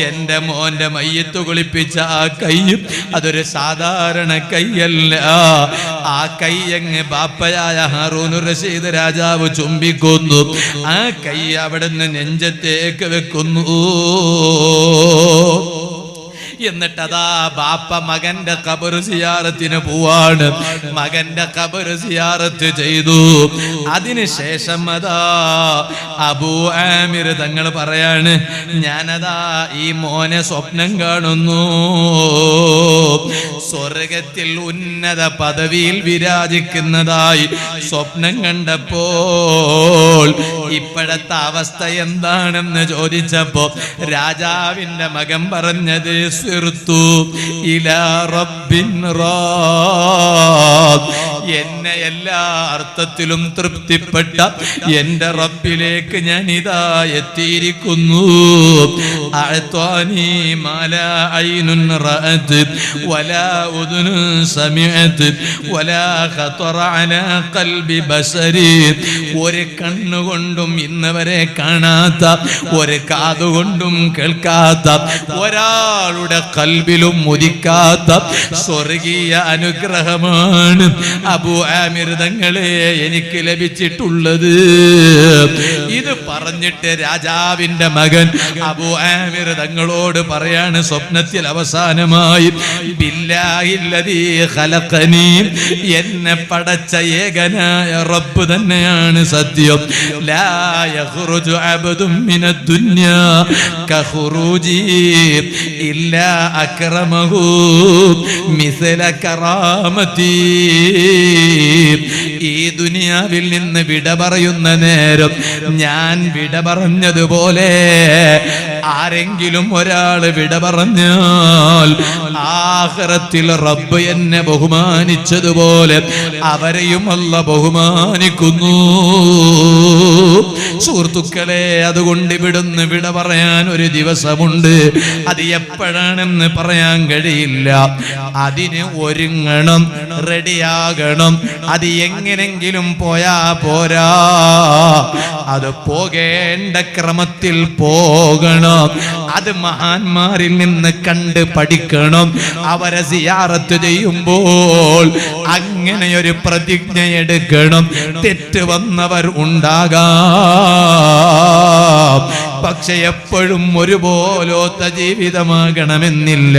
എന്റെ മോന്റെ മയ്യത്ത് കുളിപ്പിച്ച ആ കൈ അതൊരു സാധാരണ കൈയല്ല. ആ കൈ അങ്ങ് ബാപ്പയായ ഹാറൂനുർ റഷീദ് രാജാവ് ചുംബിക്കുന്നു. ആ കൈ അവിടുന്ന് നെഞ്ചത്തേക്ക് വെക്കുന്നു. എന്നിട്ടതാ ബാപ്പ മകന്റെ ഖബർ സിയാറത്തിന് പോവാണ്. മകന്റെ ഖബർ സിയാറത്ത് ചെയ്തു. അതിനുശേഷം അതാ അബൂ ആമിർ തങ്ങൾ പറയാണ്, ഞാനതാ ഈ മോനെ സ്വപ്നം കാണുന്നു. സ്വർഗത്തിൽ ഉന്നത പദവിയിൽ വിരാജിക്കുന്നതായി സ്വപ്നം കണ്ടപ്പോൾ ഇപ്പോഴത്തെ അവസ്ഥ എന്താണെന്ന് ചോദിച്ചപ്പോ രാജാവിന്റെ മകൻ പറഞ്ഞത്, എന്നെ എല്ലാ അർത്ഥത്തിലും തൃപ്തിപ്പെട്ട എന്റെ റബ്ബിലേക്ക് ഞാൻ ഇതാ എത്തിയിരിക്കുന്നു. ഒരു കണ്ണുകൊണ്ടും ഇന്ന് വരെ കാണാത്ത, ഒരു കാതുകൊണ്ടും കേൾക്കാത്ത, ഒരാളുടെ ഖൽബിലും ഉദിക്കാത്ത സ്വർഗീയ അനുഗ്രഹമാണ് അബൂ ആമിർ തങ്ങളെ എനിക്ക് ലഭിച്ചിട്ടുള്ളത്. ഇത് പറഞ്ഞിട്ട് രാജാവിന്റെ മകൻ അബൂ ആമിർ തങ്ങളോട് പറയാണ് സ്വപ്നത്തിൽ അവസാനമായി, ബില്ലാഹില്ലദീ ഖലഖനീ, എന്നെ പടച്ച ഏകനായ റബ്ബ് തന്നെയാണ് സത്യം. ലാ യഖ്റുജു അബ്ദും മിനദ് ദുനിയാ കഖുറൂജി ഇല്ലാ അക്രമഹു മിസ്ല കറാമതി. ഈ ദുനിയാവിൽ നിന്ന് വിട പറയുന്ന നേരം ഞാൻ വിട പറഞ്ഞതുപോലെ ആരെങ്കിലും ഒരാൾ വിട പറഞ്ഞാൽ ആഖിറത്തിൽ റബ്ബ് എന്നെ ബഹുമാനിച്ചതുപോലെ അവരെയും അല്ലാഹ് ബഹുമാനിക്കുന്നു. സുഹൃത്തുക്കളെ, അതുകൊണ്ട് ഇവിടുന്ന് വിട പറയാൻ ഒരു ദിവസമുണ്ട്. അത് എപ്പോഴാണെന്ന് പറയാൻ കഴിയില്ല. അതിന് ഒരുങ്ങണം, റെഡിയാകണം. അത് എങ്ങനെങ്കിലും പോയാ പോരാ, അത് പോകേണ്ട ക്രമത്തിൽ പോകണം. അത് മഹാന്മാരിൽ നിന്ന് കണ്ട് പഠിക്കണം. അവരെ സിയാറത്ത് ചെയ്യുമ്പോൾ അങ്ങനെയൊരു പ്രതിജ്ഞ എടുക്കണം. തെറ്റ് വന്നവർ ഉണ്ടാകാം, പക്ഷെ എപ്പോഴും ഒരുപോലത്തെ ജീവിതമാകണമെന്നില്ല.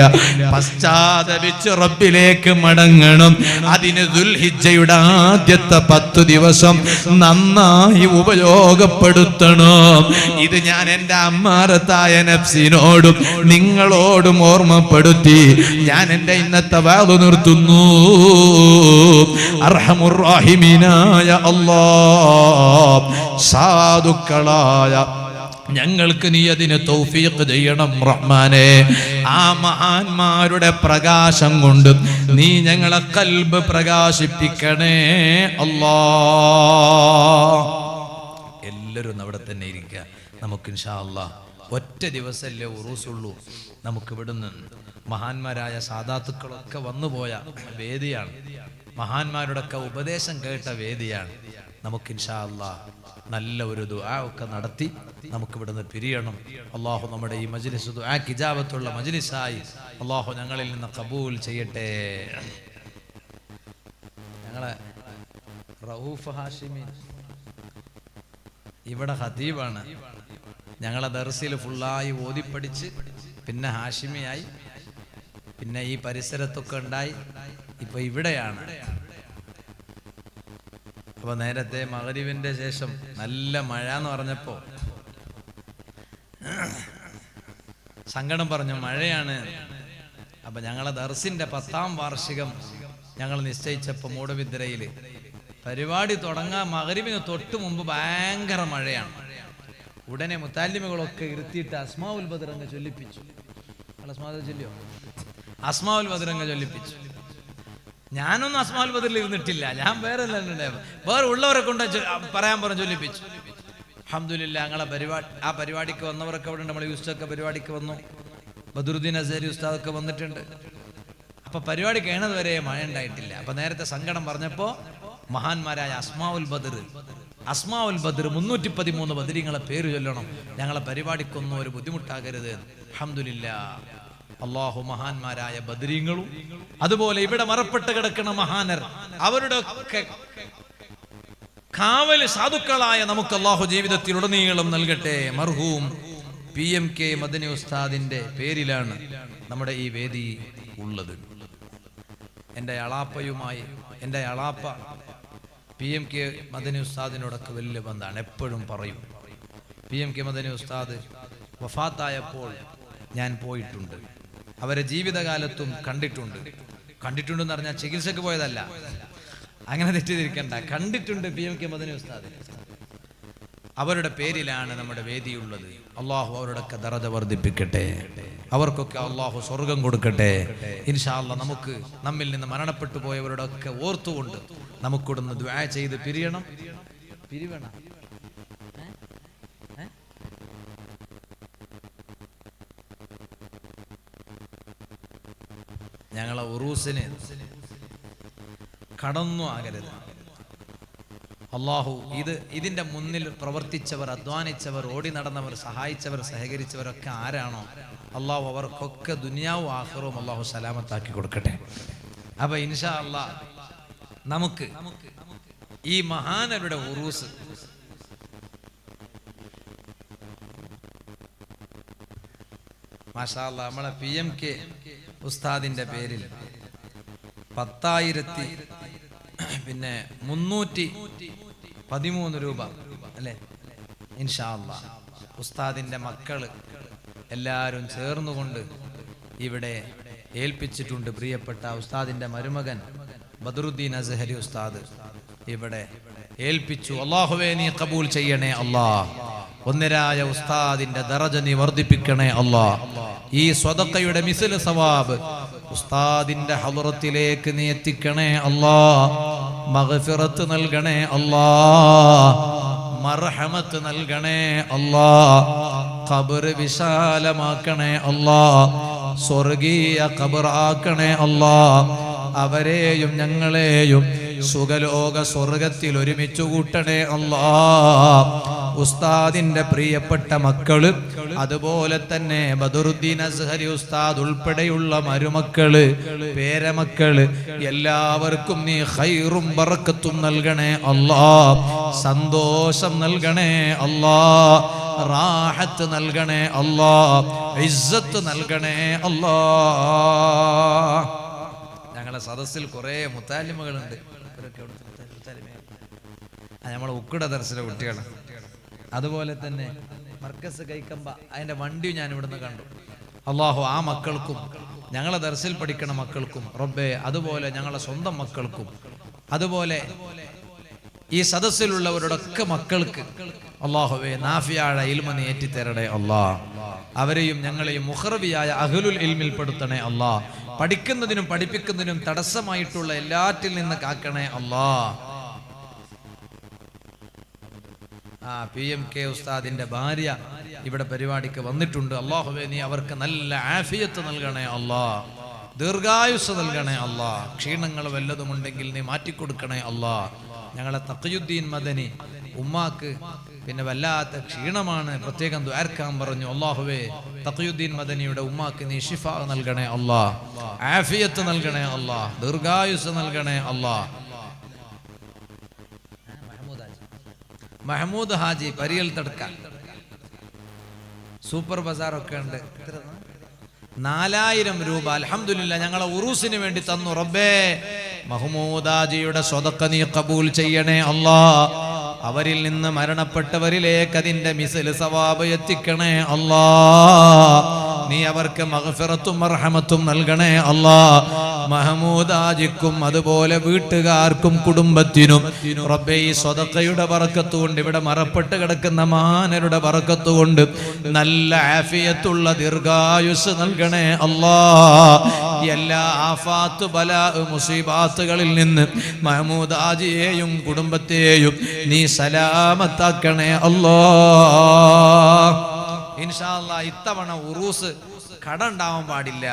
പശ്ചാത്തപിച്ച് റബ്ബിലേക്ക് മടങ്ങണം. അതിന് ദുൽഹിജ്ജയുടെ ആദ്യത്തെ 10 ദിവസം നന്നായി ഉപയോഗപ്പെടുത്തണം. ഇത് ഞാൻ എൻ്റെ അമ്മാറത്തായ നഫ്സിനോടും നിങ്ങളോടും ഓർമ്മപ്പെടുത്തി ഞാൻ എൻ്റെ ഇന്നത്തെ വാദു നിർത്തുന്നു. അർഹമുർ റഹീമീനായ അല്ലാഹ്, സാധുക്കളായ ഞങ്ങൾക്ക് നീ അതിന് തൗഫീഖ് ചെയ്യണം റഹ്മാനെ. ആ മഹാന്മാരുടെ പ്രകാശം കൊണ്ട് നീ ഞങ്ങളെ ഖൽബ് പ്രകാശിപ്പിക്കണേ അല്ലാഹ്. എല്ലാവരും അവിടെ തന്നെ ഇരിക്കുക. നമുക്ക് ഇൻഷാ അല്ലാഹ് ഒറ്റ ദിവസമല്ലേ ഉറൂസുള്ളൂ. നമുക്ക് ഇവിടുന്ന് മഹാന്മാരായ സാദാത്തുക്കളൊക്കെ വന്നുപോയ വേദിയാണ്. മഹാന്മാരുടെയൊക്കെ ഉപദേശം കേട്ട വേദിയാണ്. നമുക്ക് ഇൻഷാ അല്ലാഹ് നല്ല ഒരു ദുആ ഒക്കെ നടത്തി നമുക്ക് ഇവിടുന്ന് പിരിയണം. അള്ളാഹു നമ്മുടെ ഈ മജ്ലിസ് ദുആക്ക് ഇജാബത്തുള്ള മജ്ലിസായി അള്ളാഹു ഞങ്ങളിൽ നിന്ന് ഖബൂൽ ചെയ്യട്ടെ. ഞങ്ങളെ റഊഫ് ഹാഷിമി ഇവിടെ ഖതീബാണ്. ഞങ്ങളെ ദർസിൽ ഫുള്ളായി ഓതിപ്പടിച്ച് പിന്നെ ഹാഷിമിയായി, പിന്നെ ഈ പരിസരത്തൊക്കെ ഉണ്ടായി, ഇപ്പൊ ഇവിടെയാണ്. അപ്പൊ നേരത്തെ മഗ്‌രിബിന്റെ ശേഷം നല്ല മഴ എന്ന് പറഞ്ഞപ്പോ സങ്കടം പറഞ്ഞു, മഴയാണ്. അപ്പൊ ഞങ്ങളെ ദർസിന്റെ 10ാം വാർഷികം ഞങ്ങൾ നിശ്ചയിച്ചപ്പോ മൂടബിദ്രയില് പരിപാടി തുടങ്ങാൻ മഗ്‌രിബിന് തൊട്ട് മുമ്പ് ഭയങ്കര മഴയാണ്. ഉടനെ മുത്താലിമുകളൊക്കെ ഇരുത്തിയിട്ട് അസ്മാഉൽ ബദറങ്ങ് ചൊല്ലിപ്പിച്ചു. ചൊല്ലിയോ? അസ്മാഉൽ ബദറങ്ങ് ചൊല്ലിപ്പിച്ചു. ഞാനൊന്നും അസ്മാഉൽ ബദറിൽ ഇരുന്നിട്ടില്ല, ഞാൻ വേറെ ഉള്ളവരെ കൊണ്ട് പറയാൻ പറഞ്ഞു ചൊല്ലിപ്പിച്ചു. അൽഹംദുലില്ലാ ഞങ്ങളെ ആ പരിപാടിക്ക് വന്നവരൊക്കെ അവിടെ ഉണ്ട്. നമ്മൾ യൂസ്റ്റൊക്കെ പരിപാടിക്ക് വന്നു, ബദറുദ്ദീൻ അസ്ഹരി ഉസ്താദൊക്കെ വന്നിട്ടുണ്ട്. അപ്പൊ പരിപാടി കഴിയുന്നത് വരെ മഴ ഉണ്ടായിട്ടില്ല. അപ്പൊ നേരത്തെ സങ്കടം പറഞ്ഞപ്പോ മഹാന്മാരായ അസ്മാഉൽ ബദർ 313 ബദരീങ്ങളെ പേര് ചൊല്ലണം, ഞങ്ങളെ പരിപാടിക്കൊന്നും ഒരു ബുദ്ധിമുട്ടാകരുത്. അൽഹംദുലില്ലാ അള്ളാഹു മഹാന്മാരായ ബദരീങ്ങളും അതുപോലെ ഇവിടെ മറപ്പെട്ട് കിടക്കുന്ന മഹാനർ അവരുടെ ഒക്കെ കാവല് സാധുക്കളായ നമുക്ക് അള്ളാഹു ജീവിതത്തിൽ ഉടനീളം നൽകട്ടെ. മർഹൂം PMK മദനി ഉസ്താദിന്റെ പേരിലാണ് നമ്മുടെ ഈ വേദി ഉള്ളത്. എൻ്റെ അളാപ്പ PMK മദനി ഉസ്താദിനോടൊക്കെ വലിയ ബന്ധമാണ്. എപ്പോഴും പറയും, PMK മദനി ഉസ്താദ് വഫാത്തായപ്പോൾ ഞാൻ പോയിട്ടുണ്ട്, അവരെ ജീവിതകാലത്തും കണ്ടിട്ടുണ്ടെന്ന് പറഞ്ഞാൽ ചികിത്സക്ക് പോയതല്ല, അങ്ങനെ തെറ്റിദ്ധരിക്കണ്ട, കണ്ടിട്ടുണ്ട് PMK മദനി ഉസ്താദ്. അവരുടെ പേരിലാണ് നമ്മുടെ വേദിയുള്ളത്. അള്ളാഹു അവരുടെയൊക്കെ ദറജ വർദ്ധിപ്പിക്കട്ടെ, അവർക്കൊക്കെ അള്ളാഹു സ്വർഗം കൊടുക്കട്ടെ. ഇൻഷാ അല്ലാഹ് നമുക്ക് നമ്മിൽ നിന്ന് മരണപ്പെട്ടു പോയവരുടെ ഒക്കെ ഓർത്തുകൊണ്ട് നമുക്കിടുന്ന് ദുആ ചെയ്ത് പിരിയണം. ഞങ്ങളെ ഉറൂസിന് കടന്നു ആകരുത്. അള്ളാഹു ഇതിന്റെ മുന്നിൽ പ്രവർത്തിച്ചവർ, അധ്വാനിച്ചവർ, ഓടി നടന്നവർ, സഹായിച്ചവർ, സഹകരിച്ചവരൊക്കെ ആരാണോ അള്ളാഹു അവർക്കൊക്കെ ദുനിയാവും ആഖിറവും അള്ളാഹു സലാമത്താക്കി കൊടുക്കട്ടെ. അപ്പൊ ഇൻഷാ അല്ലാഹ് നമുക്ക് ഈ മഹാനരുടെ ഉറൂസ് മാഷാ അല്ലാഹ് നമ്മളെ PMK ഉസ്താദിന്റെ പേരിൽ 10,313 രൂപ അല്ലേ, ഇൻഷാ അല്ലാഹ് ഉസ്താദിന്റെ മക്കള് എല്ലാവരും ചേർന്നുകൊണ്ട് ഇവിടെ ഏൽപ്പിച്ചിട്ടുണ്ട്. പ്രിയപ്പെട്ട ഉസ്താദിന്റെ മരുമകൻ ബദറുദ്ദീൻ അസ്ഹരി ഉസ്താദ് ഇവിടെ ഏൽപ്പിച്ചു. അല്ലാഹുവേ നീ ഖബൂൽ ചെയ്യണേ അല്ലാഹ്, ഒന്നരായ ഉസ്താദിന്റെ ദറജ നീ വർദ്ധിപ്പിക്കണേ അല്ലാഹ്. ഈ സ്വദഖയുടെ മിസ്ൽ സവാബ് ഉസ്താദിന്റെ ഹളറത്തിലേക്ക് നീ എത്തിക്കണേ അല്ലാഹ്. മഗ്ഫിറത്ത് നൽകണേ അല്ലാഹ്, മർഹമത്ത് നൽകണേ അല്ലാഹ്, ഖബർ വിശാലമാക്കണേ അല്ലാഹ്, സ്വർഗീയ ഖബർ ആക്കണേ അല്ലാഹ്. അവരെയും ഞങ്ങളെയും സുഖലോക സ്വർഗത്തിൽ ഒരുമിച്ച് കൂട്ടണേ അല്ലാഹ്. ഉസ്താദിന്റെ പ്രിയപ്പെട്ട മക്കള്, അതുപോലെ തന്നെ ബദറുദ്ദീൻ അസ്ഹരി ഉസ്താദ് ഉൾപ്പെടെയുള്ള മരുമക്കള്, പേരമക്കള്, എല്ലാവർക്കും നീ ഖൈറും ബറക്കത്തും നൽകണേ അല്ലാഹ്. സന്തോഷം നൽകണേ അല്ലാഹ്, റാഹത്ത് നൽകണേ അല്ലാഹ്, ഇസ്സത്ത് നൽകണേ അല്ലാഹ്. ഞങ്ങളെ സദസ്സിൽ കുറെ മുത്താലിമകളുണ്ട്. നമ്മളെ ഉക്കുട ദർശന കുട്ടികളാണ്. അതുപോലെ തന്നെ മർക്കസ് കൈക്കമ്പ അതിന്റെ വണ്ടി ഞാൻ ഇവിടുന്ന് കണ്ടു. അള്ളാഹു ആ മക്കൾക്കും ഞങ്ങളെ ദർസിൽ പഠിക്കണ മക്കൾക്കും റബ്ബേ, അതുപോലെ ഞങ്ങളെ സ്വന്തം മക്കൾക്കും, അതുപോലെ ഈ സദസ്സിലുള്ളവരുടെയൊക്കെ മക്കൾക്ക് അള്ളാഹുവേ നാഫിയായ ഇൽമ നീ ഏറ്റിത്തരണേ അല്ലാഹ്. അവരെയും ഞങ്ങളെയും മുഖറബിയായ അഹ്ലുൽ ഇൽമിൽ പെടുത്തണേ അല്ലാഹ്. പഠിക്കുന്നതിനും പഠിപ്പിക്കുന്നതിനും തടസ്സമായിട്ടുള്ള എല്ലാറ്റിൽ നിന്ന് കാക്കണേ അല്ലാഹ്. PMK ഉസ്താദിന്റെ ഭാര്യ ഇവിടെ പരിപാടിക്ക് വന്നിട്ടുണ്ട്. അല്ലാഹുവേ നീ അവർക്ക് നല്ല ആഫിയത്ത് നൽകണേ അല്ലാഹ്. ദീർഘായുസ് നൽകണേ അല്ലാ. ക്ഷീണങ്ങൾ വല്ലതുമുണ്ടെങ്കിൽ നീ മാറ്റിക്കൊടുക്കണേ അല്ലാ. ഞങ്ങളെ തഖിയുദ്ദീൻ മദനി ഉമ്മാക്ക് പിന്നെ വല്ലാത്ത ക്ഷീണമാണ്, പ്രത്യേകം ദുആർക്കാൻ പറഞ്ഞു. അല്ലാഹുവേ തഖിയുദ്ദീൻ മദനിയുടെ ഉമ്മാക്ക് നീ ശിഫാ നൽകണേ അല്ലാ, ആഫിയത്ത് നൽകണേ അല്ലാ, ദീർഘായുസ് നൽകണേ അല്ലാ. മഹമൂദ് ഹാജി പരിയൽ തടുക്ക സൂപ്പർ ബസാർ ഒക്കെ ഉണ്ട്. 4000 രൂപ അൽഹംദുലില്ലാ ഞങ്ങളെ ഉറൂസിന് വേണ്ടി തന്നു. റബ്ബേ മഹ്മൂദ് ഹാജിയുടെ സ്വതക്ക നീ ഖബൂൽ ചെയ്യണേ അല്ലാ. അവരിൽ നിന്ന് മരണപ്പെട്ടവരിലേക്ക് അതിന്റെ മിസ്ൽ സവാബ് എത്തിക്കണേ അല്ലാ. നീ അവർക്ക് മഗ്ഫിറത്തും മർഹമത്തും നൽകണേ അല്ലാ. മഹ്മൂദ് ഹാജിക്കും അതുപോലെ വീട്ടുകാർക്കും കുടുംബത്തിനും റബ്ബേ ഈ സ്വതക്കയുടെ ബറക്കത്ത് കൊണ്ട്, ഇവിടെ മറപ്പെട്ട് കിടക്കുന്ന മഹാനരുടെ ബറക്കത്ത് കൊണ്ട് നല്ല ആഫിയത്തുള്ള ദീർഘായുസ് നൽകണേ അല്ലാ. എല്ലാ ആഫാത്ത് ബലാ മുസീബാത്തുകളിൽ നിന്ന് മഹ്മൂദ് ഹാജിയെയും കുടുംബത്തെയും നീ സലാമത്താക്കണേ അല്ലാ. ഇൻഷാ അല്ലാഹ് ഇത്തവണ ഉറൂസ് കട ഉണ്ടാവാൻ പാടില്ല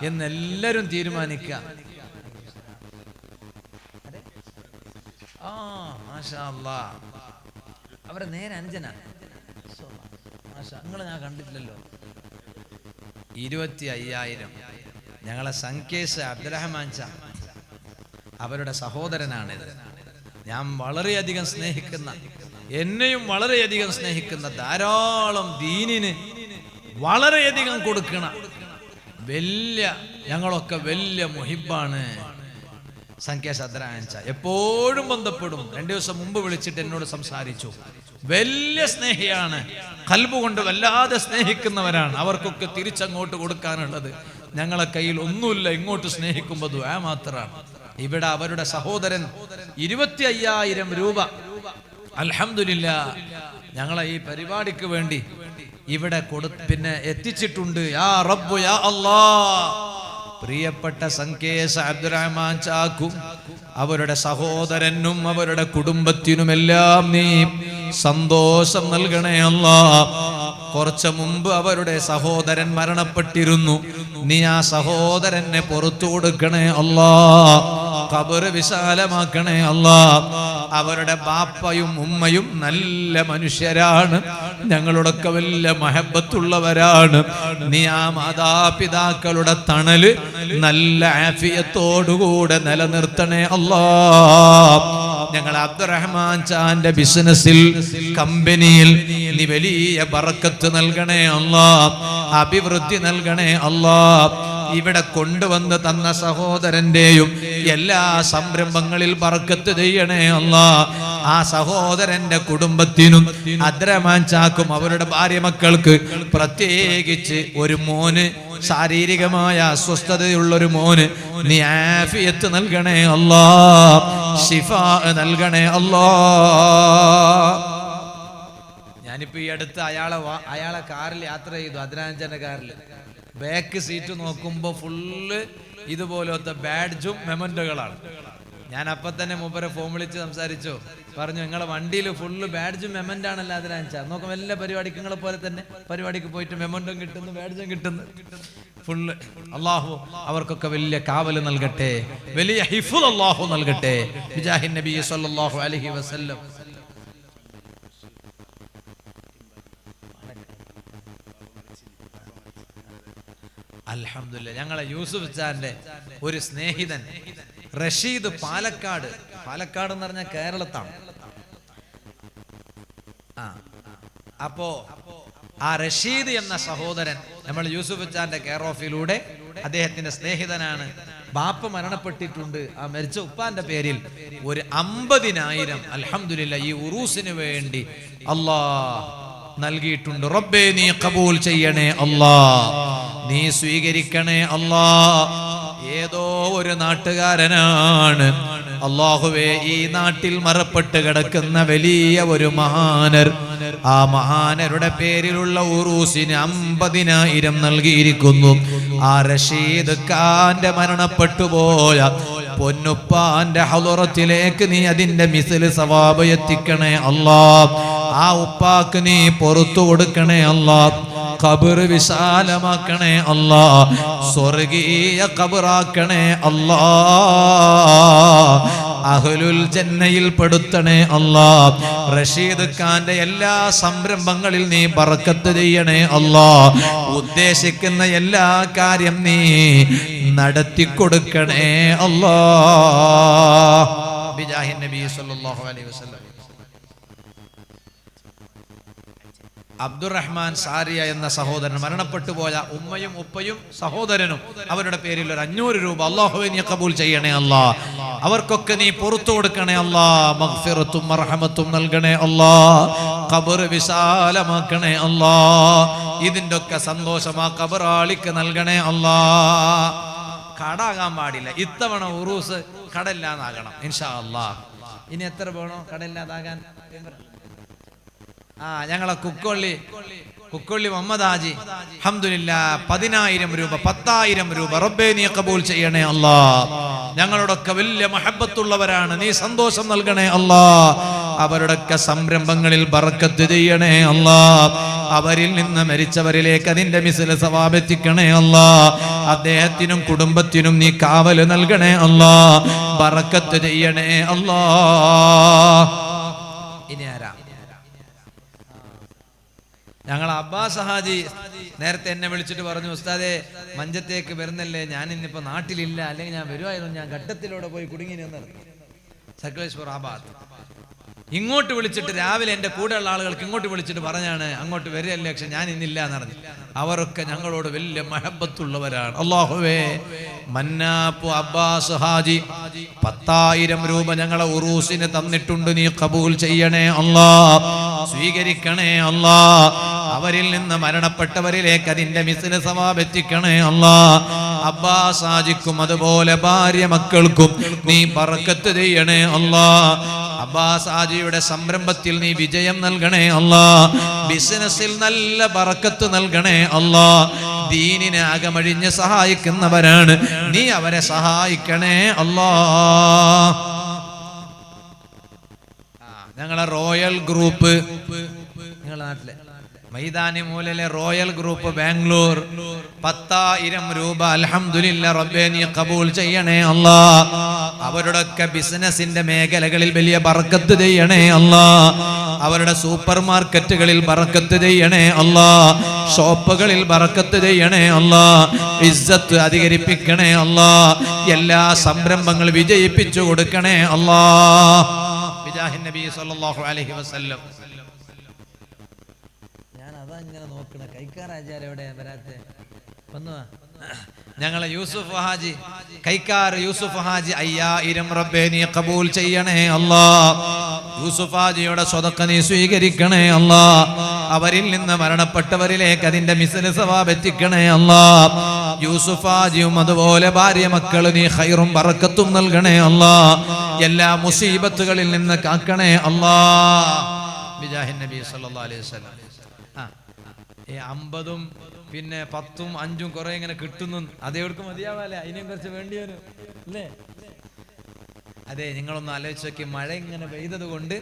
എന്നെല്ലാരും തീരുമാനിക്കുക. മാഷാ അല്ലാഹ് അവരെ നേരെ അഞ്ചന നിങ്ങൾ ഞാൻ കണ്ടിട്ടില്ലല്ലോ. 25,000 ഞങ്ങളെ സംകേസ് അബ്ദുറഹ്മാൻ ചാ അവരുടെ സഹോദരനാണിത്. ഞാൻ വളരെയധികം സ്നേഹിക്കുന്ന, എന്നെയും വളരെയധികം സ്നേഹിക്കുന്ന, ധാരാളം ദീനിന് വളരെയധികം കൊടുക്കണ ഞങ്ങളൊക്കെ വലിയ മുഹിബാണ് സംകേസ് അബ്ദുറഹ്മാൻ ചാ. എപ്പോഴും ബന്ധപ്പെടും. 2 ദിവസം മുമ്പ് വിളിച്ചിട്ട് എന്നോട് സംസാരിച്ചു. വലിയ സ്നേഹിയാണ്, ഖൽബ് കൊണ്ട് വല്ലാതെ സ്നേഹിക്കുന്നവരാണ്. അവർക്കൊക്കെ തിരിച്ചങ്ങോട്ട് കൊടുക്കാനുള്ളത് ഞങ്ങളെ കയ്യിൽ ഒന്നുമില്ല. ഇങ്ങോട്ട് സ്നേഹിക്കുമ്പോൾ ദുആ മാത്രമാണ്. ഇവിടെ അവരുടെ സഹോദരൻ 25,000 രൂപ അൽഹംദുലില്ലാ ഞങ്ങളെ ഈ പരിപാടിക്ക് വേണ്ടി ഇവിടെ പിന്നെ എത്തിച്ചിട്ടുണ്ട്. യാ റബ്ബ് യാ അല്ലാഹ്. പ്രിയപ്പെട്ട സംകേസ് അബ്ദുറഹ്മാൻ ചാക്കും അവരുടെ സഹോദരനും അവരുടെ കുടുംബത്തിനുമെല്ലാം നീ സന്തോഷം നൽകണേ അല്ലാഹ്. കുറച്ചു മുമ്പ് അവരുടെ സഹോദരൻ മരണപ്പെട്ടിരുന്നു. നീ ആ സഹോദരനെ പുറത്തു കൊടുക്കണേ അല്ലാഹ്. ഖബർ വിശാലമാക്കണേ അല്ലാഹ്. അവരുടെ ബാപ്പയും ഉമ്മയും നല്ല മനുഷ്യരാണ്, ഞങ്ങളോടൊക്കെ വലിയ മഹബത്തുള്ളവരാണ്. നീ ആ മാതാപിതാക്കളുടെ തണല് നല്ല ആഫിയത്തോടുകൂടെ നിലനിർത്തണേ അല്ലാഹ്. ഞങ്ങൾ അബ്ദുറഹ്മാൻ ചാന്റെ ബിസിനസ്സിൽ, കമ്പനിയിൽ നീ വലിയ ബറക്കത്ത് നൽകണേ അല്ലാഹ്, അഭിവൃദ്ധി നൽകണേ അല്ലാഹ്. ഇവിടെ കൊണ്ടുവന്ന് തന്ന സഹോദരന്റെയും എല്ലാ സംരംഭങ്ങളിൽ ബറക്കത്ത് ചെയ്യണേ അല്ലാഹ്. ആ സഹോദരന്റെ കുടുംബത്തിനും അബ്ദുറഹ്മാൻ ചാക്കും അവരുടെ ഭാര്യ മക്കൾക്ക്, പ്രത്യേകിച്ച് ഒരു മോന്, ശാരീരികമായ അസ്വസ്ഥതയുള്ളൊരു മോന് നീ ആഫിയത്ത് നൽകണേ അല്ലാഹ്, ശിഫാ നൽകണേ അല്ലാഹ്. ഞാനിപ്പോ ഈ അടുത്ത് അയാളെ കാറിൽ യാത്ര ചെയ്തു, അദ്നാൻചന്റെ കാറിൽ. ബാക്ക് സീറ്റ് നോക്കുമ്പോ ഫുള്ള് ഇതുപോലത്തെ ബാഡ്ജും മെമന്റോകളാണ്. ഞാൻ അപ്പൊ തന്നെ മൂപ്പരെ ഫോൺ വിളിച്ച് സംസാരിച്ചു. പറഞ്ഞു നിങ്ങളെ വണ്ടിയിൽ ഫുള്ള് ബാഡ്ജും മെമന്റ് ആണല്ലോ അതിനാച്ചാ. നോക്കാം എല്ലാ പരിപാടിക്ക് നിങ്ങളെ പോലെ തന്നെ പരിപാടിക്ക് പോയിട്ട് മെമന്റും കിട്ടുന്നു, ബാഡ്ജും കിട്ടുന്നു ഫുള്ള്. അള്ളാഹു അവർക്കൊക്കെ വലിയ കാവല് നൽകട്ടെ, വലിയ ഹിഫ്ള് അള്ളാഹു നൽകട്ടെ. ബിജാഹിൻ നബി സല്ലല്ലാഹു അലൈഹി വസല്ലം. അൽഹംദുലില്ലാ ഞങ്ങളെ യൂസുഫ് ചാന്റെ ഒരു സ്നേഹിതൻ റഷീദ് പാലക്കാട് എന്ന് പറഞ്ഞാൽ കേരളത്താണ്. അപ്പോ ആ റഷീദ് എന്ന സഹോദരൻ നമ്മൾ യൂസുഫ് ചാന്റെ കെയർ ഓഫിലൂടെ അദ്ദേഹത്തിന്റെ സ്നേഹിതനാണ്. ബാപ്പ മരണപ്പെട്ടിട്ടുണ്ട്. ആ മരിച്ച ഉപ്പാന്റെ പേരിൽ ഒരു 50,000 അൽഹംദുലില്ലാ ഈ ഉറൂസിന് വേണ്ടി അല്ലാഹ് നൽകിയിട്ടുണ്ട്. റബ്ബേ നീ ഖബൂൽ ചെയ്യണേ അല്ലാഹ്, നീ സ്വീകരിക്കണേ അല്ലാഹ്. ഏതോ ഒരു നാട്ടുകാരനാണ് അല്ലാഹുവേ ഈ നാട്ടിൽ മറപ്പെട്ട് കിടക്കുന്ന വലിയ ഒരു മഹാനർ. ആ മഹാനരുടെ പേരിലുള്ള ഉറൂസിന് 50,000 നൽകിയിരിക്കുന്നു. ആ റഷീദ് ഖാന്റെ മരണപ്പെട്ടു പോയ പൊന്നുപ്പാന്റെ ഹളറത്തിലേക്ക് നീ അതിന്റെ മിസ്ല് സവാബ് എത്തിക്കണേ അല്ലാഹ്. ആ ഉപ്പാക്ക് നീ പുറത്തു കൊടുക്കണേ അല്ലാഹ്. ഖബർ വിശാലമാക്കണേ അല്ലാ, സ്വർഗീയ ഖബറാക്കണേ അല്ലാ, അഹ്ലുൽ ജന്നയിൽ പെടുത്തണേ അല്ലാ. റഷീദ് ഖാന്റെ എല്ലാ സംരംഭങ്ങളിൽ നീ ബർക്കത്ത് ചെയ്യണേ അല്ലാ. ഉദ്ദേശിക്കുന്ന എല്ലാ കാര്യം നീ നടത്തി കൊടുക്കണേ അല്ലാ. ബിജാഹിൻ നബി സല്ലല്ലാഹു അലൈഹി വസല്ലം. അബ്ദുറഹ്മാൻ സാരിയ എന്ന സഹോദരൻ മരണപ്പെട്ടു പോയ ഉമ്മയും ഉപ്പയും സഹോദരനും അവരുടെ പേരിൽ ഒരു 500 രൂപ അല്ലാഹുവേ നീ കബൂൽ ചെയ്യണേ അല്ലാ. അവർക്കൊക്കെ നീ പുറത്തു കൊടുക്കണേ അല്ലാ. മഗ്ഫിറത്തും മർഹമത്തും നൽകണേ അല്ലാ. ഖബർ വിശാലമാക്കണേ അല്ലാ. ഇതിന്റെ ഒക്കെ സന്തോഷം ആ ഖബറാളിക്ക് നൽകണേ അല്ലാ. കടാകാൻ പാടില്ല. ഇത്തവണ ഉറൂസ് കടയില്ലാതാകണം ഇൻഷാ അല്ലാ. ഇനി എത്ര വേണോ കടയില്ലാതാകാൻ? ഞങ്ങളെ കുക്കൊള്ളി മുഹമ്മദ് ഹാജി അൽഹംദുലില്ലാഹ് 10,000 രൂപ 10,000 രൂപ റബ്ബേ നീ കബൂൽ ചെയ്യണേ അല്ലാ. ഞങ്ങളോടൊക്കെ വലിയ മഹബത്തുള്ളവരാണ്, നീ സന്തോഷം നൽകണേ അല്ലാ. അവരുടെയൊക്കെ സംരംഭങ്ങളിൽ ബർക്കത്ത് ചെയ്യണേ അല്ലാ. അവരിൽ നിന്ന് മരിച്ചവരിലേക്ക് അതിന്റെ മിസ്ല സവാബ് എത്തിക്കണേ അല്ലാ. അദ്ദേഹത്തിനും കുടുംബത്തിനും നീ കാവൽ നൽകണേ അല്ലാ. ബർക്കത്ത് ചെയ്യണേ അല്ലാ. ഇനി ആരാ? ഞങ്ങൾ അബ്ബാസ് ഹാജി നേരത്തെ എന്നെ വിളിച്ചിട്ട് പറഞ്ഞു, ഉസ്താദേ മഞ്ചത്തേക്ക് വരുന്നല്ലേ, ഞാൻ ഇന്നിപ്പോ നാട്ടിലില്ല, അല്ലെങ്കിൽ ഞാൻ വരുമായിരുന്നു, ഞാൻ ഘട്ടത്തിലൂടെ പോയി കുടുങ്ങി നിന്ന് സക്ലേശ്വർ ആബാദ്. ഇങ്ങോട്ട് വിളിച്ചിട്ട് രാവിലെ എൻ്റെ കൂടെയുള്ള ആളുകൾക്ക് ഇങ്ങോട്ട് വിളിച്ചിട്ട് പറഞ്ഞാണ് അങ്ങോട്ട് വരികയല്ലേ, പക്ഷെ ഞാൻ ഇന്നില്ല എന്ന് പറഞ്ഞു. അവരൊക്കെ ഞങ്ങളോട് വലിയ മഹബത്തുള്ളവരാണ്. അല്ലാഹുവേ മന്നാപ്പു അബ്ബാസ് ഹാജി 10,000 രൂപ ഞങ്ങളെ ഉറൂസിന് തന്നിട്ടുണ്ട്, നീ കബൂൽ ചെയ്യണേ അല്ലാ. സ്വീകരിക്കണേ അല്ലാ. അവരിൽ നിന്ന് മരണപ്പെട്ടവരിലേക്ക് അതിന്റെ മിസ്ല സവാബ് എത്തിക്കണേ അല്ലാ. അബ്ബാസ് ഹാജിക്കും അതുപോലെ ഭാര്യ മക്കൾക്കും നീ ബർക്കത്ത് ചെയ്യണേ അല്ലാ. അബ്ബാസ് ഹാജിയുടെ സംരംഭത്തിൽ നീ വിജയം നൽകണേ അല്ലാ. ബിസിനസ്സിൽ നല്ല ബർക്കത്ത് നൽകണേ അല്ലാ. ദീനിനെ അകമഴിഞ്ഞ് സഹായിക്കുന്നവരാണ്, നീ അവരെ സഹായിക്കണേ അല്ലാ. ഞങ്ങളെ റോയൽ ഗ്രൂപ്പ്, നിങ്ങളുടെ നാട്ടിലെ മൈതാനി മൂലയിലെ റോയൽ ഗ്രൂപ്പ് ബാംഗ്ലൂർ 10,000 രൂപ അൽഹംദുലില്ലാ റബ്ബേ നീ കബൂൽ ചെയ്യണേ അല്ലാ. അവരുടെയൊക്കെ ബിസിനസിന്റെ മേഖലകളിൽ വലിയ ബർക്കത്ത് ചെയ്യണേ അല്ലാ. അവരുടെ സൂപ്പർ മാർക്കറ്റുകളിൽ ബർക്കത്ത് ചെയ്യണേ അല്ലാ. ഷോപ്പുകളിൽ ബർക്കത്ത് ചെയ്യണേ അല്ലാ. ഇസ്സത്ത് അധികരിപ്പിക്കണേ അല്ലാ. എല്ലാ സംരംഭങ്ങൾ വിജയിപ്പിച്ചു കൊടുക്കണേ അല്ലാ. ബിജാഹിൻ നബി സല്ലല്ലാഹു അലൈഹി വസല്ലം. ഞാൻ അതാ ഇങ്ങനെ നോക്കണ, കൈക്കാരാചാര്യ എവിടെ വരാത്തെ? വന്നു ഞങ്ങളെ യൂസുഫ് ഹാജി, കൈക്കാർ യൂസുഫ് ഹാജി 5,000 റബ്ബേ നീ കബൂൽ ചെയ്യണേ അല്ലാ. യൂസുഫ് ഹാജിയുടെ സ്വതക്ക നീ സ്വീകരിക്കണേ അല്ലാ. അവരിൽ നിന്ന് മരണപ്പെട്ടവരിലേക്ക് അതിന്റെ മിസ്ല സവാബ് എത്തിക്കണേ അല്ലാ. യൂസുഫ് ഹാജിയും അതുപോലെ ഭാര്യ മക്കൾ നീ ഖൈറും ബർക്കത്തും നൽകണേ അല്ലാ. എല്ലാ മുസീബത്തുകളിൽ നിന്ന് കാക്കണേ അല്ലാ. ബിജാഹിൻ നബി സല്ലല്ലാഹു അലൈഹി വസല്ലം. 50ഉം പിന്നെ 10ഉം 5ഉം കുറെ ഇങ്ങനെ കിട്ടുന്നു, അതേവർക്ക് മതിയാവാല്ലേ, അതിനെയും കുറച്ച് വേണ്ടി വരും അല്ലേ? അതെ, നിങ്ങളൊന്ന് ആലോചിച്ച് നോക്കി, മഴ ഇങ്ങനെ പെയ്തത് കൊണ്ട്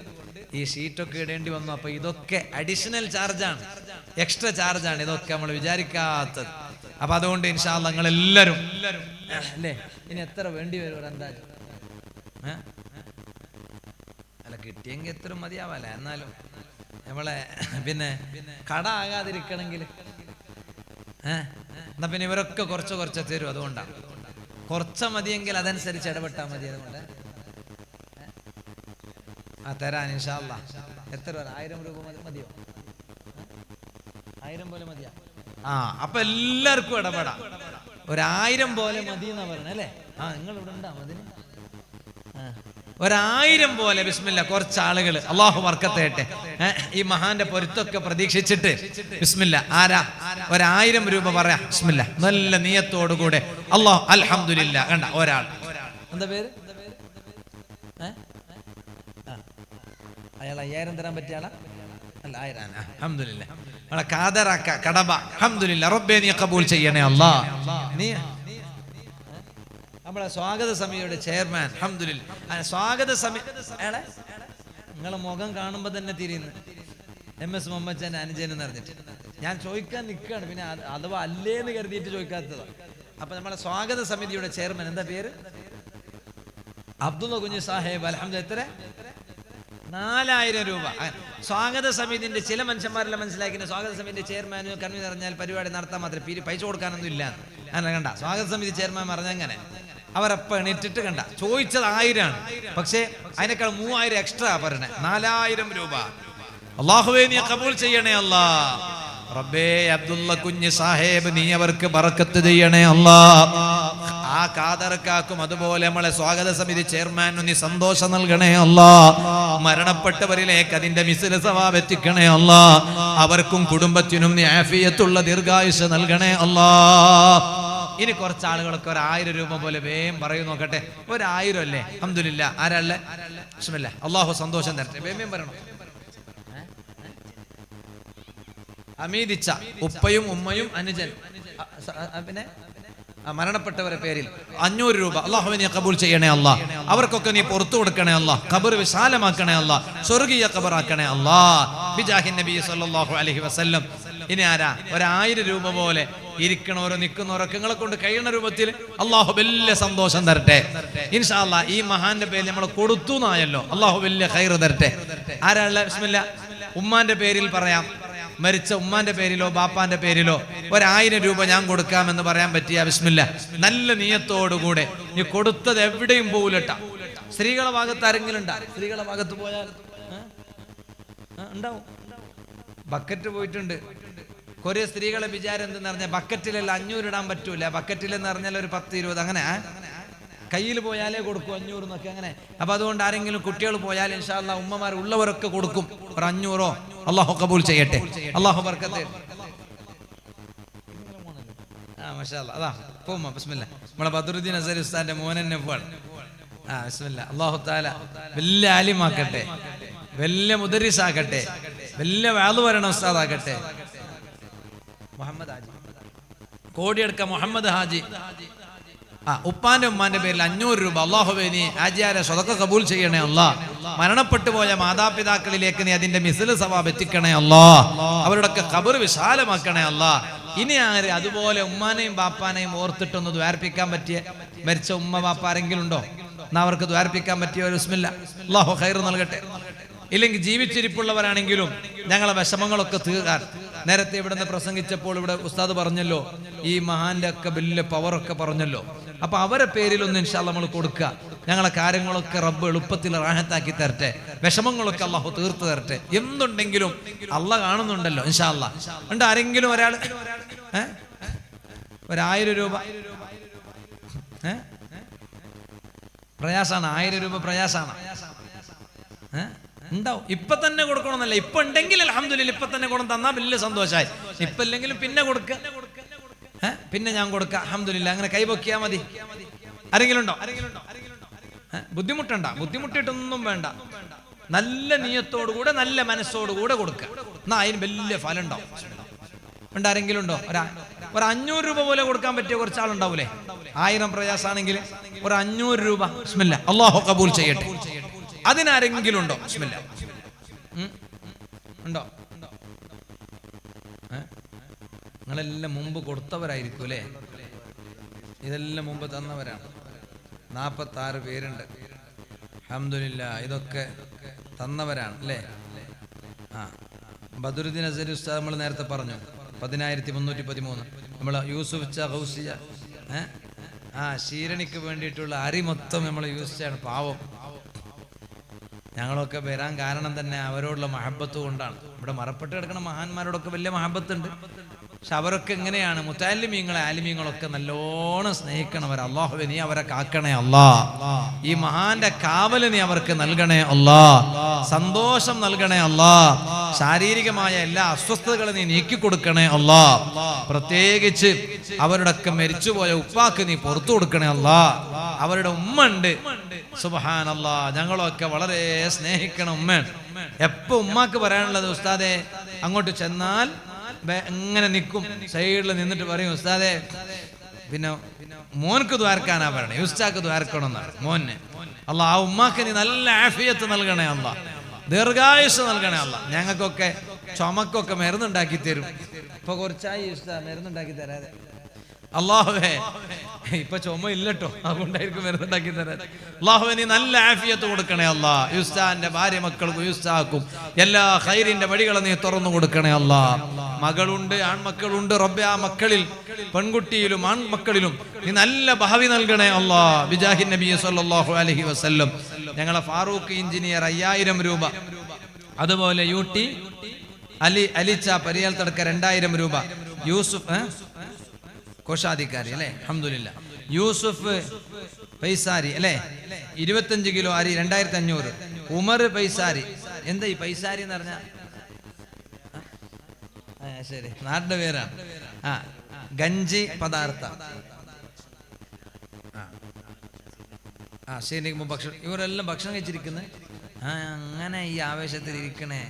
ഈ ഷീറ്റൊക്കെ ഇടേണ്ടി വന്നു. അപ്പൊ ഇതൊക്കെ അഡീഷണൽ ചാർജാണ്, എക്സ്ട്രാ ചാർജാണ്, ഇതൊക്കെ നമ്മൾ വിചാരിക്കാത്തത്. അപ്പൊ അതുകൊണ്ട് ഇൻഷാ അല്ലാഹ് നിങ്ങൾ എല്ലാവരും അല്ലേ, ഇനി എത്ര വേണ്ടി വരും ഒരു അന്താജ്? അല്ല, കിട്ടിയെങ്കിൽ എത്ര മതിയാവല്ലേ, എന്നാലും നമ്മളെ പിന്നെ കട ആകാതിരിക്കണമെങ്കിൽ എന്നാ പിന്നെ ഇവരൊക്കെ കുറച്ച് കുറച്ച് തരും. അതുകൊണ്ടാണ് കുറച്ച് മതിയെങ്കിൽ അതനുസരിച്ച് ഇടപെട്ടാൽ മതി. അതുകൊണ്ട് തരാൻ ഇൻഷാ അല്ലാഹ്. എത്ര 1000 രൂപ മതിയോ? 1000 പോലെ മതിയാ? അപ്പൊ എല്ലാവർക്കും ഇടപെടാം. 1000 പോലെ മതി എന്നാ പറയണേ അല്ലേ? നിങ്ങൾ ഇവിടെ ഉണ്ടാവും അതിന് 1000 പോലെ. ബിസ്മില്ല, കുറച്ച് ആളുകൾ അള്ളാഹു ബർക്കത്തേട്ടെ. ഈ മഹാന്റെ പൊരുത്തൊക്കെ പ്രതീക്ഷിച്ചിട്ട് ബിസ്മില്ല, ആരാ 1000 രൂപ പറയാ? ബിസ്മില്ല, നല്ല നിയത്തോടുകൂടെ. അള്ളാഹു അൽഹംദുലില്ലാ. കണ്ട ഒരാൾ, എന്താ പേര്? അയാൾ 5000 തരാൻ പറ്റിയ ആളാ? അല്ല, 1000. അൽഹംദുലില്ലാ. നമ്മളെ കാദറാക്ക കടബ, അൽഹംദുലില്ലാ റബ്ബേ നീ കബൂൽ ചെയ്യണേ അല്ലാ. നീ നമ്മളെ സ്വാഗത സമിതിയുടെ ചെയർമാൻ, അൽഹംദുലില്ലാ. സ്വാഗത സമിതി നിങ്ങളെ മുഖം കാണുമ്പോ തന്നെ തിരിയുന്നു. MS മുഹമ്മദ് അനുജൻ എന്ന് പറഞ്ഞിട്ട് ഞാൻ ചോദിക്കാൻ നിൽക്കുകയാണ്, പിന്നെ അഥവാ അല്ലേന്ന് കരുതിയിട്ട് ചോദിക്കാത്തതാണ്. അപ്പൊ നമ്മളെ സ്വാഗത സമിതിയുടെ ചെയർമാൻ എന്താ പേര്? അബ്ദുള്ള കുഞ്ഞു സാഹേബ്. അൽഹംദുലില്ലാഹ്. എത്ര? 4000 രൂപ. സ്വാഗത സമിതിന്റെ ചില മനുഷ്യന്മാരെല്ലാം മനസ്സിലാക്കിയ സ്വാഗത സമിതിന്റെ ചെയർമാനും കൺവീനർ പറഞ്ഞാൽ പരിപാടി നടത്താൻ മാത്രമേ പൈസ കൊടുക്കാനൊന്നും ഇല്ല. അങ്ങനെ കണ്ട സ്വാഗത സമിതി ചെയർമാൻ പറഞ്ഞങ്ങനെ അവരപ്പം എണീറ്റിട്ട് കണ്ട ചോദിച്ചത് 1000 ആണ്, പക്ഷേ അതിനേക്കാൾ 3000 എക്സ്ട്രാ പറഞ്ഞേ, 4000 രൂപ. അല്ലാഹുവേ നീ കബൂൽ ചെയ്യണേ അല്ലാ. റബ്ബേ അബ്ദുള്ള കുഞ്ഞ് സാഹേബ് നീ അവർക്ക് ബറക്കത്ത് ചെയ്യണേ അല്ലാ. ആ കാതർക്കാക്കും അതുപോലെ നമ്മളെ സ്വാഗത സമിതി ചെയർമാനും നീ സന്തോഷം നൽകണേ അല്ലാ. മരണപ്പെട്ടവരിലേക്ക് അതിന്റെ മിസ്ല സവാബ് എത്തിക്കണേ അല്ലാ. അവർക്കും കുടുംബത്തിനും നീ ആഫിയത്തുള്ള ദീർഘായുസ് നൽകണേ അല്ലാ. ഇനി കുറച്ച് ആളുകളൊക്കെ 1000 രൂപ പോലെ വേഗം പറയൂ നോക്കട്ടെ. 1000 അല്ലേ? അൽഹംദുലില്ലാ. ആരല്ലേ? ബിസ്മില്ലാ. അല്ലാഹു സന്തോഷം തരട്ടെ. വേഗം പറയണം. അമീദിച്ച ഉപ്പയും ഉമ്മയും അനുജൻ പിന്നെ മരണപ്പെട്ടവരുടെ പേരിൽ 500 രൂപ. അല്ലാഹുവേ നീ കബൂൽ ചെയ്യണേ അല്ലാ. അവർക്കൊക്കെ നീ പുറത്തു കൊടുക്കണേ അല്ലാ. ഖബർ വിശാലമാക്കണേ അല്ലാ. സ്വർഗീയ ഖബറാക്കണേ അല്ലാ. ബിജാഹിൻ നബി സല്ലല്ലാഹു അലൈഹി വസല്ലം. ഇനി ആരാ 1000 രൂപ പോലെ ഇരിക്കണോരോ നിൽക്കുന്നവരൊക്കെ നിങ്ങളെ കൊണ്ട് കഴിയുന്ന രൂപത്തിൽ അല്ലാഹു വലിയ സന്തോഷം തരട്ടെ ഇൻഷാ അല്ലാഹ്. ഈ മഹാന്റെ പേരിൽ നമ്മൾ കൊടുത്തു എന്നായല്ലോ, അല്ലാഹു വലിയ ഖൈർ തരട്ടെ. ആരാള്ള? ബിസ്മില്ലാ. ഉമ്മാന്റെ പേരിൽ പറയാം, മരിച്ച ഉമ്മാന്റെ പേരിലോ ബാപ്പാന്റെ പേരിലോ 1000 രൂപ ഞാൻ കൊടുക്കാമെന്ന് പറയാൻ പറ്റിയ ബിസ്മില്ലാ. നല്ല നിയത്തോടുകൂടെ നീ കൊടുത്തത് എവിടെയും പോവില്ലട്ട. സ്ത്രീകളെ ഭാഗത്ത് ആരെങ്കിലും ഉണ്ടാ? സ്ത്രീകളെ ഭാഗത്ത് പോയാൽ ഉണ്ടാവും. ബക്കറ്റ് പോയിട്ടുണ്ട്. കുറെ സ്ത്രീകളെ വിചാരം എന്തെന്ന് പറഞ്ഞാൽ ബക്കറ്റിലല്ല 500 ഇടാൻ പറ്റൂല. ബക്കറ്റിലെന്ന് പറഞ്ഞാൽ ഒരു 10-20 അങ്ങനെ കയ്യിൽ പോയാലേ കൊടുക്കും 500 എന്നൊക്കെ അങ്ങനെ. അപ്പൊ അതുകൊണ്ട് ആരെങ്കിലും കുട്ടികൾ പോയാൽ ഇൻഷാ അല്ലാഹ് ഉമ്മമാർ ഉള്ളവരൊക്കെ കൊടുക്കും ഒരു 500. അല്ലാഹു കബൂൽ ചെയ്യട്ടെ. അല്ലാഹു ബർക്കത്ത്. മാഷാ അല്ലാഹ്. അതാ പോമ്മ. ബിസ്മില്ലാ. നമ്മളെ ബദറുദ്ദീൻ അസരി ഉസ്താദിന്റെ മോനെന്നെ പോവാണ്. ബിസ്മില്ലാ. അല്ലാഹു തആല വലിയ ആലിമാക്കട്ടെ, വലിയ മുദരിസ് ആക്കട്ടെ, വലിയ വാള് വരണ ഉസ്താദാക്കട്ടെ. മുഹമ്മദ് ഹാജി കോടിയെടുക്ക. മുഹമ്മദ് ഹാജി ഉപ്പാന്റെ ഉമ്മാന്റെ പേരിൽ 500 രൂപ. അല്ലാഹുവേ നീ ആജിയാരെ സ്വതക്ക കബൂൽ ചെയ്യണേ അല്ലാ. മരണപ്പെട്ടു പോയ മാതാപിതാക്കളിലേക്ക് നീ അതിന്റെ മിസ്ല സവാബ് എത്തിക്കണേ അല്ലാ. അവരുടെയൊക്കെ ഖബർ വിശാലമാക്കണേ അല്ലാ. ഇനി ആര് അതുപോലെ ഉമ്മാനെയും ബാപ്പാനെയും ഓർത്തിട്ടൊന്ന് ദ്വാർപ്പിക്കാൻ പറ്റിയ മരിച്ച ഉമ്മ ബാപ്പ ആരെങ്കിലും ഉണ്ടോ? എന്നാ അവർക്ക് ദ്വാർപ്പിക്കാൻ പറ്റിയ ഒരു ബിസ്മില്ലാ. അല്ലാഹു ഖൈർ നൽകട്ടെ. ഇല്ലെങ്കിൽ ജീവിച്ചിരിപ്പുള്ളവരാണെങ്കിലും ഞങ്ങളെ വിഷമങ്ങളൊക്കെ തീർക്കാൻ. നേരത്തെ ഇവിടുന്ന് പ്രസംഗിച്ചപ്പോൾ ഇവിടെ ഉസ്താദ് പറഞ്ഞല്ലോ ഈ മഹാന്റെ ഒക്കെ വലിയ പവറൊക്കെ പറഞ്ഞല്ലോ. അപ്പൊ അവരെ പേരിലൊന്നും ഇൻഷാ അല്ലാഹ് നമ്മൾ കൊടുക്കുക. ഞങ്ങളെ കാര്യങ്ങളൊക്കെ റബ്ബ് എളുപ്പത്തിൽ റാഹത്താക്കി തരട്ടെ. വിഷമങ്ങളൊക്കെ അല്ലാഹു തീർത്തു തരട്ടെ. എന്തുണ്ടെങ്കിലും അല്ലാഹ് കാണുന്നുണ്ടല്ലോ ഇൻഷാ അല്ലാഹ്. ഉണ്ട് ആരെങ്കിലും ഒരാൾ 1000 രൂപ പ്രയാസാണ്. 1000 രൂപ പ്രയാസാണ്. ഉണ്ടാവും. ഇപ്പൊ തന്നെ കൊടുക്കണമെന്നല്ല. ഇപ്പൊ ഉണ്ടെങ്കിൽ അൽഹംദുലില്ലാ ഇപ്പൊ തന്നെ കൊണ്ടു തന്നാ വലിയ സന്തോഷമായി. ഇപ്പൊ ഇല്ലെങ്കിലും പിന്നെ കൊടുക്ക. പിന്നെ ഞാൻ കൊടുക്കാം അൽഹംദുലില്ലാ. അങ്ങനെ കൈപൊക്കിയാ മതി. ആരെങ്കിലും ഉണ്ടോ? ബുദ്ധിമുട്ടുണ്ട? ബുദ്ധിമുട്ടിയിട്ടൊന്നും വേണ്ട. നല്ല നിയത്തോടുകൂടെ നല്ല മനസ്സോടുകൂടെ കൊടുക്കുക. എന്നാ അതിന് വലിയ ഫലം ഉണ്ടാവും. ഉണ്ട് ആരെങ്കിലും ഉണ്ടോ? ഒരു 500 രൂപ പോലെ കൊടുക്കാൻ പറ്റിയ കുറച്ചാളുണ്ടാവൂലേ? 1000 പ്രയാസാണെങ്കിൽ ഒരു 500 രൂപ. ബിസ്മില്ലാ. അല്ലാഹു കബൂൽ ചെയ്യട്ടെ. അതിനാരെങ്കിലും ഉണ്ടോ? ബിസ്മില്ലാ. ഉണ്ടോ? നിങ്ങളെല്ലാം മുമ്പ് കൊടുത്തവരായിരിക്കും അല്ലേ? ഇതെല്ലാം മുമ്പ് തന്നവരാണ്. 46 പേരുണ്ട്. അൽഹംദുലില്ലാ ഇതൊക്കെ തന്നവരാണ് അല്ലേ? ബദറുദ്ദീൻ അസരി ഉസ്താദ് നമ്മൾ നേരത്തെ പറഞ്ഞു 10313. നമ്മൾ യൂസുഫ് ഗൗസിയ ശീരണിക്ക് വേണ്ടിയിട്ടുള്ള അരി മൊത്തം നമ്മൾ യൂസ് ചെയ്യാണ്. പാവം ഞങ്ങളൊക്കെ വരാൻ കാരണം തന്നെ അവരോടുള്ള മഹബത്ത് കൊണ്ടാണ്. ഇവിടെ മറപ്പെട്ട് കിടക്കുന്ന മഹാന്മാരോടൊക്കെ വലിയ മഹബത്തുണ്ട്. പക്ഷെ അവരൊക്കെ എങ്ങനെയാണ്? മുത്തഅല്ലിമീങ്ങളെ ആലിമീങ്ങളൊക്കെ നല്ലോണം സ്നേഹിക്കണവർ. അല്ലാഹുവേ നീ അവരെ കാക്കണേ അല്ലാ. ഈ മഹാന്റെ കാവല് നീ അവർക്ക് നൽകണേ അല്ലാ. സന്തോഷം നൽകണേ അല്ലാ. ശാരീരികമായ എല്ലാ അസ്വസ്ഥതകളും നീ നീക്കി കൊടുക്കണേ അല്ലാ. പ്രത്യേകിച്ച് അവരുടെയൊക്കെ മരിച്ചുപോയ ഉപ്പാക്ക് നീ പുറത്തു കൊടുക്കണേ അല്ലാ. അവരുടെ ഉമ്മ ഉണ്ട് സുബ്ഹാനല്ലാ. ഞങ്ങളൊക്കെ വളരെ സ്നേഹിക്കണ ഉമ്മയാണ്. എപ്പോ ഉമ്മാക്ക് പറയാനുള്ളത് ഉസ്താദെ അങ്ങോട്ട് ചെന്നാൽ എങ്ങനെ നിൽക്കും, സൈഡിൽ നിന്നിട്ട് പറയും ഉസ്താദെ പിന്നെ മോൻക്ക് ദ്വാരക്കാനാ പറയണേ, ഉസ്താക്ക് ദ്വാരക്കണം എന്നാണ് മോനെ. അല്ലാ ആ ഉമ്മാക്ക് നീ നല്ല ആഫിയത്ത് നൽകണേ അല്ലാ. ദീർഘായുസ് നൽകണേ അല്ല. ഞങ്ങൾക്കൊക്കെ ചുമക്കൊക്കെ മരുന്നുണ്ടാക്കി തരും. ഇപ്പൊ കുറച്ചായി മരുന്നുണ്ടാക്കി തരാതെ. അള്ളാഹുവേ ഇപ്പൊ ചുമ ഇല്ലട്ടോ, അതുകൊണ്ടായിരിക്കും മരുന്നുണ്ടാക്കി തരാൻ. അള്ളാഹുവേ നീ നല്ല ആഫിയത്ത് കൊടുക്കണേ അല്ലാ. യുസ്താന്റെ ഭാര്യ മക്കൾക്കും യുസ്താക്കും എല്ലാ ഖൈറിന്റെ വഴികളെ നീ തുറന്നു കൊടുക്കണേ അല്ലാ. മകളുണ്ട്, ആൺമക്കളുണ്ട് റബ്ബേ, ആ മക്കളിൽ പെൺകുട്ടിയിലും ആൺമക്കളിലും നീ നല്ല ഭാവി നൽകണേ അല്ലാ. ബിജാഹി നബി സല്ലല്ലാഹു അലൈഹി വസല്ലം. ഞങ്ങളെ ഫാറൂഖ് എഞ്ചിനീയർ 5000 രൂപ, അതുപോലെ UT അലിച്ച പരിയാൽ തടക്ക 2000 രൂപ, യൂസുഫ് കോഷാധികാരി അല്ലെ, അൽഹംദുലില്ലാ. യൂസുഫ് പൈസാരി അല്ലെ 25 കിലോ അരി 2500. ഉമർ പൈസാരി. എന്താ ഈ പൈസാരി എന്ന് പറഞ്ഞ? ശരി, നാടിന്റെ പേരാണ്. ഗഞ്ചി പദാർത്ഥ. ശരി, ഭക്ഷണം ഇവരെല്ലാം ഭക്ഷണം കഴിച്ചിരിക്കുന്നത്. അങ്ങനെ ഈ ആവേശത്തിൽ ഇരിക്കണേ.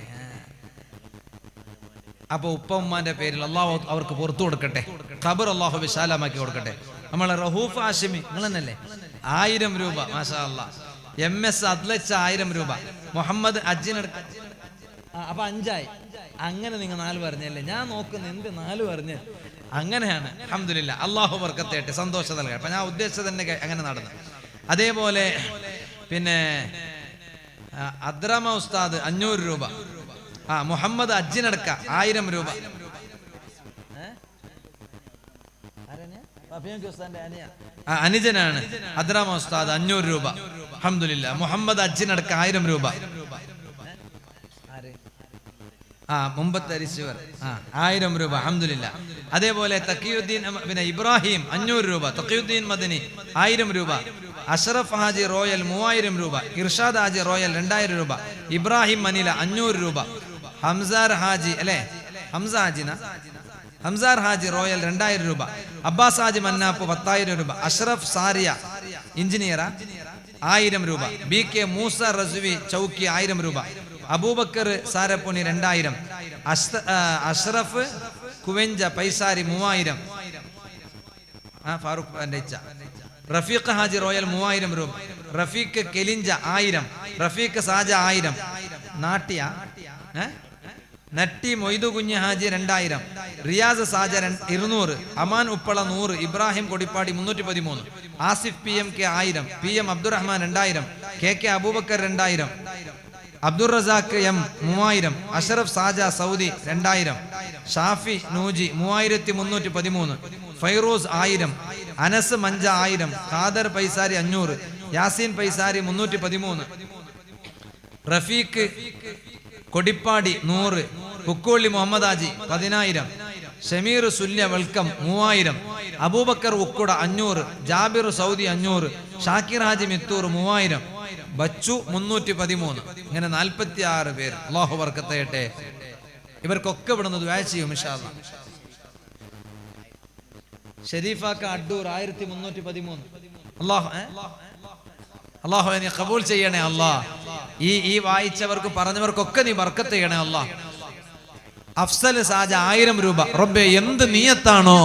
അപ്പൊ ഉപ്പ ഉമ്മാന്റെ പേരിൽ അള്ളാഹു അവർക്ക് പുറത്തു കൊടുക്കട്ടെ, ഖബർ അള്ളാഹു വിശാലമാക്കി കൊടുക്കട്ടെ. നമ്മളെ റഹൂഫ് ഹാഷിമി നിങ്ങൾ തന്നെയല്ലേ, 1000 രൂപ. മാഷാ അല്ലാ. MS അദ്ലച്ച 1000 രൂപ. മുഹമ്മദ് അജ്ജിനെടുക്ക. അപ്പൊ 5 ആയി. അങ്ങനെ നിങ്ങൾ 4 പറഞ്ഞല്ലേ, ഞാൻ നോക്കുന്ന എന്ത് 4 പറഞ്ഞ്. അങ്ങനെയാണ്. അൽഹംദുലില്ലാ. അള്ളാഹു ബർക്കത്തേട്ടെ, സന്തോഷം നൽകട്ടെ. അപ്പൊ ഞാൻ ഉദ്ദേശിച്ചത് തന്നെ അങ്ങനെ നടന്നു. അതേപോലെ പിന്നെ അദ്രമ ഉസ്താദ് 500 രൂപ. മുഹമ്മദ് അജ്ജിനടക്ക 1000 രൂപ. അനുജനാണ് അദ്രാമ ഉസ്താദ് 500 രൂപ. അൽഹംദുലില്ലാ. മുഹമ്മദ് അജ്ജിനടക്ക 1000 രൂപ. മുമ്പത്തെ റിസീവർ 1000 രൂപ. അൽഹംദുലില്ലാ. അതേപോലെ തഖിയുദ്ദീൻ പിന്നെ ഇബ്രാഹിം 500 രൂപ. തഖിയുദ്ദീൻ മദനി 1000 രൂപ. അഷ്റഫ് ഹാജി റോയൽ 3000 രൂപ. ഇർഷാദ് ഹാജി റോയൽ 2000 രൂപ. ഇബ്രാഹിം മനില 500 രൂപ. ഹംസാർ ഹാജി അല്ലെ, ഹംസാർ ഹാജി റോയൽ 2000 രൂപ. അബ്ബാസ് ഹാജി മന്നാപ്പ് 10000 രൂപ. അഷ്റഫ് സാരിയ എഞ്ചിനീയറാ 1000 രൂപ. BK മൂസ റസ്വി ചൗക്കി 1000 രൂപ. അബൂബക്കർ സാരപ്പുനി 2000. അഷ്റഫ് കുവെഞ്ച പൈസാരി 3000. ഫാറൂഖ് റഫീഖ് ഹാജി റോയൽ 3000 രൂപ. റഫീഖ് കെലിഞ്ച 1000. റഫീഖ് സാജ 1000. നാട്ടിയ നട്ടി Moidu Kunju Haji 2000. Riyas Saja 200. Aman Uppala 100. Ibrahim Kodippadi 313. Asif PMK 1000. PM Abdurahman 2000. KK Abubakar 2000. Abdur Razak M 3000. Ashraf Saja Saudi 2000. Shafi Nuji 3313. Fairooz 1000. Anas Manja 1000. Khader Paisari 500. Yaseen Paisari 313. Rafeeq കൊടിപ്പാടി 100. കുക്കോളി Muhammad Haji 10000. Shameer Sullia welcome 3000. Abubakar ഉക്കുട 500. Jabir Saudi 500. Shakir Haji Mittur 3000. Bachchu 313. ഇങ്ങനെ 46 പേര്. അല്ലാഹു ബർക്കത്ത് ചെയ്യട്ടെ. ഇവർക്കൊക്കെ ഇവിടുന്ന് ദുആ ചെയ്യും ഇൻഷാ അല്ലാഹ്. ഷരീഫാക്ക അഡ്ഡൂർ 1313. അല്ലാഹു നീ ഖബൂൽ ചെയ്യണേ അല്ലാ. ഈ വായിച്ചവർക്ക് പറഞ്ഞവർക്കൊക്കെ നീ ബർക്കത്ത് ചെയ്യണേ അല്ലാ. അഫ്സൽ സാജ 1000 രൂപ. റബ്ബേ എന്ത് നിയത്താണോ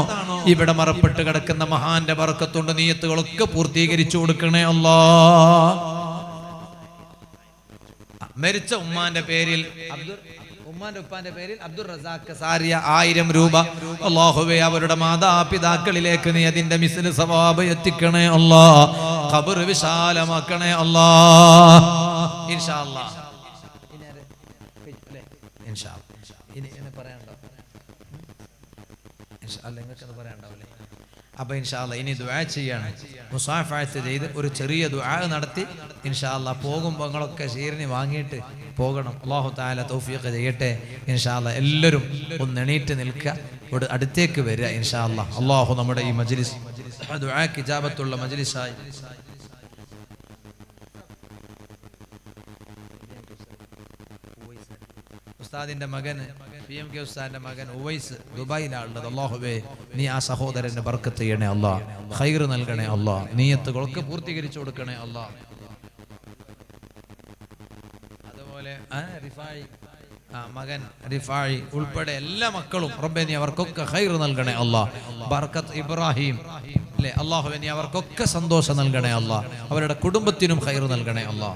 ഇവിടെ മറപ്പെട്ട് കിടക്കുന്ന മഹാന്റെ ബർക്കത്തുണ്ട്, നിയത്തുകളൊക്കെ പൂർത്തീകരിച്ചു കൊടുക്കണേ അല്ലാ. മരിച്ച ഉമ്മാന്റെ പേരിൽ ഉമ്മാന്റെ ഉപ്പാന്റെ പേരിൽ അബ്ദുർ റസാഖ് സാരിയ 1000 രൂപ. അല്ലാഹുവേ അവരുടെ മാതാപിതാക്കളിലേക്ക് നീ അതിന്റെ മിസ്ല് സവാബ് എത്തിക്കണേ അല്ലാ. ഖബർ വിശാലമാക്കണേ അല്ലാ. ഇൻഷാ അല്ലാഹ്. ഇൻഷാ അല്ലാഹ് ഇനി പറയാനുണ്ടോ? ഇൻഷാ അല്ലാഹ് നിങ്ങൾക്ക് പറയാനുണ്ടാവില്ലേ? അപ്പൊ ഇൻഷാ അല്ലാഹ് ഇനി ദുആ ചെയ്യാണ്. മുസാഫഹത്ത് ചെയ്ത് ഒരു ചെറിയ ദുആ നടത്തി ഇൻഷാ അല്ലാഹ് പോകുമ്പോൾ നിങ്ങളൊക്കെ ഷീറിന് വാങ്ങിയിട്ട് പോകണം. അല്ലാഹു തആല തൗഫീഖ് ചെയ്യട്ടെ. ഇൻഷാ അല്ലാഹ് എല്ലാവരും ഒന്ന് എണീറ്റ് നിൽക്കുക, ഇവിടെ അടുത്തേക്ക് വരിക ഇൻഷാ അല്ലാഹ്. അല്ലാഹു നമ്മുടെ ഈ മജ്ലിസ് ദുആക്ക് ഇജാബത്തുള്ള മജ്ലിസായി ഉസ്താദിന്റെ മകൻ PMK ഉസ്താദിന്റെ മകൻ ഉവൈസ് ദുബായിലാണുള്ളത്. അല്ലാഹുവേ നീ ആ സഹോദരന് ബർക്കത്ത് ചെയ്യണേ അല്ലാ. ഖൈർ നൽകണേ അല്ലാ. നിയത്തുകളൊക്കെ പൂർത്തീകരിച്ചു കൊടുക്കണേ അല്ലാ. അതുപോലെ റിഫായി മകൻ റിഫായി ഉൾപ്പെടെ എല്ലാ മക്കളും റബ്ബേ നീ അവർക്കൊക്കെ ഖൈർ നൽകണേ അല്ലാ. ബർക്കത്ത് ഇബ്രാഹിം അല്ലേ അല്ലാഹുവേ നീ അവർക്കൊക്കെ സന്തോഷം നൽകണേ അല്ലാ. അവരുടെ കുടുംബത്തിനും ഖൈർ നൽകണേ അല്ലാ.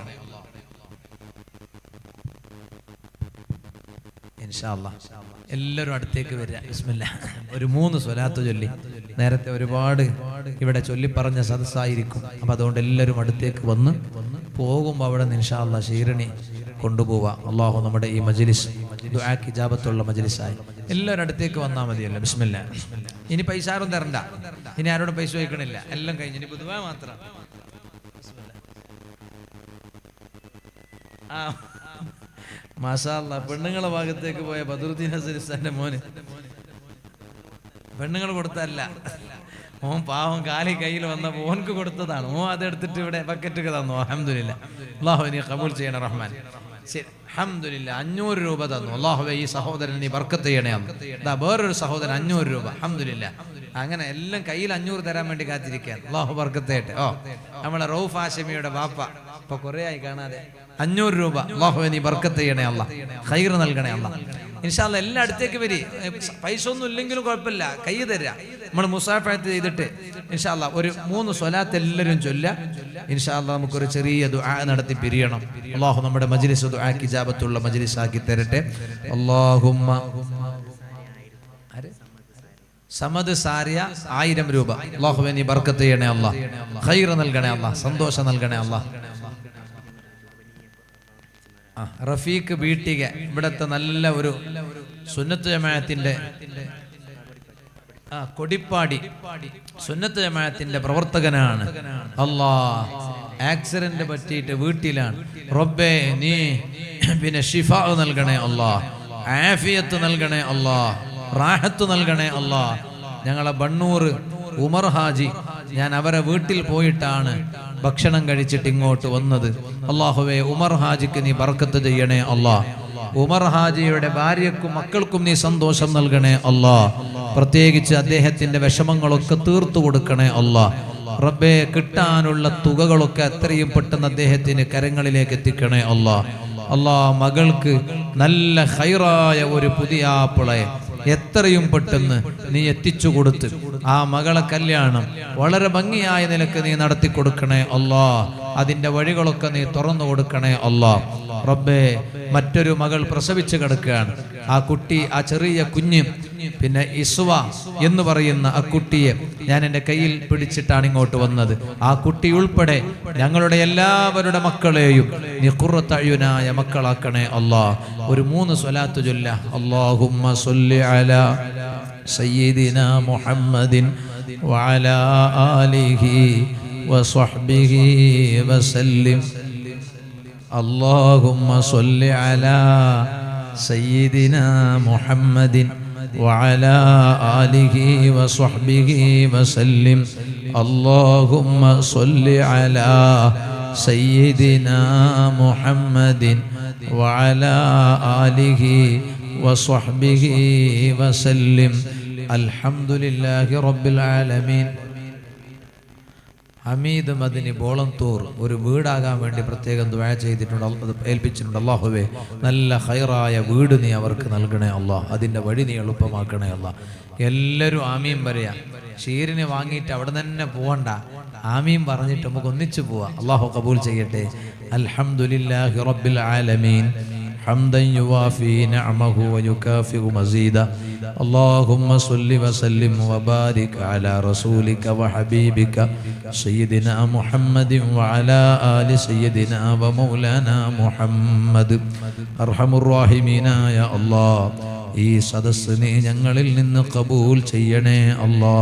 ഇൻഷാ അല്ലാഹ് എല്ലാവരും അടുത്തേക്ക് വരിക. ബിസ്മില്ലാ. ഒരു 3 സ്വലാത്ത് ചൊല്ലി. നേരത്തെ ഒരുപാട് ഇവിടെ ചൊല്ലിപ്പറഞ്ഞ സദസ്സായിരിക്കും. അപ്പം അതുകൊണ്ട് എല്ലാവരും അടുത്തേക്ക് വന്ന് പോകുമ്പോൾ അവിടെ നിന്ന് ഇൻഷാ അല്ലാഹ് ശീരണി കൊണ്ടുപോവാം. അള്ളാഹു നമ്മുടെ ഈ മജ്ലിസ് ദുആക്ക് ഇജാബത്തുള്ള മജ്ലിസായി. എല്ലാവരും അടുത്തേക്ക് വന്നാൽ മതിയല്ലോ. ബിസ്മില്ലാ. ഇനി പൈസ ആരും തരണ്ട, ഇനി ആരോടും പൈസ ചോദിക്കണില്ല, എല്ലാം കഴിഞ്ഞ് ഇനി ദുആ മാത്രം. മാഷാ അല്ലാഹ്. പെണ്ണുങ്ങളെ ഭാഗത്തേക്ക് പോയ ബദറുദ്ദീൻ ഹസരിസ്ഥാന്റെ മോന് പെണ്ണുങ്ങൾ കൊടുത്തല്ല, ഓൻ പാവം കാലി കയ്യിൽ വന്നപ്പോ ഓൻക്ക് കൊടുത്തതാണ്. ഓൻ അതെടുത്തിട്ട് ഇവിടെ ബക്കറ്റൊക്കെ തന്നു. അൽഹംദുലില്ലാ. അല്ലാഹു നീ ഖബൂൽ ചെയ്യണം റഹ്മാൻ. ശരി, അൽഹംദുലില്ലാ. 500 രൂപ തന്നു. അല്ലാഹുവേ ഈ സഹോദരൻ നീ ബർക്കത്ത് ചെയ്യണേ. ദാ വേറൊരു സഹോദരൻ 500 രൂപ. അൽഹംദുലില്ലാ. അങ്ങനെ എല്ലാം കയ്യിൽ 500 തരാൻ വേണ്ടി കാത്തിരിക്കാൻ. അല്ലാഹു ബർക്കത്ത് ചെയ്യട്ടെ. നമ്മളെ റൌഫ് ഹാഷിമിയുടെ ബാപ്പ ഇപ്പൊ കുറെ ആയി കാണാതെ 500 രൂപ. അല്ലാഹുവേ നീ ബർക്കത്ത് ചെയ്യണേ അല്ലാ, ഖൈർ നൽകണേ അല്ലാ. ഇൻഷാ അല്ലാഹ് എല്ലാം അടുത്തേക്ക് വരി. പൈസ ഒന്നും ഇല്ലെങ്കിലും കുഴപ്പമില്ല, കൈ തരാ. നമ്മൾ മുസാഫഹത്ത് ചെയ്തിട്ട് ഇൻഷാ അല്ലാഹ് ഒരു 3 സ്വലാത്ത് എല്ലാവരും ചൊല്ല. ഇൻഷാ അല്ലാഹ് നമുക്കൊരു ചെറിയ ദുആ നടത്തി പിരിയണം. അല്ലാഹു നമ്മുടെ മജ്ലിസ് ദുആക്ക് ഇജാബത്തുള്ള മജ്ലിസ് ആക്കി തരട്ടെ. അല്ലാഹുമ്മ സമദ് സാരിയ 1000 രൂപ. അല്ലാഹുവേ നീ ബർക്കത്ത് ചെയ്യണേ അല്ലാ, ഖൈർ നൽകണേ അല്ലാ, സന്തോഷം നൽകണേ അല്ലാ. റഫീഖ് ബീട്ടിക ഇവിടത്തെ നല്ല ഒരു സുന്നത്ത് ജമാഅത്തിന്റെ കൊടിപ്പാടി സുന്നത്ത് ജമാഅത്തിന്റെ പ്രവർത്തകനാണ്. അല്ലാ ആക്സിഡന്റ് പറ്റിയിട്ട് വീട്ടിലാണ്. റബ്ബേ നീ പിന്നെ ശിഫാ നൽകണേ അല്ലാ, ആഫിയത്ത് നൽകണേ അല്ലാ, റാഹത്ത് നൽകണേ അല്ലാ. ഞങ്ങളെ ബണ്ണൂർ ഉമർ ഹാജി, ഞാൻ അവരെ വീട്ടിൽ പോയിട്ടാണ് ഭക്ഷണം കഴിച്ചിട്ട് ഇങ്ങോട്ട് വന്നത്. അല്ലാഹുവേ ഉമർ ഹാജിക്ക് നീ ബർക്കത്ത് ചെയ്യണേ അല്ലാ. ഉമർ ഹാജിയുടെ ഭാര്യക്കും മക്കൾക്കും നീ സന്തോഷം നൽകണേ അല്ലാ. പ്രത്യേകിച്ച് അദ്ദേഹത്തിന്റെ വിഷമങ്ങളൊക്കെ തീർത്തു കൊടുക്കണേ അല്ലാ. റബ്ബേ കിട്ടാനുള്ള തുകകളൊക്കെ എത്രയും പെട്ടെന്ന് അദ്ദേഹത്തിന് കരങ്ങളിലേക്ക് എത്തിക്കണേ അല്ലാ. അല്ലാ മകൾക്ക് നല്ല ഖൈറായ ഒരു പുതിയ ആപ്പിളെ എത്രയും പെട്ടെന്ന് നീ എത്തിച്ചു കൊടുത്ത് ആ മകളെ കല്യാണം വളരെ ഭംഗിയായ നിലക്ക് നീ നടത്തി കൊടുക്കണേ അല്ലാ. അതിന്റെ വഴികളൊക്കെ നീ തുറന്നു കൊടുക്കണേ അല്ലാ. റബ്ബേ മറ്റൊരു മകൾ പ്രസവിച്ച് കിടക്കുകയാണ്. ആ കുട്ടി, ആ ചെറിയ കുഞ്ഞ്, പിന്നെ ഇസ്വ എന്ന് പറയുന്ന ആ കുട്ടിയെ ഞാൻ എൻ്റെ കയ്യിൽ പിടിച്ചിട്ടാണ് ഇങ്ങോട്ട് വന്നത്. ആ കുട്ടി ഉൾപ്പെടെ ഞങ്ങളുടെ എല്ലാവരുടെ മക്കളെയും നീ ഖുർറത്ത് അയ്യുനായ മക്കളാക്കണേ അല്ലാ. ഒരു 3 സ്വലാത്ത് ചൊല്ല. അല്ലാഹുമ്മ സ്വല്ലി അലാ സയ്യിദിനാ മുഹമ്മദിൻ വഅലാ ആലിഹി വസ്വഹ്ബിഹി വസല്ലിം. اللهم صل على سيدنا محمد وعلى آله وصحبه وسلم. اللهم صل على سيدنا محمد وعلى آله وصحبه وسلم. الحمد لله رب العالمين. ഹമീദ് മദനി ബോളന്തൂർ ഒരു വീടാകാൻ വേണ്ടി പ്രത്യേകം ദുആ ചെയ്തിട്ടുണ്ട്, ഏൽപ്പിച്ചിട്ടുണ്ട്. അല്ലാഹുവേ നല്ല ഖൈറായ വീട് നീ അവർക്ക് നൽകണേ അല്ലാ. അതിൻ്റെ വഴി നീ എളുപ്പമാക്കണേ അല്ലാ. എല്ലാവരും ആമീൻ പറയാ. ഷീറിനെ വാങ്ങിയിട്ട് അവിടെ തന്നെ പോവണ്ട, ആമീൻ പറഞ്ഞിട്ട് നമുക്ക് ഒന്നിച്ചു പോവാം. അല്ലാഹു ഖബൂൽ ചെയ്യട്ടെ. അൽഹംദുലില്ലാഹി റബ്ബിൽ ആലമീൻ حمدا يوافي نعمه ويكافئ مزيدا. اللهم صل وسلم وبارك على رسولك وحبيبك سيدنا محمد وعلى آل سيدنا ومولانا محمد. أرحم الراحمين يا الله. ഈ സദസ്സിനെ ഞങ്ങളിൽ നിന്ന് ഖബൂൽ ചെയ്യണേ അല്ലാ.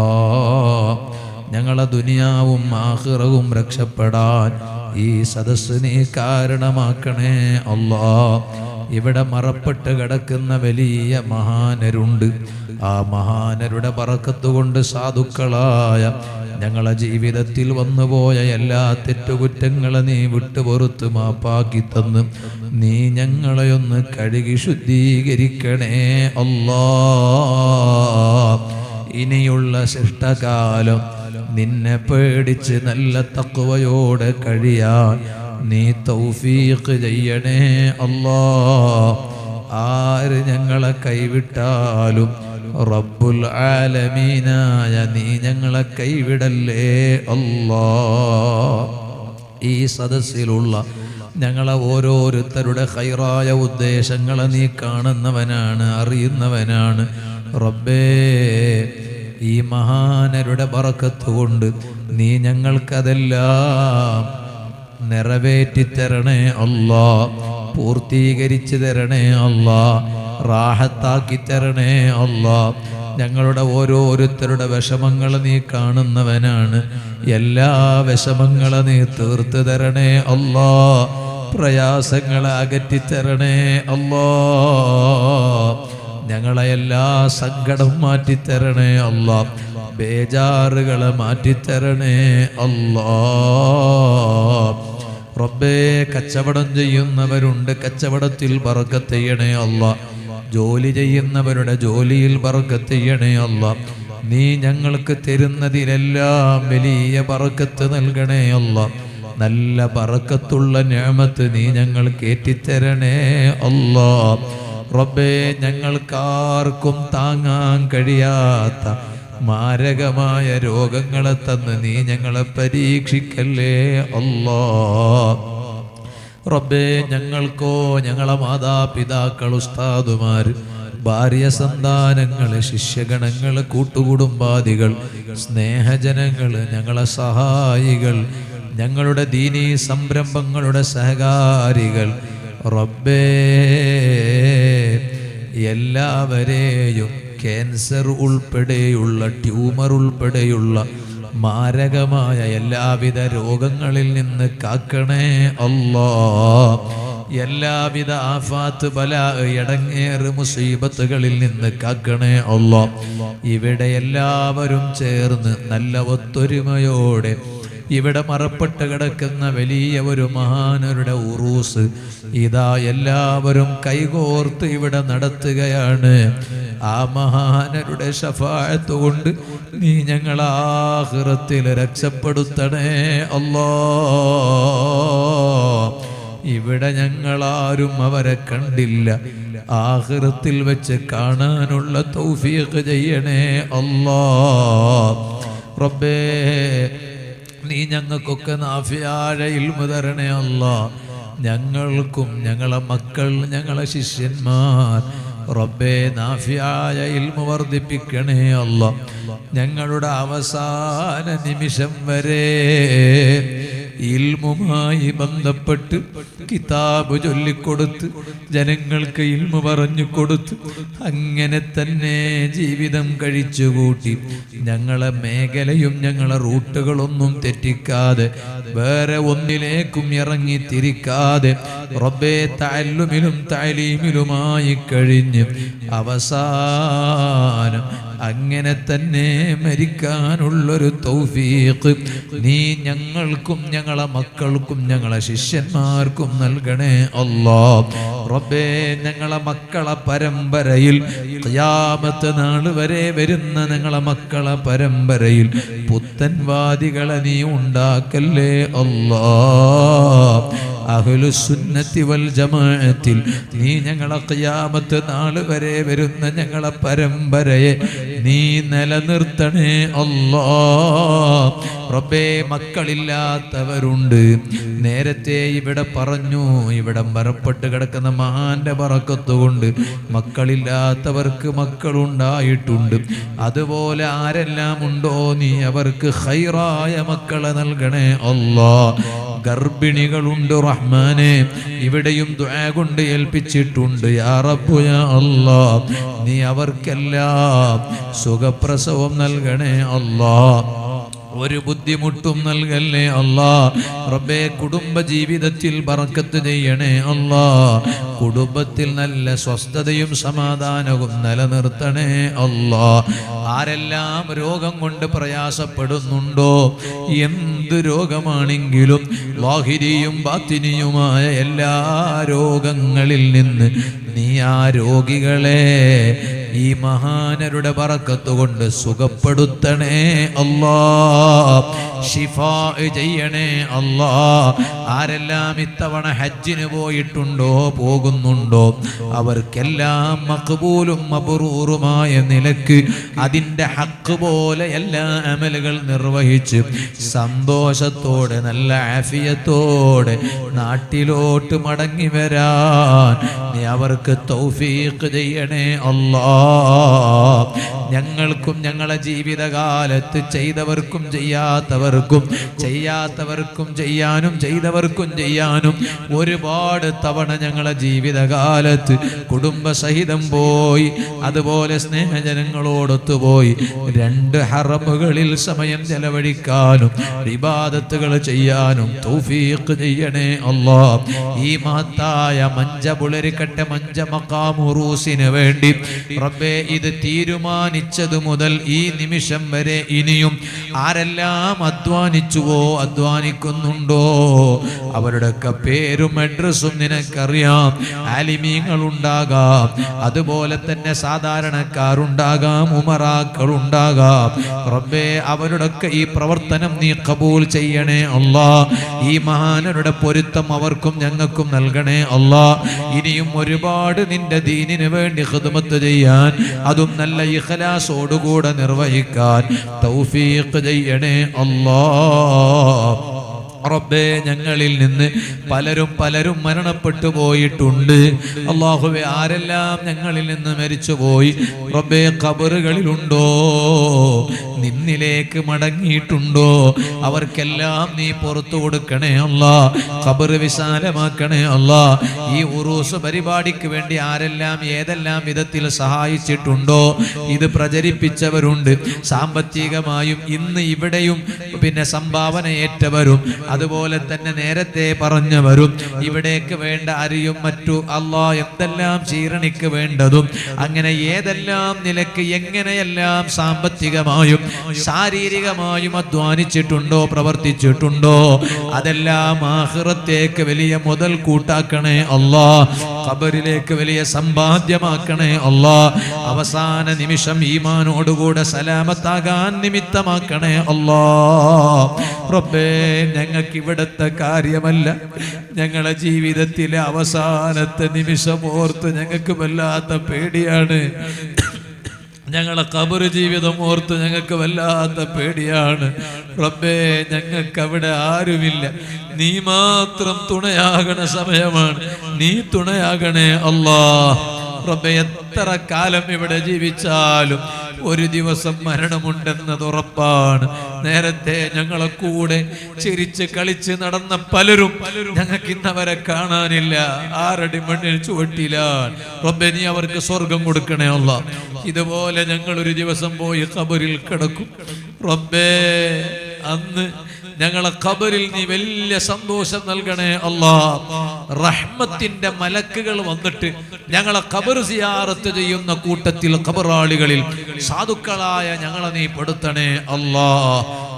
ഞങ്ങളെ ദുനിയാവും ആഖിറവും രക്ഷപ്പെടാൻ ഈ സദസ്സിനെ കാരണമാക്കണേ അല്ലാ. ഇവിടെ മറപ്പെട്ട് കിടക്കുന്ന വലിയ മഹാനരുണ്ട്. ആ മഹാനരുടെ ബറക്കത്ത് കൊണ്ട് സാധുക്കളായ ഞങ്ങളെ ജീവിതത്തിൽ വന്നുപോയ എല്ലാ തെറ്റുകുറ്റങ്ങളെ നീ വിട്ടുപുറത്ത് മാപ്പാക്കി തന്ന് നീ ഞങ്ങളെ ഒന്ന് കഴുകി ശുദ്ധീകരിക്കണേ അല്ലാ. ഇനിയുള്ള ശിഷ്ടകാലം നിന്നെ പേടിച്ച് നല്ല തഖ്വയോടെ കഴിയാൻ നീ തൗഫീഖ് ചെയ്യണേ അല്ലാ. ആര് ഞങ്ങളെ കൈവിട്ടാലും റബ്ബുൽ ആലമീനായ നീ ഞങ്ങളെ കൈവിടല്ലേ അല്ലാ. ഈ സദസ്സിലുള്ള ഞങ്ങളെ ഓരോരുത്തരുടെ ഖൈറായ ഉദ്ദേശങ്ങളെ നീ കാണുന്നവനാണ്, അറിയുന്നവനാണ്. റബ്ബേ, ഈ മഹാനരുടെ ബറക്കത്ത് കൊണ്ട് നീ ഞങ്ങൾക്കതെല്ലാം നിറവേറ്റി തരണേ അല്ലാ, പൂർത്തീകരിച്ചു തരണേ അല്ലാ, റാഹത്താക്കി തരണേ അല്ലാ. ഞങ്ങളുടെ ഓരോരുത്തരുടെ വിഷമങ്ങൾ നീ കാണുന്നവനാണ്. എല്ലാ വിഷമങ്ങളെ നീ തീർത്ത് തരണേ അല്ലാ, പ്രയാസങ്ങളെ അകറ്റിത്തരണേ അല്ലാ. ഞങ്ങളെ എല്ലാ സങ്കടം മാറ്റിത്തരണേ അല്ലാ, ബേജാറുകളെ മാറ്റിത്തരണേ അല്ലാ. റബ്ബേ, കച്ചവടം ചെയ്യുന്നവരുണ്ട്, കച്ചവടത്തിൽ ബറക്കത്ത് ചെയ്യണേ അല്ലാ. ജോലി ചെയ്യുന്നവരുടെ ജോലിയിൽ ബറക്കത്ത് ചെയ്യണേ അല്ലാ. നീ ഞങ്ങൾക്ക് തരുന്നതിലെല്ലാം വലിയ ബറക്കത്ത് നൽകണേ അല്ലാ. നല്ല ബറക്കത്തുള്ള നിഅമത്ത് നീ ഞങ്ങൾക്ക് ഏറ്റിത്തരണേ അല്ലാ. റബ്ബേ, ഞങ്ങൾക്കാർക്കും താങ്ങാൻ കഴിയാത്ത മാരകമായ രോഗങ്ങളെ തന്ന് നീ ഞങ്ങളെ പരീക്ഷിക്കല്ലേ അല്ലാ. റബ്ബേ, ഞങ്ങൾക്കോ ഞങ്ങളെ മാതാപിതാക്കൾ, ഉസ്താദുമാർ, ഭാര്യ, സന്താനങ്ങൾ, ശിഷ്യഗണങ്ങൾ, കൂട്ടുകുടുംബാദികൾ, സ്നേഹജനങ്ങൾ, ഞങ്ങളെ സഹായികൾ, ഞങ്ങളുടെ ദീനീ സംരംഭങ്ങളുടെ സഹകാരികൾ, റബ്ബേ, എല്ലാവരെയും ക്യാൻസർ ഉൾപ്പെടെയുള്ള, ട്യൂമർ ഉൾപ്പെടെയുള്ള മാരകമായ എല്ലാവിധ രോഗങ്ങളിൽ നിന്ന് കാക്കണേ അല്ലാ. എല്ലാവിധ ആഫാത്ത്, ബലാ, ഇടങ്ങേറ്, മുസീബത്തുകളിൽ നിന്ന് കാക്കണേ അല്ലാ. ഇവിടെ എല്ലാവരും ചേർന്ന് നല്ല ഒത്തൊരുമയോടെ ഇവിടെ മറപ്പെട്ട് കിടക്കുന്ന വലിയ ഒരു മഹാനരുടെ ഉറൂസ് ഇതാ എല്ലാവരും കൈകോർത്ത് ഇവിടെ നടത്തുകയാണ്. ആ മഹാനരുടെ ശഫാഅത്ത് കൊണ്ട് നീ ഞങ്ങളെ ആഖിറത്തിൽ രക്ഷപ്പെടുത്തണേ അല്ലാ. ഇവിടെ ഞങ്ങളാരും അവരെ കണ്ടില്ല, ആഖിറത്തിൽ വെച്ച് കാണാനുള്ള തൗഫീഖ് ചെയ്യണേ അല്ലാ. റബ്ബേ, നീ ഞങ്ങൾക്കൊക്കെ നാഫിയായ ഇൽമു തരണേ അല്ലാ. ഞങ്ങൾക്കും ഞങ്ങളെ മക്കൾ, ഞങ്ങളെ ശിഷ്യന്മാർ, റബ്ബേ, നാഫിയായ ഇൽമു വർദ്ധിപ്പിക്കണേ അല്ലാ. ഞങ്ങളുടെ അവസാന നിമിഷം വരെ ഇൽമുമായി ബന്ധപ്പെട്ട് കിതാബ് ചൊല്ലിക്കൊടുത്ത് ജനങ്ങൾക്ക് ഇൽമു പറഞ്ഞു കൊടുത്ത് അങ്ങനെ തന്നെ ജീവിതം കഴിച്ചുകൂട്ടി ഞങ്ങളെ മേഖലയും ഞങ്ങളെ റൂട്ടുകളൊന്നും തെറ്റിക്കാതെ വേറെ ഒന്നിലേക്കും ഇറങ്ങി തിരിക്കാതെ റബ്ബേ തഅല്ലുമിലും തഅലീമിലുമായി കഴിഞ്ഞ് അവസാനം അങ്ങനെ തന്നെ മരിക്കാനുള്ളൊരു തൗഫീഖ് നീ ഞങ്ങൾക്കും ഞങ്ങളെ മക്കൾക്കും ഞങ്ങളെ ശിഷ്യന്മാർക്കും നൽകണേ അല്ലാഹ്. റബ്ബേ, ഞങ്ങളെ മക്കളെ പരമ്പരയിൽ ഖിയാമത്ത് നാൾ വരെ വരുന്ന ഞങ്ങളെ മക്കളെ പരമ്പരയിൽ പുത്തൻവാദികളെ നീ ഉണ്ടാക്കല്ലേ അല്ലാഹ്. അഹ്ലുസുന്നത്തി വൽ ജമാഅത്തിൽ നീ ഞങ്ങളെ ഖിയാമത്ത് നാൾ വരെ വരുന്ന ഞങ്ങളെ പരമ്പരയെ നീ നിലനിർത്തണേ അല്ലാഹ്. റബ്ബേ, മക്കളില്ലാത്തവരുണ്ട്, നേരത്തെ ഇവിടെ പറഞ്ഞു, ഇവിടെ മറപ്പെട്ട് കിടക്കുന്ന മഹാന്റെ ബറക്കത്ത് കൊണ്ട് മക്കളില്ലാത്തവർക്ക് മക്കളുണ്ടായിട്ടുണ്ട്. അതുപോലെ ആരെല്ലാം ഉണ്ടോ നീ അവർക്ക് ഖൈറായ മക്കളെ നൽകണേ അല്ലാഹ്. ഗർഭിണികളുണ്ട് റഹ്മാനെ, ഇവിടെയും ദുആ കൊണ്ട് ഏൽപ്പിച്ചിട്ടുണ്ട്. യാ റബ്ബു യാ അല്ലാഹ്, നീ അവർക്കെല്ലാം സുഖപ്രസവം നൽകണേ അല്ലാഹ്. ഒരു ബുദ്ധിമുട്ടും നൽകല്ലേ അല്ലാഹ്. റബ്ബേ, കുടുംബ ജീവിതത്തിൽ ബറക്കത്ത് ചെയ്യണേ അല്ലാഹ്. കുടുംബത്തിൽ നല്ല സ്വസ്ഥതയും സമാധാനവും നിലനിർത്തണേ അല്ലാഹ്. ആരെല്ലാം രോഗം കൊണ്ട് പ്രയാസപ്പെടുന്നുണ്ടോ, എന്ത് രോഗമാണെങ്കിലും ലാഹിരിയും ബാത്തിനിയുമായ എല്ലാ രോഗങ്ങളിൽ നിന്ന് നീ ആ രോഗികളെ ഈ മഹാനരുടെ ബറക്കത്ത് കൊണ്ട് സുഖപ്പെടുത്തണേ അല്ലാ, ശിഫാ ചെയ്യണേ അല്ലാ. ആരെല്ലാം ഇത്തവണ ഹജ്ജിന് പോയിട്ടുണ്ടോ പോകുന്നുണ്ടോ അവർക്കെല്ലാം മഖ്ബൂലും മബ്റൂറുമായ നിലക്ക് അതിൻ്റെ ഹക്ക് പോലെ എല്ലാ അമലുകൾ നിർവഹിച്ച് സന്തോഷത്തോടെ നല്ല ആഫിയത്തോടെ നാട്ടിലോട്ട് മടങ്ങി വരാൻ നീ അവർക്ക് തൗഫീഖ് ചെയ്യണേ അല്ലാ. ഞങ്ങൾക്കും ഞങ്ങളെ ജീവിതകാലത്ത് ചെയ്തവർക്കും ചെയ്യാത്തവർക്കും ചെയ്യാനും ചെയ്തവർക്കും ചെയ്യാനും ഒരുപാട് തവണ ഞങ്ങളെ ജീവിതകാലത്ത് കുടുംബസഹിതം പോയി, അതുപോലെ സ്നേഹജനങ്ങളോടൊത്തു പോയി 2 ഹറമുകളിൽ സമയം ചെലവഴിക്കാനും ഇബാദത്തുകൾ ചെയ്യാനും തൗഫീഖ് ചെയ്യണേ അല്ലാ. ഈ മഹത്തായ മഞ്ചപുളരിക്കട്ടെ മഞ്ച മഖാം ഉറൂസിന് വേണ്ടി റബ്ബേ ഇത് തീരുമാനിച്ചതു മുതൽ ഈ നിമിഷം വരെ ഇനിയും ആരെല്ലാം അധ്വാനിച്ചുവോ അധ്വാനിക്കുന്നുണ്ടോ അവരുടെയൊക്കെ പേരും അഡ്രസ്സും നിനക്കറിയാം. ആലിമീങ്ങളുണ്ടാകാം, അതുപോലെ തന്നെ സാധാരണക്കാരുണ്ടാകാം, ഉമറാക്കളുണ്ടാകാം. റബ്ബേ അവരുടെയൊക്കെ ഈ പ്രവർത്തനം നീ ഖബൂൽ ചെയ്യണേ അല്ലാ. ഈ മഹാനരുടെ പൊരുത്തം അവർക്കും ഞങ്ങൾക്കും നൽകണേ അല്ലാ. ഇനിയും ഒരുപാട് നിന്റെ ദീനിന് വേണ്ടി ഖിദ്മത്ത് ചെയ്യാൻ, അതും നല്ല ഇഖ്ലാസോടുകൂടെ നിർവഹിക്കാൻ തൗഫീഖ് ചെയ്യണേ അല്ലാ. റബ്ബേ ഞങ്ങളിൽ നിന്ന് പലരും മരണപ്പെട്ടു പോയിട്ടുണ്ട്. അല്ലാഹുവേ ആരെല്ലാം ഞങ്ങളിൽ നിന്ന് മരിച്ചുപോയി റബ്ബേ ഖബറുകളിലുണ്ടോ, നിന്നിലേക്ക് മടങ്ങിയിട്ടുണ്ടോ അവർക്കെല്ലാം നീ പുറത്തു കൊടുക്കണേ അല്ലാ. ഖബർ വിശാലമാക്കണേ അല്ലാ. ഈ ഉറൂസ് പരിപാടിക്ക് വേണ്ടി ആരെല്ലാം ഏതെല്ലാം വിധത്തിൽ സഹായിച്ചിട്ടുണ്ടോ ഇത് പ്രചരിപ്പിച്ചവരുണ്ട്, സാമ്പത്തികമായും ഇന്ന് ഇവിടെയും പിന്നെ സംഭാവന ഏറ്റവരും, അതുപോലെ തന്നെ നേരത്തെ പറഞ്ഞവരും, ഇവിടേക്ക് വേണ്ട അരിയും മറ്റു അല്ലാ എന്തെല്ലാം ചീരണിക്ക് വേണ്ടതും അങ്ങനെ ഏതെല്ലാം നിലക്ക് എങ്ങനെയെല്ലാം സാമ്പത്തികമായും ശാരീരികമായും അധ്വാനിച്ചിട്ടുണ്ടോ പ്രവർത്തിച്ചിട്ടുണ്ടോ അതെല്ലാം ആഖിറത്തേക്ക് വലിയ മുതൽ കൂട്ടാക്കണേ അല്ലാ. ഖബറിലേക്ക് വലിയ സമ്പാദ്യമാക്കണേ അല്ലാ. അവസാന നിമിഷം ഈമാനോടുകൂടെ സലാമത്താകാൻ നിമിത്തമാക്കണേ അല്ലാ. റബ്ബേ ഞങ്ങൾക്ക് ഇവിടത്തെ കാര്യമല്ല, ഞങ്ങളുടെ ജീവിതത്തിലെ അവസാനത്തെ നിമിഷം ഓർത്ത് ഞങ്ങൾക്ക് വല്ലാത്ത പേടിയാണ്. ഞങ്ങളെ ഖബർ ജീവിതം ഓർത്ത് ഞങ്ങൾക്ക് വല്ലാത്ത പേടിയാണ്. റബ്ബേ ഞങ്ങൾക്ക് അവിടെ ആരുമില്ല, നീ മാത്രം തുണയാകണ സമയമാണ്, നീ തുണയാകണേ അല്ലാ. റബ്ബേ എത്ര കാലം ഇവിടെ ജീവിച്ചാലും ഒരു ദിവസം മരണമുണ്ടെന്നത് ഉറപ്പാണ്. നേരത്തെ ഞങ്ങളെ കൂടെ ചിരിച്ച് കളിച്ച് നടന്ന പലരും ഞങ്ങൾക്ക് ഇന്നവരെ കാണാനില്ല, ആരടി മണ്ണിൽ ചുവട്ടിലാണ്. റബ്ബേ നീ അവർക്ക് സ്വർഗം കൊടുക്കണേ അല്ലാ. ഇതുപോലെ ഞങ്ങൾ ഒരു ദിവസം പോയി ഖബറിൽ കിടക്കും. റബ്ബേ അന്ന് ഞങ്ങളെ ഖബറിൽ നീ വലിയ സന്തോഷം നൽകണേ അല്ലാ. റഹ്മത്തിന്റെ മലക്കുകൾ വന്നിട്ട് ഞങ്ങളെ ഖബർ സിയാറത്ത് ചെയ്യുന്ന കൂട്ടത്തിൽ ഖബറാളികളിൽ സാധുക്കളായ ഞങ്ങളെ നീ പെടുത്തണേ അല്ലാ.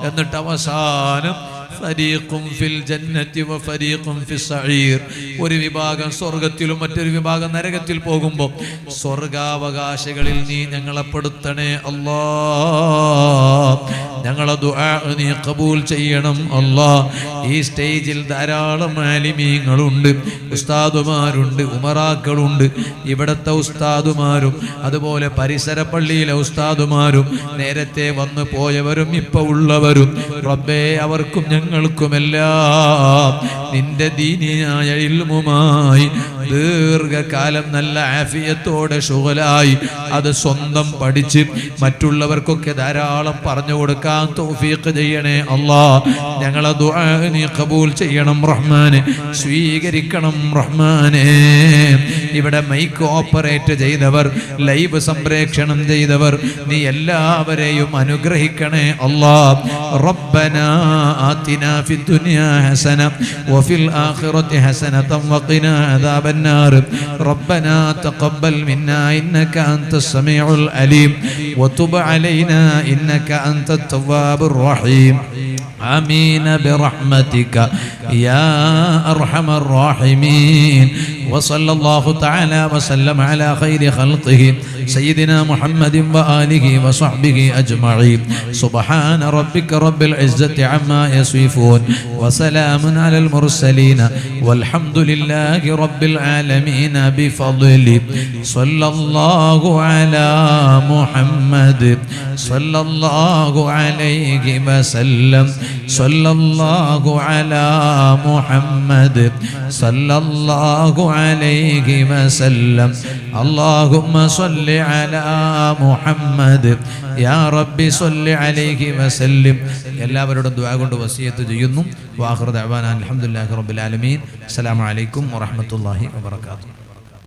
എന്നിട്ട് അവസാനം ഫരീഖും ഫിൽ ജന്നത്തി വഫരീഖും ഫിസ് സഈർ, ഒരു വിഭാഗം സ്വർഗ്ഗത്തിലും മറ്റൊരു വിഭാഗം നരകത്തിൽ പോകുമ്പോൾ സ്വർഗാവകാശികളിൽ നീ ഞങ്ങളെ പെടുത്തണേ അല്ലാ. ഞങ്ങളെ ദുആ നീ ഖബൂൽ ചെയ്യണം അല്ലാ. ഈ സ്റ്റേജിൽ ധാരാളം ആലിമീങ്ങളുണ്ട്, ഉസ്താദുമാരുണ്ട്, ഉമറാക്കളുണ്ട്. ഇവിടത്തെ ഉസ്താദുമാരും അതുപോലെ പരിസര പള്ളിയിലെ ഉസ്താദുമാരും നേരത്തെ വന്നു പോയവരും ഇപ്പൊ ഉള്ളവരും റബ്ബേ അവർക്കും ഞങ്ങൾക്കുമെല്ലാം നിന്റെ ദീനിയായ ഇൽമുമായി ദീർഘകാലം നല്ല ആഫിയത്തോടെ ശുഗലായി അത് സ്വന്തം പഠിച്ച് മറ്റുള്ളവർക്കൊക്കെ ധാരാളം പറഞ്ഞു കൊടുക്കാൻ തൗഫീഖ് ചെയ്യണേ അല്ലാ. ഞങ്ങളെ ദുആ നീ ഖബൂൽ ചെയ്യണം റഹ്മാനെ, സ്വീകരിക്കണം റഹ്മാനെ. ഇവിടെ മൈക്ക് ഓപ്പറേറ്റ് ചെയ്തവർ, ലൈവ് സംപ്രേക്ഷണം ചെയ്തവർ, നീ എല്ലാവരെയും അനുഗ്രഹിക്കണേ അല്ലാ. റബ്ബനാ ആതിനാ ഫിദ് ദുനിയാ ഹസന വഫിൽ ആഖിറതി ഹസനതൻ വഖിനാ അദാബന്നാർ. റബ്ബനാ തഖബ്ബൽ മിന്നാ ഇന്നക അൻതസ് സമീഉൽ അലീം വതുബ് അലൈനാ ഇന്നക അൻതത് തവ്വാബുർ റഹീം. آمين برحمتك يا أرحم الراحمين. وصلى الله تعالى وسلم على خير خلقه سيدنا محمد وآله وصحبه أجمعين سبحان ربك رب العزة عما يصفون وسلام على المرسلين والحمد لله رب العالمين بفضله صلى الله على محمد صلى الله عليه وسلم صلى الله على محمد صلى الله عليه وسلم اللهم صل على محمد يا ربي صل عليه وسلم എല്ലാവരോടും ദുആ കൊണ്ട് വസിയത്ത് ചെയ്യുന്നു. വാഖിറു ദഅവാനാ അൽഹംദുലില്ലാഹി റബ്ബിൽ ആലമീൻ. അസ്സലാമു അലൈക്കും വറഹ്മത്തുള്ളാഹി വബറകാതുഹു.